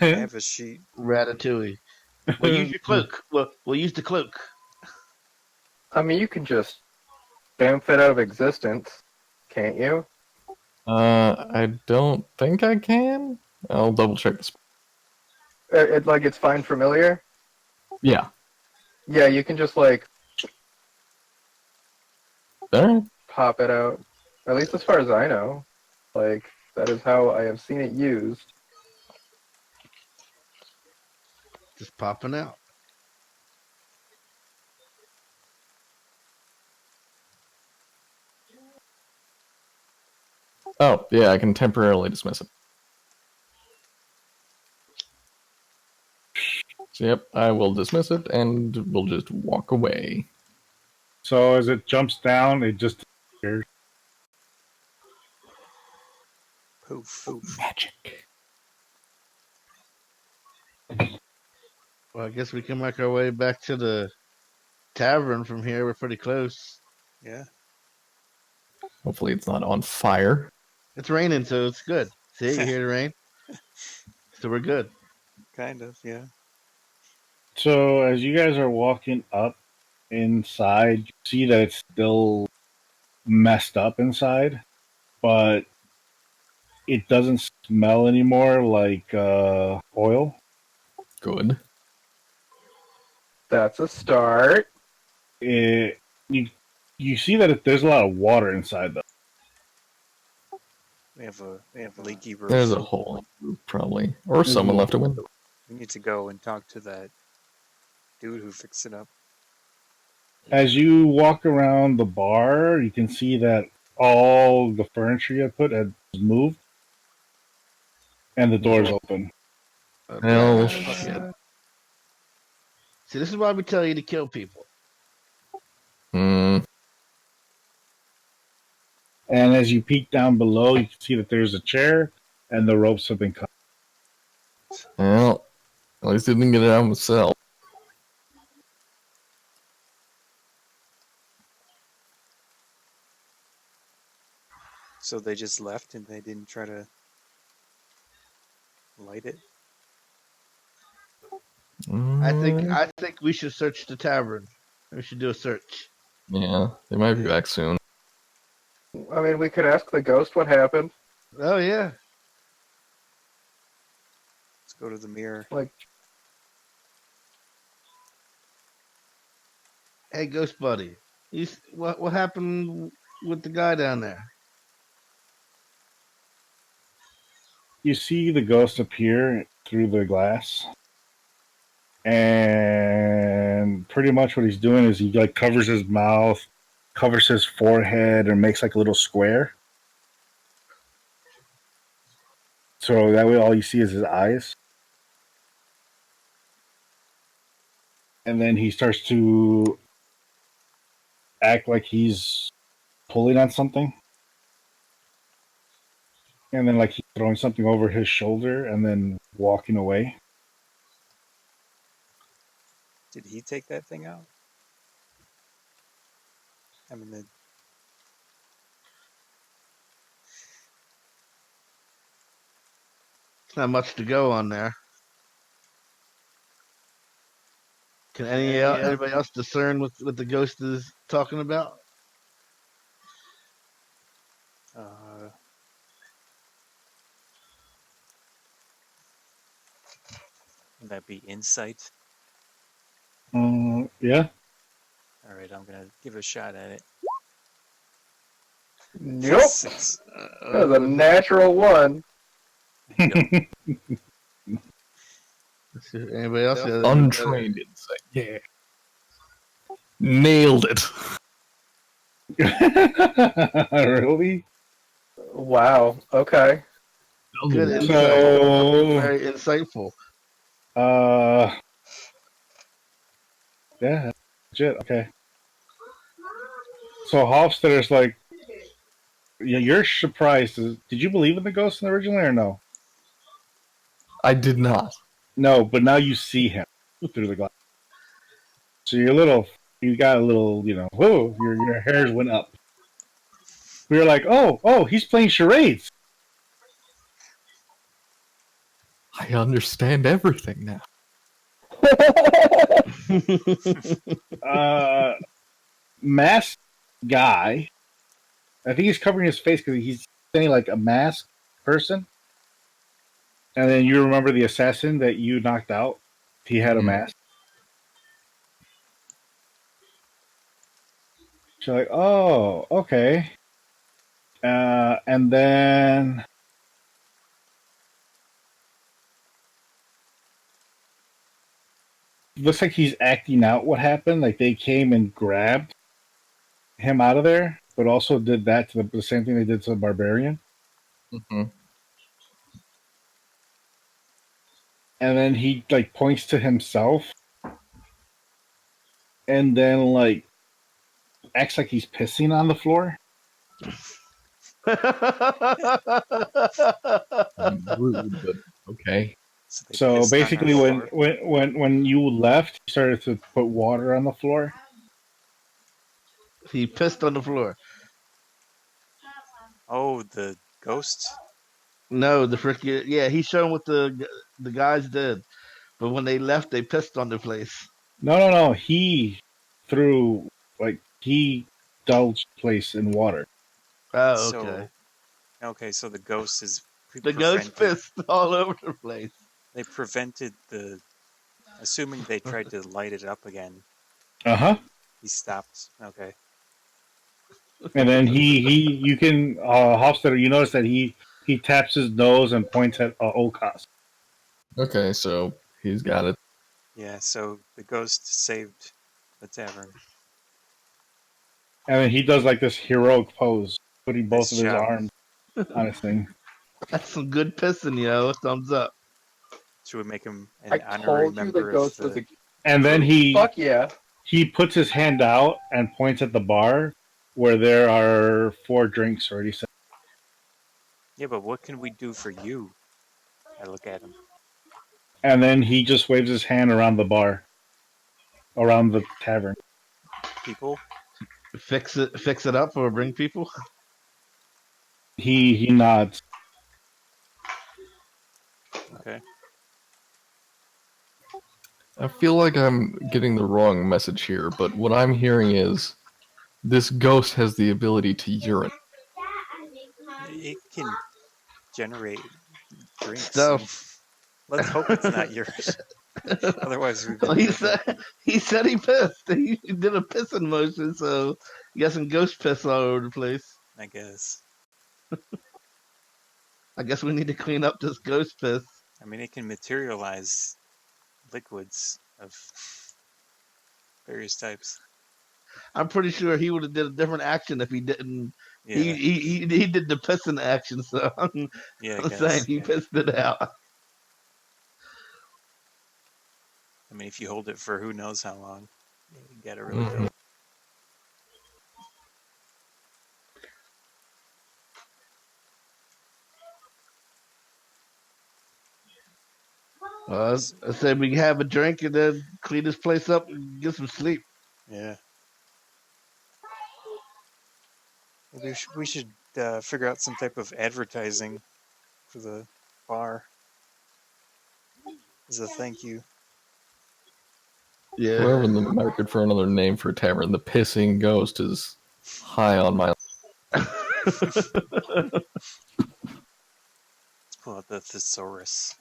have a sheet. Ratatouille. Well, use your cloak. We'll use the cloak. I mean, you can just bamf it out of existence, can't you? I don't think I can. I'll double check this. It's fine familiar. Yeah. Yeah, you can just like Alright. pop it out. At least as far as I know. Like, that is how I have seen it used. Just popping out. Oh, yeah, I can temporarily dismiss it. So, yep, I will dismiss it and we'll just walk away. So as it jumps down, it just disappears. Poof. Magic. Well, I guess we can make our way back to the tavern from here. We're pretty close. Yeah. Hopefully it's not on fire. It's raining, so it's good. See, you hear the rain? So we're good. Kind of. Yeah. So as you guys are walking up inside, you see that it's still messed up inside, but it doesn't smell anymore like oil. Good. That's a start. You see that there's a lot of water inside though. We have a leaky roof. There's a hole in the roof, probably. Or someone left a window. We need to go and talk to that dude who fixed it up. As you walk around the bar, you can see that all the furniture you had put had moved, and the door's open. Hell shit. See, this is why we tell you to kill people. Hmm. And as you peek down below, you can see that there's a chair, and the ropes have been cut. Well, at least I didn't get it out myself. So they just left and they didn't try to light it. I think we should search the tavern. We should do a search. Yeah, they might be back soon. I mean, we could ask the ghost what happened. Oh yeah. Let's go to the mirror. Like, Hey, ghost buddy. What happened with the guy down there? You see the ghost appear through the glass, and and pretty much what he's doing is he like covers his mouth, covers his forehead, and makes like a little square. So that way, all you see is his eyes. And then he starts to act like he's pulling on something. And then like he's throwing something over his shoulder and then walking away. Did he take that thing out? I mean, It's not much to go on there. Can anybody else discern what the ghost is talking about? would that be insight? Yeah. All right, I'm gonna give a shot at it. Nope. 6. That was a natural one. Let's see if anybody else? Untrained insight. Yeah. Nailed it. Really? Wow. Okay. Good insight. So, Very insightful. yeah, legit. Okay. So Hofstadter's like, yeah, you're surprised. Did you believe in the ghost originally or no? I did not. No, but now you see him through the glass. So you got a little, whoa, your hairs went up. We were like, oh, he's playing charades. I understand everything now. Masked guy. I think he's covering his face because he's saying like a masked person. And then you remember the assassin that you knocked out? He had a mask. So like, oh, okay. And then looks like he's acting out what happened. Like they came and grabbed him out of there, but also did that to the same thing they did to the barbarian. Mm-hmm. And then he like points to himself, and then like acts like he's pissing on the floor. Rude, but okay. So basically, when you left, he started to put water on the floor. He pissed on the floor. Oh, the ghost? No, the freaking He showed what the guys did, but when they left, they pissed on the place. No. He threw he doused the place in water. Oh, okay. Okay, so the ghost is The ghost pissed all over the place. They prevented assuming they tried to light it up again. He stopped. Okay. And then you can Hofstadter, you notice that he taps his nose and points at O'Koss. Okay, so he's got it. Yeah, so the ghost saved the tavern. And then he does like this heroic pose, putting both of his job. arms on his thing. That's some good pissing, yo. Thumbs up. Should we make him an I honorary told you member the ghost of was a. And then Fuck yeah. he puts his hand out and points at the bar where there are 4 drinks already set. Yeah, but what can we do for you? I look at him. And then he just waves his hand around the bar, around the tavern. People? Fix it up or bring people? He nods. Okay. I feel like I'm getting the wrong message here, but what I'm hearing is this ghost has the ability to urinate. It can generate drinks. Stuff. Let's hope it's not yours. Otherwise, we've been he said he pissed. He did a pissing motion, so you got some ghost piss all over the place. I guess. I guess we need to clean up this ghost piss. I mean, it can materialize liquids of various types. I'm pretty sure he would have did a different action if he didn't. Yeah, He did the pissing action, so I'm yeah, I saying guess. he Yeah. pissed it out. I mean, if you hold it for who knows how long, you gotta really Mhm. feel it. I said we can have a drink and then clean this place up and get some sleep. Yeah. Maybe we should figure out some type of advertising for the bar as a thank you. Yeah. We're in the market for another name for a tavern. The Pissing Ghost is high on my. Let's pull out the thesaurus.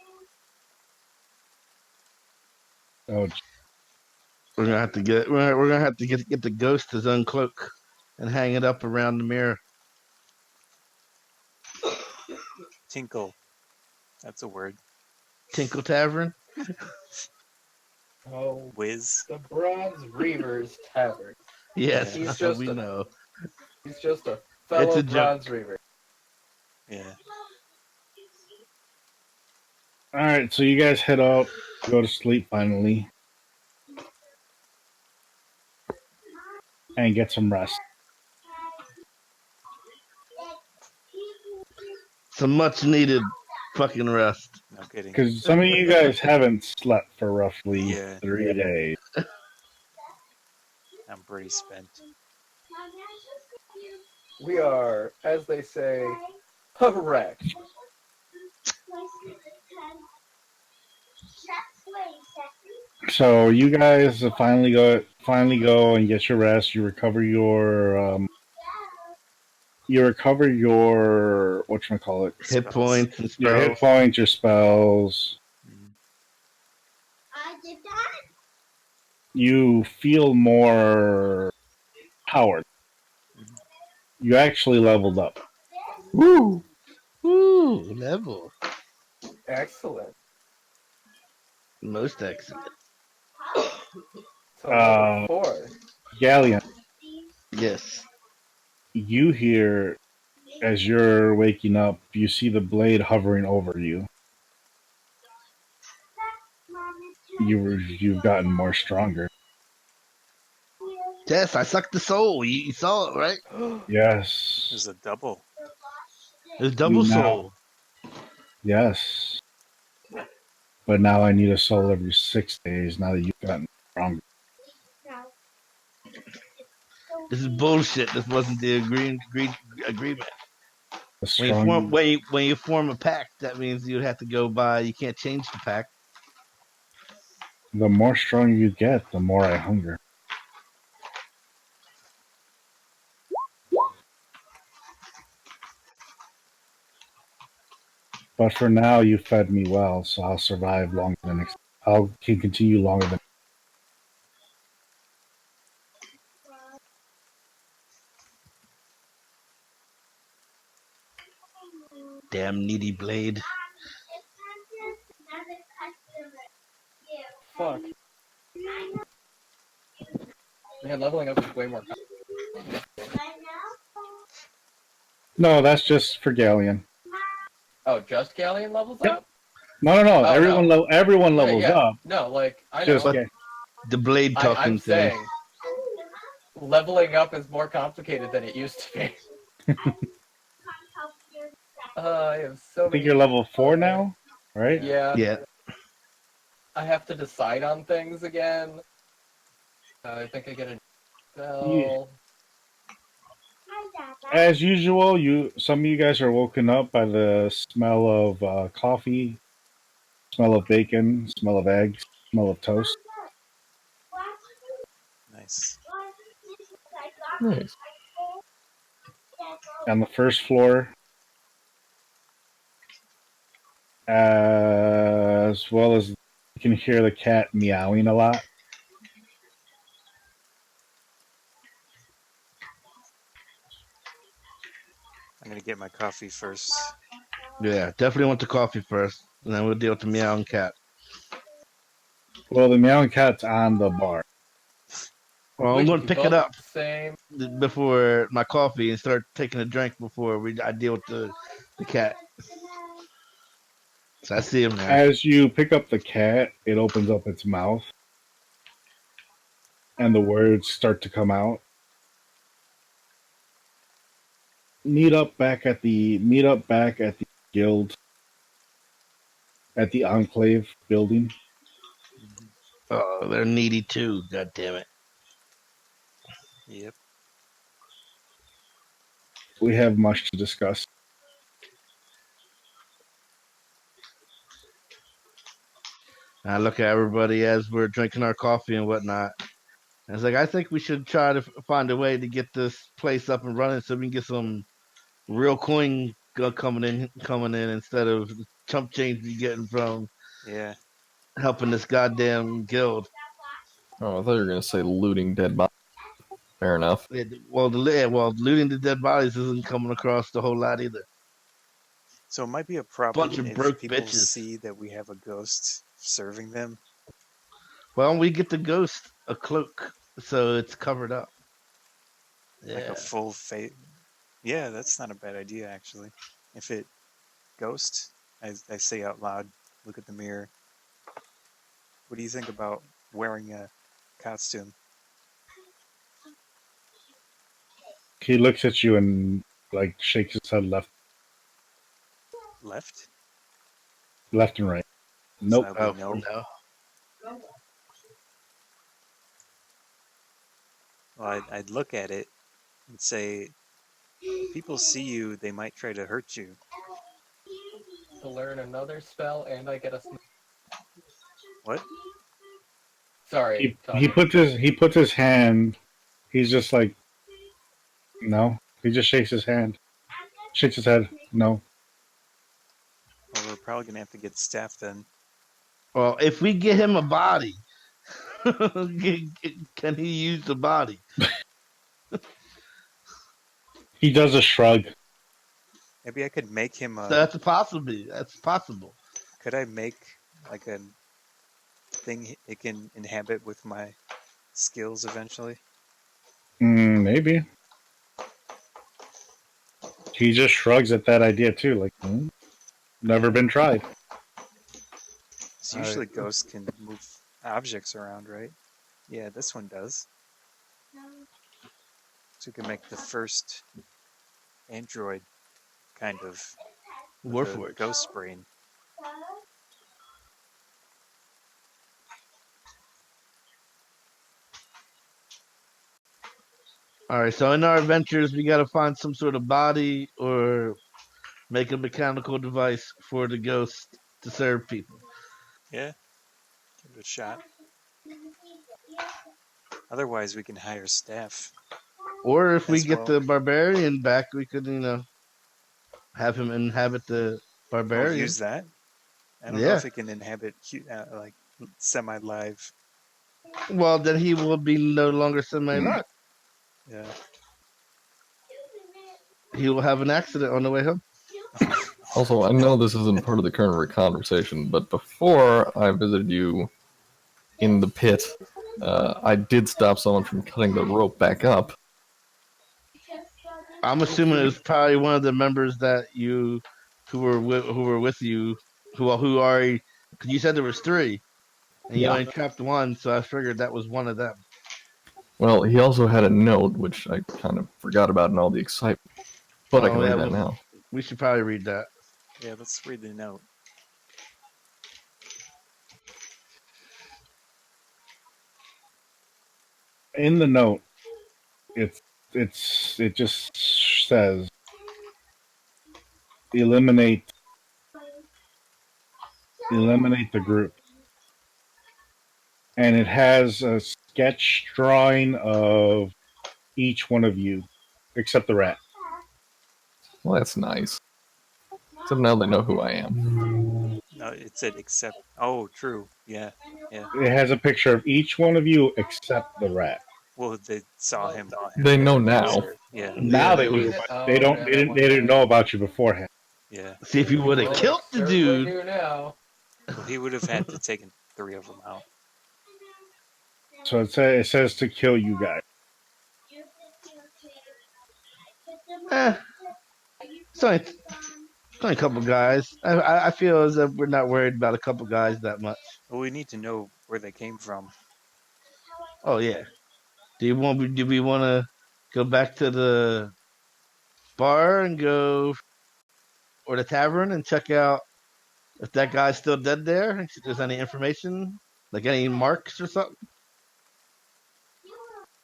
Oh, We're gonna have to get the ghost to uncloak and hang it up around the mirror. Tinkle. That's a word. Tinkle Tavern. Oh, Whiz. the Bronze Reaver's Tavern. Yes, He's just we a- know. He's just a It's fellow a joke. Bronze Reaver. Yeah. all right. So you guys head out, go to sleep finally, and get some rest. Some much needed fucking rest. No kidding. Because some of you guys haven't slept for roughly Yeah. 3 days. I'm pretty spent. We are, as they say, correct. So you guys finally go and get your rest. You recover your whatchamacallit, Hit Spells. points and your hit spells. points, your spells. Mm. You feel more powered. Mhm. You actually leveled up. Woo! Ooh, level. Excellent. Most excellent. So level 4. Ghaleon, Yes. you hear as you're waking up, you see the blade hovering over you. You've gotten more stronger. Yes, I sucked the soul. You saw it, right? Yes. There's a double. It's double You now- soul. Yes. But now I need a soul every 6 days now that you've gotten stronger. This is bullshit. This wasn't the agreement. The When you strong, form a pact, that means you'd have to go by. You can't change the pact. the more strong you get, the more I hunger. But for now, you fed me well, so I'll survive longer than can continue longer than. Damn needy blade. Fuck. Man, leveling up is way more. No, that's just for Ghaleon. Oh, just Ghaleon levels Yep. up? No. Oh, everyone no. everyone Yeah, levels yeah. up. No, like, I know. Just But the blade talking I'm thing. saying leveling up is more complicated than it used to be. I have so I think many. you're level 4 now, right? Yeah. Yeah. I have to decide on things again. I think I get a spell. Yeah. As usual, some of you guys are woken up by the smell of coffee, smell of bacon, smell of eggs, smell of toast. Nice. Nice. On the first floor, as well as you can hear the cat meowing a lot. I'm gonna get my coffee first. Yeah. Definitely want the coffee first, and then we'll deal with the meowing cat. Well, the meowing cat's on the bar. Well, I'm going to pick it up Same. before my coffee and start taking a drink before I deal with the cat. So I see him now. As you pick up the cat, it opens up its mouth, and the words start to come out. Meet up back at the guild, at the Enclave building. Oh, they're needy too. God damn it. Yep. We have much to discuss. I look at everybody as we're drinking our coffee and whatnot. And it's like, I think we should try to find a way to get this place up and running so we can get some real coin coming in instead of the chump change we getting from Yeah. helping this goddamn guild. Oh, I thought you were gonna say looting dead bodies. Fair enough. Well, looting the dead bodies isn't coming across the whole lot either. So it might be a problem Bunch of if broke people bitches. see that we have a ghost serving them. Well, we get the ghost a cloak, so it's covered up. Like Yeah. a full face. Yeah, that's not a bad idea, actually. If it ghost, I say out loud, look at the mirror. What do you think about wearing a costume? He looks at you and like shakes his head left Left? and right. So Nope. that would be no. No. Well, I'd look at it and say, if people see you, they might try to hurt you. To learn another spell, and I get a. What? Sorry. He puts his hand. He's just like, no. He just shakes his hand. Shakes his head. No. Well, we're probably gonna have to get staff then. Well, if we get him a body, can he use the body? He does a shrug. Maybe I could make him So that's a possibility. That's possible. Could I make like a thing it can inhabit with my skills eventually? Maybe. He just shrugs at that idea too, like, never been tried. So usually ghosts can move objects around, right? Yeah, this one does. So we can make the first android kind of with a ghost brain. All right, so in our adventures, we got to find some sort of body or make a mechanical device for the ghost to serve people. Yeah, give it a shot. Otherwise, we can hire staff. Or if we get the barbarian back, we could, have him inhabit the barbarian. Oh, use that? I don't know if it can inhabit like semi-live. Well, then he will be no longer semi-live. Yeah. He will have an accident on the way home. Also, I know this isn't part of the current conversation, but before I visited you in the pit, I did stop someone from cutting the rope back up. I'm assuming it was probably one of the members that who were with you, who are, because you said there was 3, and you only trapped 1, so I figured that was one of them. Well, he also had a note, which I kind of forgot about in all the excitement, but I can read that now. We should probably read that. Yeah, let's read the note. In the note, it just says eliminate the group, and it has a sketch drawing of each one of you except the rat. Well, that's nice. Except now they know who I am. No, it said except. Oh, true. Yeah. It has a picture of each one of you except the rat. Well, they saw him. They know now. Yeah. Now they do, but they didn't know about you beforehand. Yeah. See, if you would have killed the dude. Now. Well, he would have had to take 3 of them out. So it says to kill you guys. It's only a couple guys. I feel as if we're not worried about a couple guys that much. Well, we need to know where they came from. Oh yeah. Do we want to go back to the bar and go or the tavern and check out if that guy's still dead there? If there's any information, like any marks or something.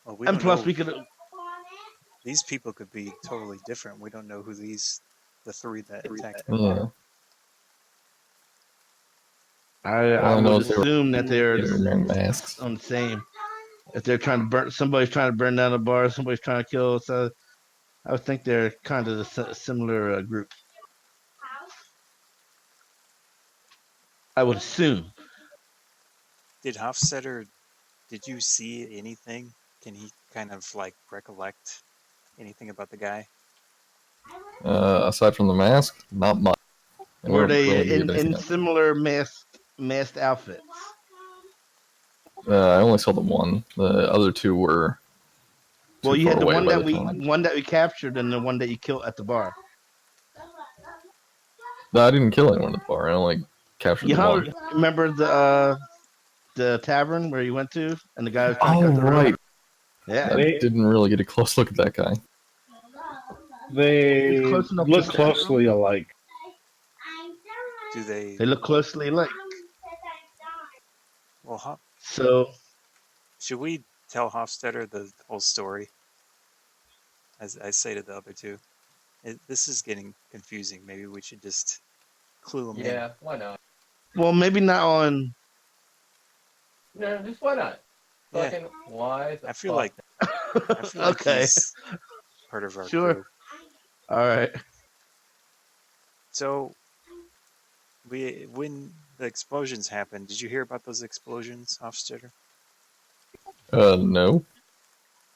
Well, we And don't plus, know. we could. These people could be totally different. We don't know who the three that attacked them Yeah. are. I All I know would is they were assume that they're wearing masks. on the same. If they're trying to burn, somebody's trying to burn down a bar, somebody's trying to kill. So I would think they're kind of a similar group. I would assume. Did Hofstetter, did you see anything? Can he kind of like recollect anything about the guy? Aside from the mask, not much. And we Were don't they really need in anything else. similar masked outfits? I only saw the one. The other two were Well, too you far had the away one by that the time. one that we captured and the one that you killed at the bar. No, I didn't kill anyone at the bar. I only captured You the one. remember the tavern where you went to and the guy was trying to Oh, cut the rope? right. Yeah. I didn't really get a close look at that guy. They It's close enough look to say. closely alike. Do they? They look closely alike. Well, So should we tell Hofstetter the whole story? As I say to the other two, this is getting confusing. Maybe we should just clue them in. Yeah, why not? well, maybe not on. No, just why not? Yeah. Fucking why? I feel like Okay. he's part of our Sure. crew. All right. So, when the explosions happened, did you hear about those explosions, Hofstetter? No.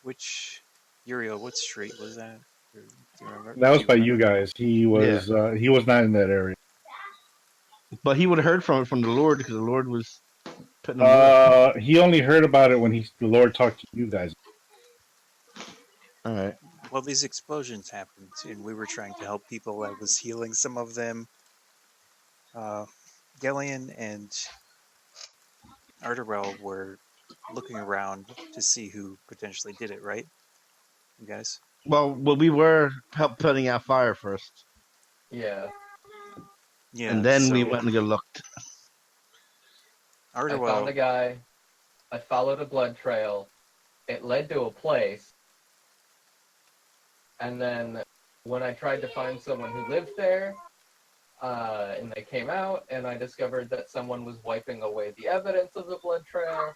Which Uriel? What street was that? Do you remember? That was Do by remember? you guys. He was not in that area. But he would have heard from it from the Lord because the Lord was putting him there. He only heard about it when the Lord talked to you guys. All right. Well, these explosions happened, and we were trying to help people. I was healing some of them. Ghaleon and Ardorel were looking around to see who potentially did it, right? You guys? Well, we were putting out fire first, Yeah. Yeah. and then we so went and go looked. I found a Ardorel. guy. I followed a blood trail. It led to a place. And then when I tried to find someone who lived there, and they came out, and I discovered that someone was wiping away the evidence of the blood trail.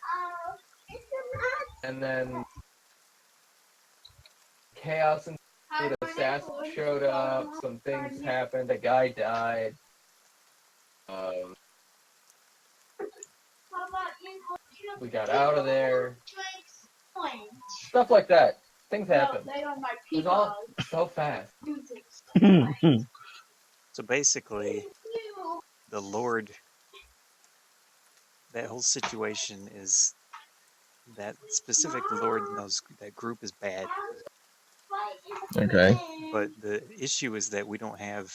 And then chaos and the assassin showed up, some things happened, a guy died. We got out of there. Stuff like that. Things happen. It was all so fast. So basically, the Lord. That whole situation is that specific Lord knows that group is bad. Okay. But the issue is that we don't have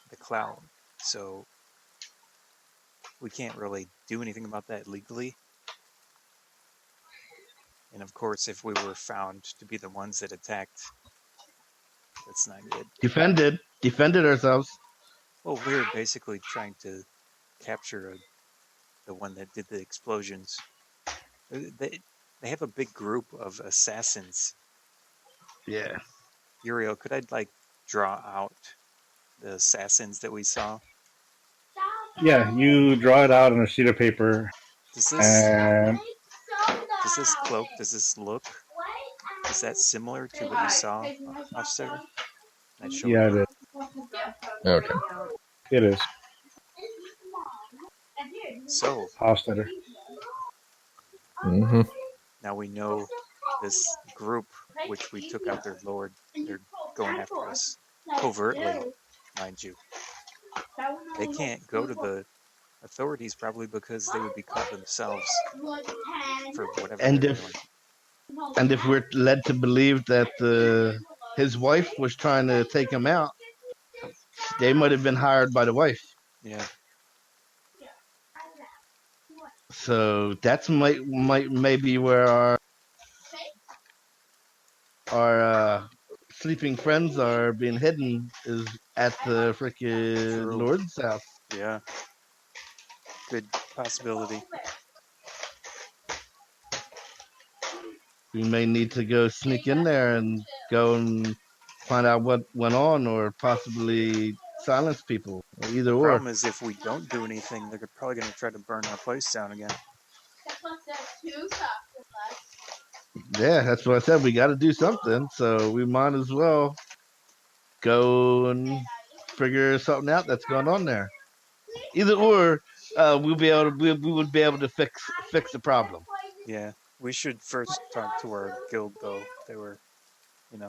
the cloud, so we can't really do anything about that legally. And of course, if we were found to be the ones that attacked, that's not good. Defended ourselves. Well, we're basically trying to capture the one that did the explosions. They have a big group of assassins. Yeah. Uriel, could I draw out the assassins that we saw? Yeah, you draw it out on a sheet of paper. Does this cloak? Does this look? Is that similar to what you saw, Officer? Yeah, it is. Okay. It is. So Hofstetter. Mm-hmm. now we know this group, which we took out their lord. They're going after us covertly, mind you. They can't go to the authorities probably because they would be caught themselves for whatever And they're if doing. and if we're led to believe that his wife was trying to take him out, they might have been hired by the wife. Yeah. So that's maybe where our sleeping friends are being hidden, is at the freaking True. Lord's house. Yeah. Good possibility. We may need to go sneak in there and go and find out what went on, or possibly silence people, or either or. Problem is, if we don't do anything, they're probably going to try to burn our place down again. Yeah, that's what I said. We got to do something, so we might as well go and figure something out that's going on there. Either or, we would be able to fix the problem. Yeah. We should first talk to our guild, though. They were,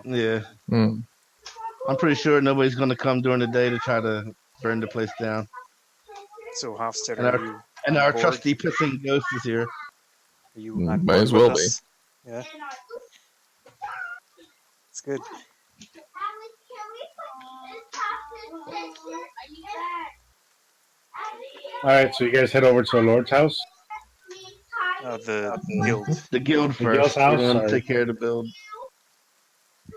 Yeah, Hmm. I'm pretty sure nobody's going to come during the day to try to burn the place down. So Hofstad, And are our you and on our board? trusty pissing ghost is here. Are you on Might board as with well be. us? Yeah. It's good. All right, so you guys head over to the Lord's house. The guild. The guild The guild's first. We're house, going to sorry. take care of the build.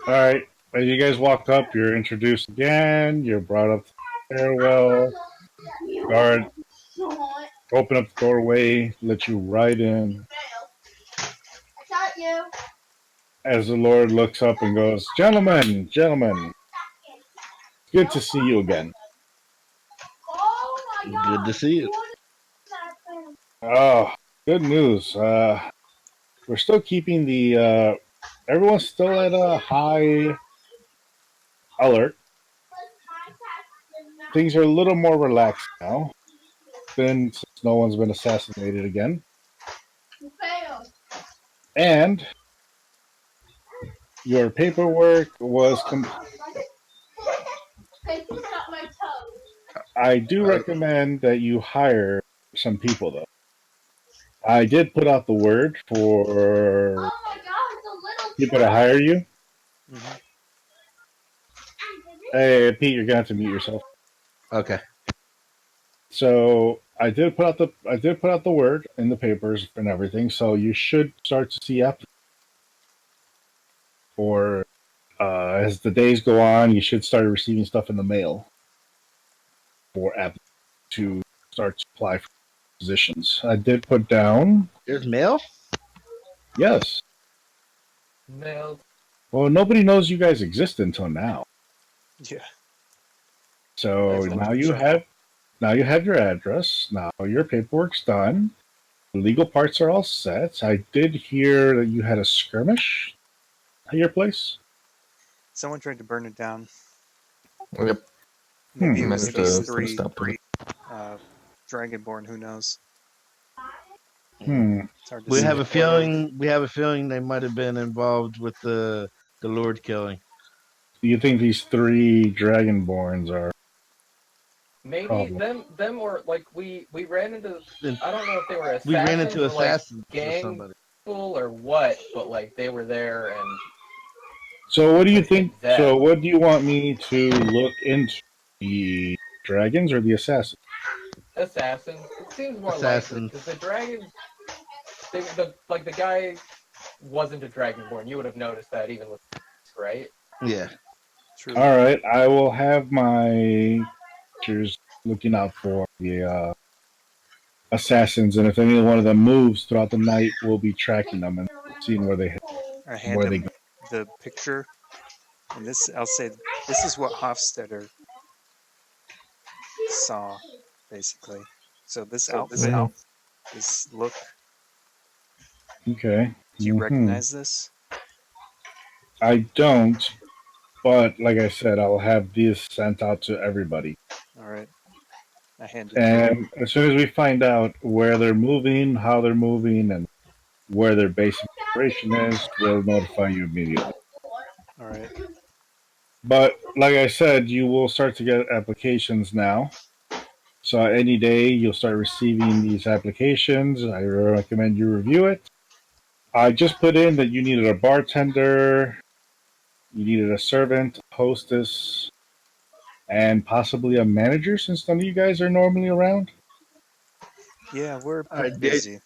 All right, as you guys walk up, you're introduced again. You're brought up to the stairwell. Guard open up the doorway, let you right in. As the Lord looks up and goes, "Gentlemen, gentlemen, good to see you again." Good to see you. Oh, good news. We're still keeping the. Everyone's still at a high alert. Things are a little more relaxed now. Since no one's been assassinated again. And your paperwork was I do recommend that you hire some people, though. I did put out the word for people to hire you. Mm-hmm. Hey, Pete, you're gonna have to mute yourself. Okay. So I did put out the word in the papers and everything. So you should start to see after, or as the days go on, you should start receiving stuff in the mail for app to start to apply for positions. I did put down. There's mail? Yes. Mailed. Well, nobody knows you guys exist until now. Yeah. So That's now you have your address. Now your paperwork's done. The legal parts are all set. I did hear that you had a skirmish at your place. Someone tried to burn it down. Yep. Maybe it was Managed these to three stop it. Dragonborn. Who knows? Hmm. It's hard to We say. have a feeling. We have a feeling they might have been involved with the Lord killing. Do you think these three Dragonborns are Maybe problem? them or like we ran into. I don't know if they were assassins. We ran into or, like, assassins or gang somebody. people or what, but like they were there and. So what do you think? Them. So what do you want me to look into? The dragons or the assassins? Assassins. It seems more likely Assassins. because the dragons. The guy wasn't a dragonborn. You would have noticed that even with, right? Yeah. True. All right, I will have my teachers looking out for the assassins, and if any one of them moves throughout the night, we'll be tracking them and seeing where they I hand where they him go. the picture, and I'll say this is what Hofstadter saw, basically. So this outfit, this look. Okay. Do you recognize this? I don't, but like I said, I'll have these sent out to everybody. All right. I hand it. And as soon as we find out where they're moving, how they're moving, and where their base of operation is, we'll notify you immediately. All right. But like I said, you will start to get applications now. So any day you'll start receiving these applications. I recommend you review it. I just put in that you needed a bartender, you needed a servant, a hostess, and possibly a manager since none of you guys are normally around. Yeah, we're All right, pretty busy.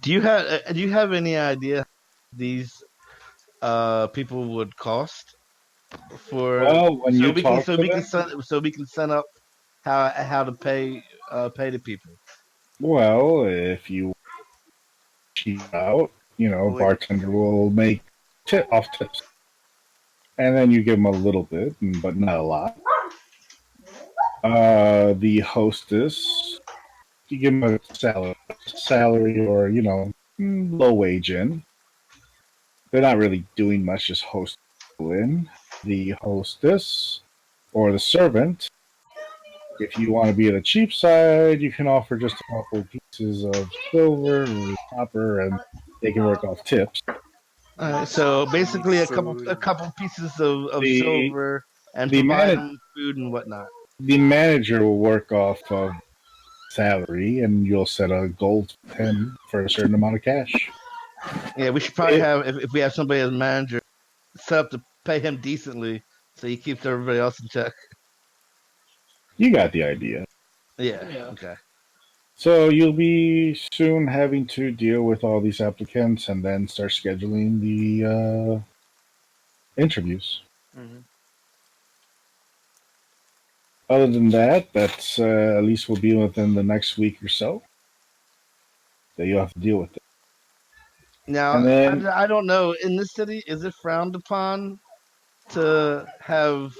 do you have any idea these people would cost for Well, when you talk to them, so we can set up how to pay the people. well, if you cheap out, Well, bartender will make off tips, and then you give them a little bit, but not a lot. The hostess, you give them a salary or low wage in. They're not really doing much, just hosting in. The hostess or the servant, if you want to be at the cheap side, you can offer just a couple pieces of silver or copper, and they can work off tips. All right, so any basically food? a couple pieces of The silver and the provide man them food and whatnot. the manager will work off of salary, and you'll set a goal to him for a certain amount of cash. Yeah, we should probably It, have if we have somebody as manager set up to pay him decently so he keeps everybody else in check. you got the idea. Yeah. Yeah. Okay. So you'll be soon having to deal with all these applicants and then start scheduling the interviews. Hmm. Other than that, that's at least will be within the next week or so that you'll have to deal with it. And Now, then, I don't know. In this city, is it frowned upon to have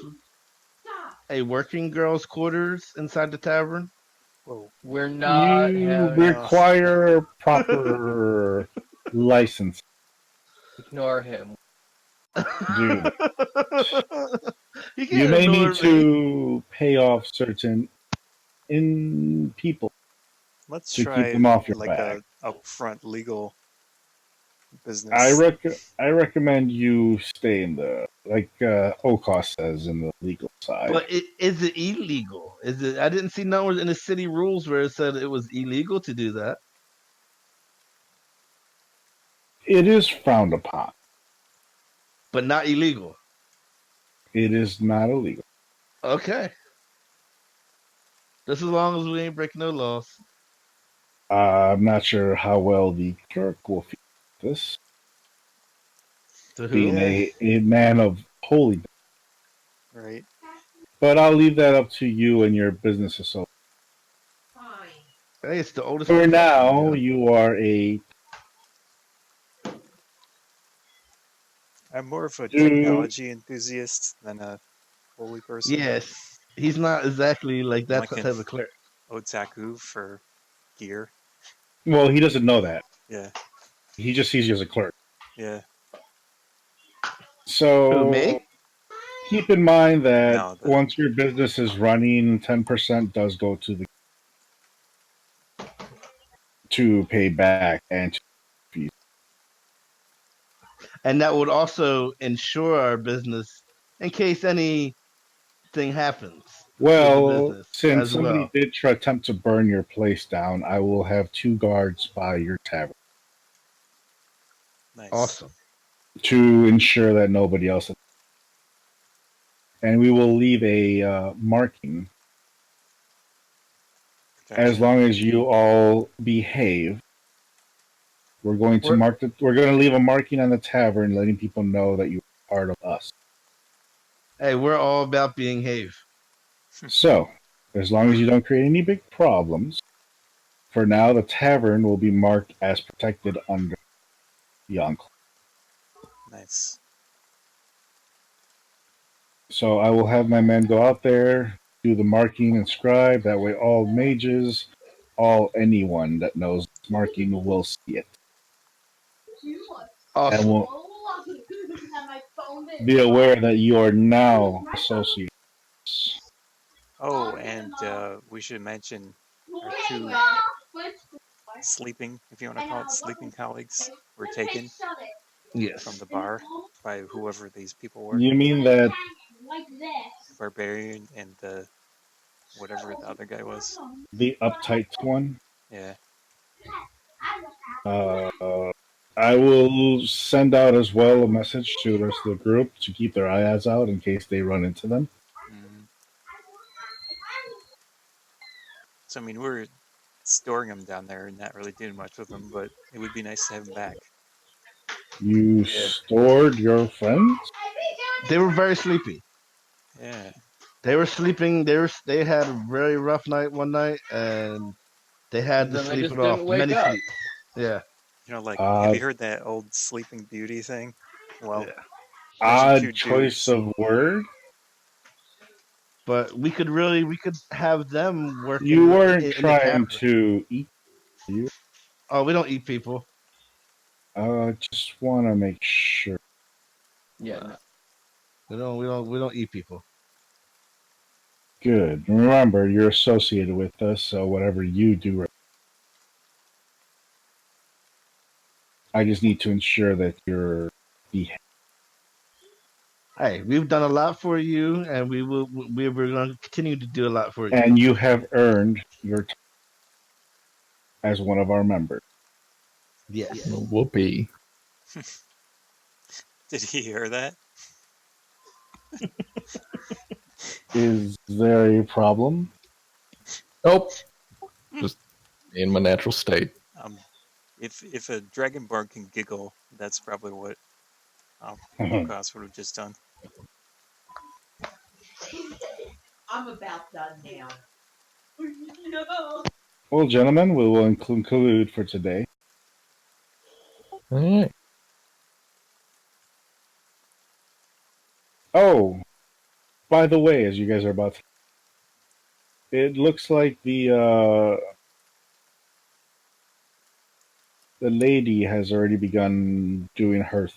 a working girls' quarters inside the tavern? Whoa. We're not you having. No. require proper license, Ignore him. dude. You You can't may need ignore me. to pay off certain in people Let's to keep try them off your like back. a upfront legal I business. rec- I recommend you stay in the O'Koss says in the legal side. But is it illegal? Is it? I didn't see nowhere in the city rules where it said it was illegal to do that. It is frowned upon. But not illegal. It is not illegal. Okay. Just as long as we ain't breaking no laws. I'm not sure how well the clerk will feel this, To who? being Yeah, a man of holiness. right. But I'll leave that up to you and your business associate. Hey, it's the oldest For profession, now, you are a I'm more of a dude. technology enthusiast than a holy person. Yes. He's not exactly like I'm that like type an of cleric. otaku for gear. Well, he doesn't know that. Yeah, He just sees you as a clerk. yeah. Who, So me? keep in mind that No, the once your business is running, 10% does go to pay back and to fees. And that would also ensure our business in case anything happens with the Well, business since as somebody well. did try attempt to burn your place down, I will have 2 guards by your tavern nice. Awesome. to ensure that nobody else. And we will leave a marking as Protection. long as you all behave. We're going to We're mark the. We're going to leave a marking on the tavern, letting people know that you're part of us. hey, we're all about being have. So, as long as you don't create any big problems, for now the tavern will be marked as protected under the enclave. Nice. So I will have my men go out there, do the marking and scribe. That way, all mages, anyone that knows marking will see it, and Awesome. will be aware that you are now associates. Oh, and we should mention our 2 sleeping, if you want to call it sleeping colleagues, were taken from Yes. the bar by whoever these people were. You mean that The barbarian and the whatever the other guy was. The uptight one. Yeah. Uh, I will send out as well a message to the rest of the group to keep their eyes out in case they run into them. Mm. So I mean, we're storing them down there and not really doing much with them, but it would be nice to have them back. You stored your friends? They were very sleepy. Yeah. They were sleeping. They had a very rough night one night, and they had to Then they sleep just it off. didn't wake Many up. sleeps. Yeah. You know, like, have Uh, you heard that old Sleeping Beauty thing? Well, Yeah. imagine two odd choice dudes. of word. But we could have them You working weren't in the trying cavern. to eat you. Oh, we don't eat people. Just want to make sure. Yeah, no. We don't eat people. Good. Remember, you're associated with us, so whatever you do, I just need to ensure that you're behaving. Hey, we've done a lot for you, and we're going to continue to do a lot for you. And you have earned your time as one of our members. Yes. Whoopee. Did he hear that? Is there a problem? Nope. Just in my natural state. If a Dragonborn can giggle, that's probably what O'Koss would have just done. I'm about done now. No. Well, gentlemen, we will conclude for today. Alright. Oh, by the way, as you guys are about to, it looks like the lady has already begun doing her.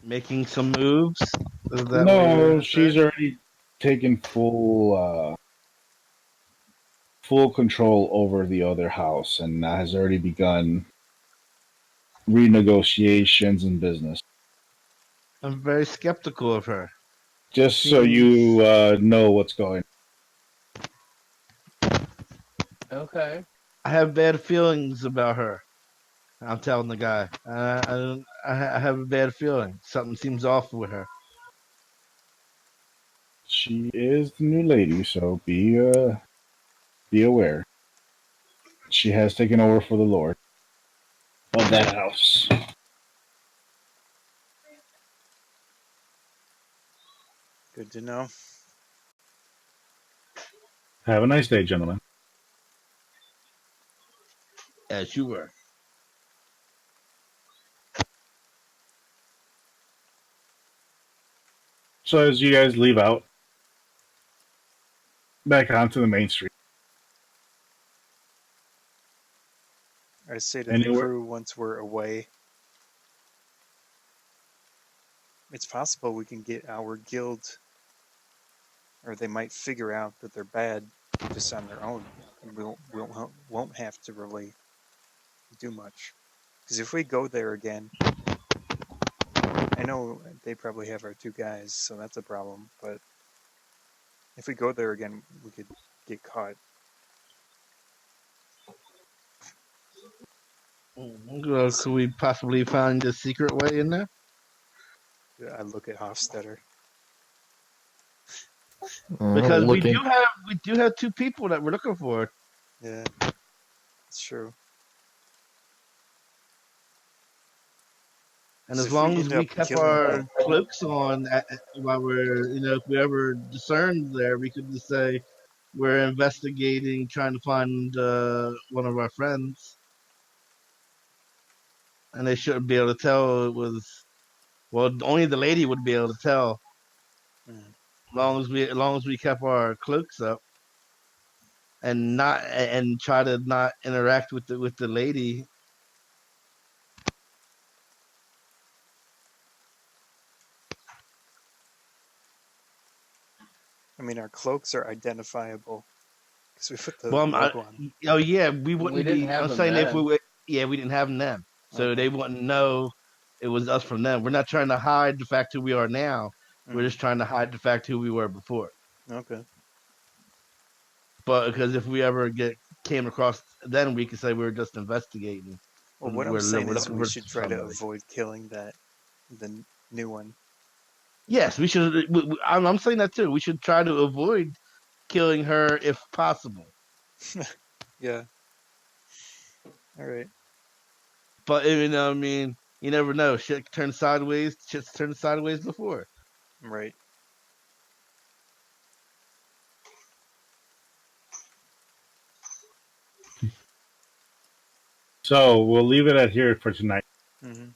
Making some moves. Is that what No, you're she's saying? already taken full control over the other house and has already begun renegotiations and business. I'm very skeptical of her. Just so you know what's going. Okay. I have bad feelings about her. I'm telling the guy. I have a bad feeling. Something seems off with her. She is the new lady, so be aware. She has taken over for the Lord of that house. Good to know. Have a nice day, gentlemen. As you were. So as you guys leave out, back onto the main street. I say to the Anywhere? crew once we're away, it's possible we can get our guild, or they might figure out that they're bad just on their own, and we won't have to really do much. Because if we go there again, I know they probably have our two guys, so that's a problem. But if we go there again, we could get caught. Well, could we possibly find a secret way in there? I look at Hofstetter. Because Looking. we do have two people that we're looking for. Yeah, it's true. And So as if we long as end we up kept killing our them, cloaks on while we're, if we ever discerned there, we could just say we're investigating, trying to find one of our friends, and they shouldn't be able to tell it was. Well, only the lady would be able to tell. mm, As long as we kept our cloaks up and not and try to not interact with the lady. I mean, our cloaks are identifiable because we put the Well, logo on. oh yeah, we We wouldn't didn't be. have I'm them saying if then. we didn't have them, so Okay. they wouldn't know it was us from them. We're not trying to hide the fact who we are now. We're Mm, just trying to hide the fact who we were before. Okay. But because if we ever came across, then we could say we were just investigating. Well, what I'm We're saying is looking we for should try to somebody. avoid killing the new one. Yes, we should. I'm saying that too. We should try to avoid killing her if possible. Yeah. All right. But I mean, you never know. Shit turned sideways. Shit's turned sideways before. Right. So we'll leave it at here for tonight. Mm-hmm.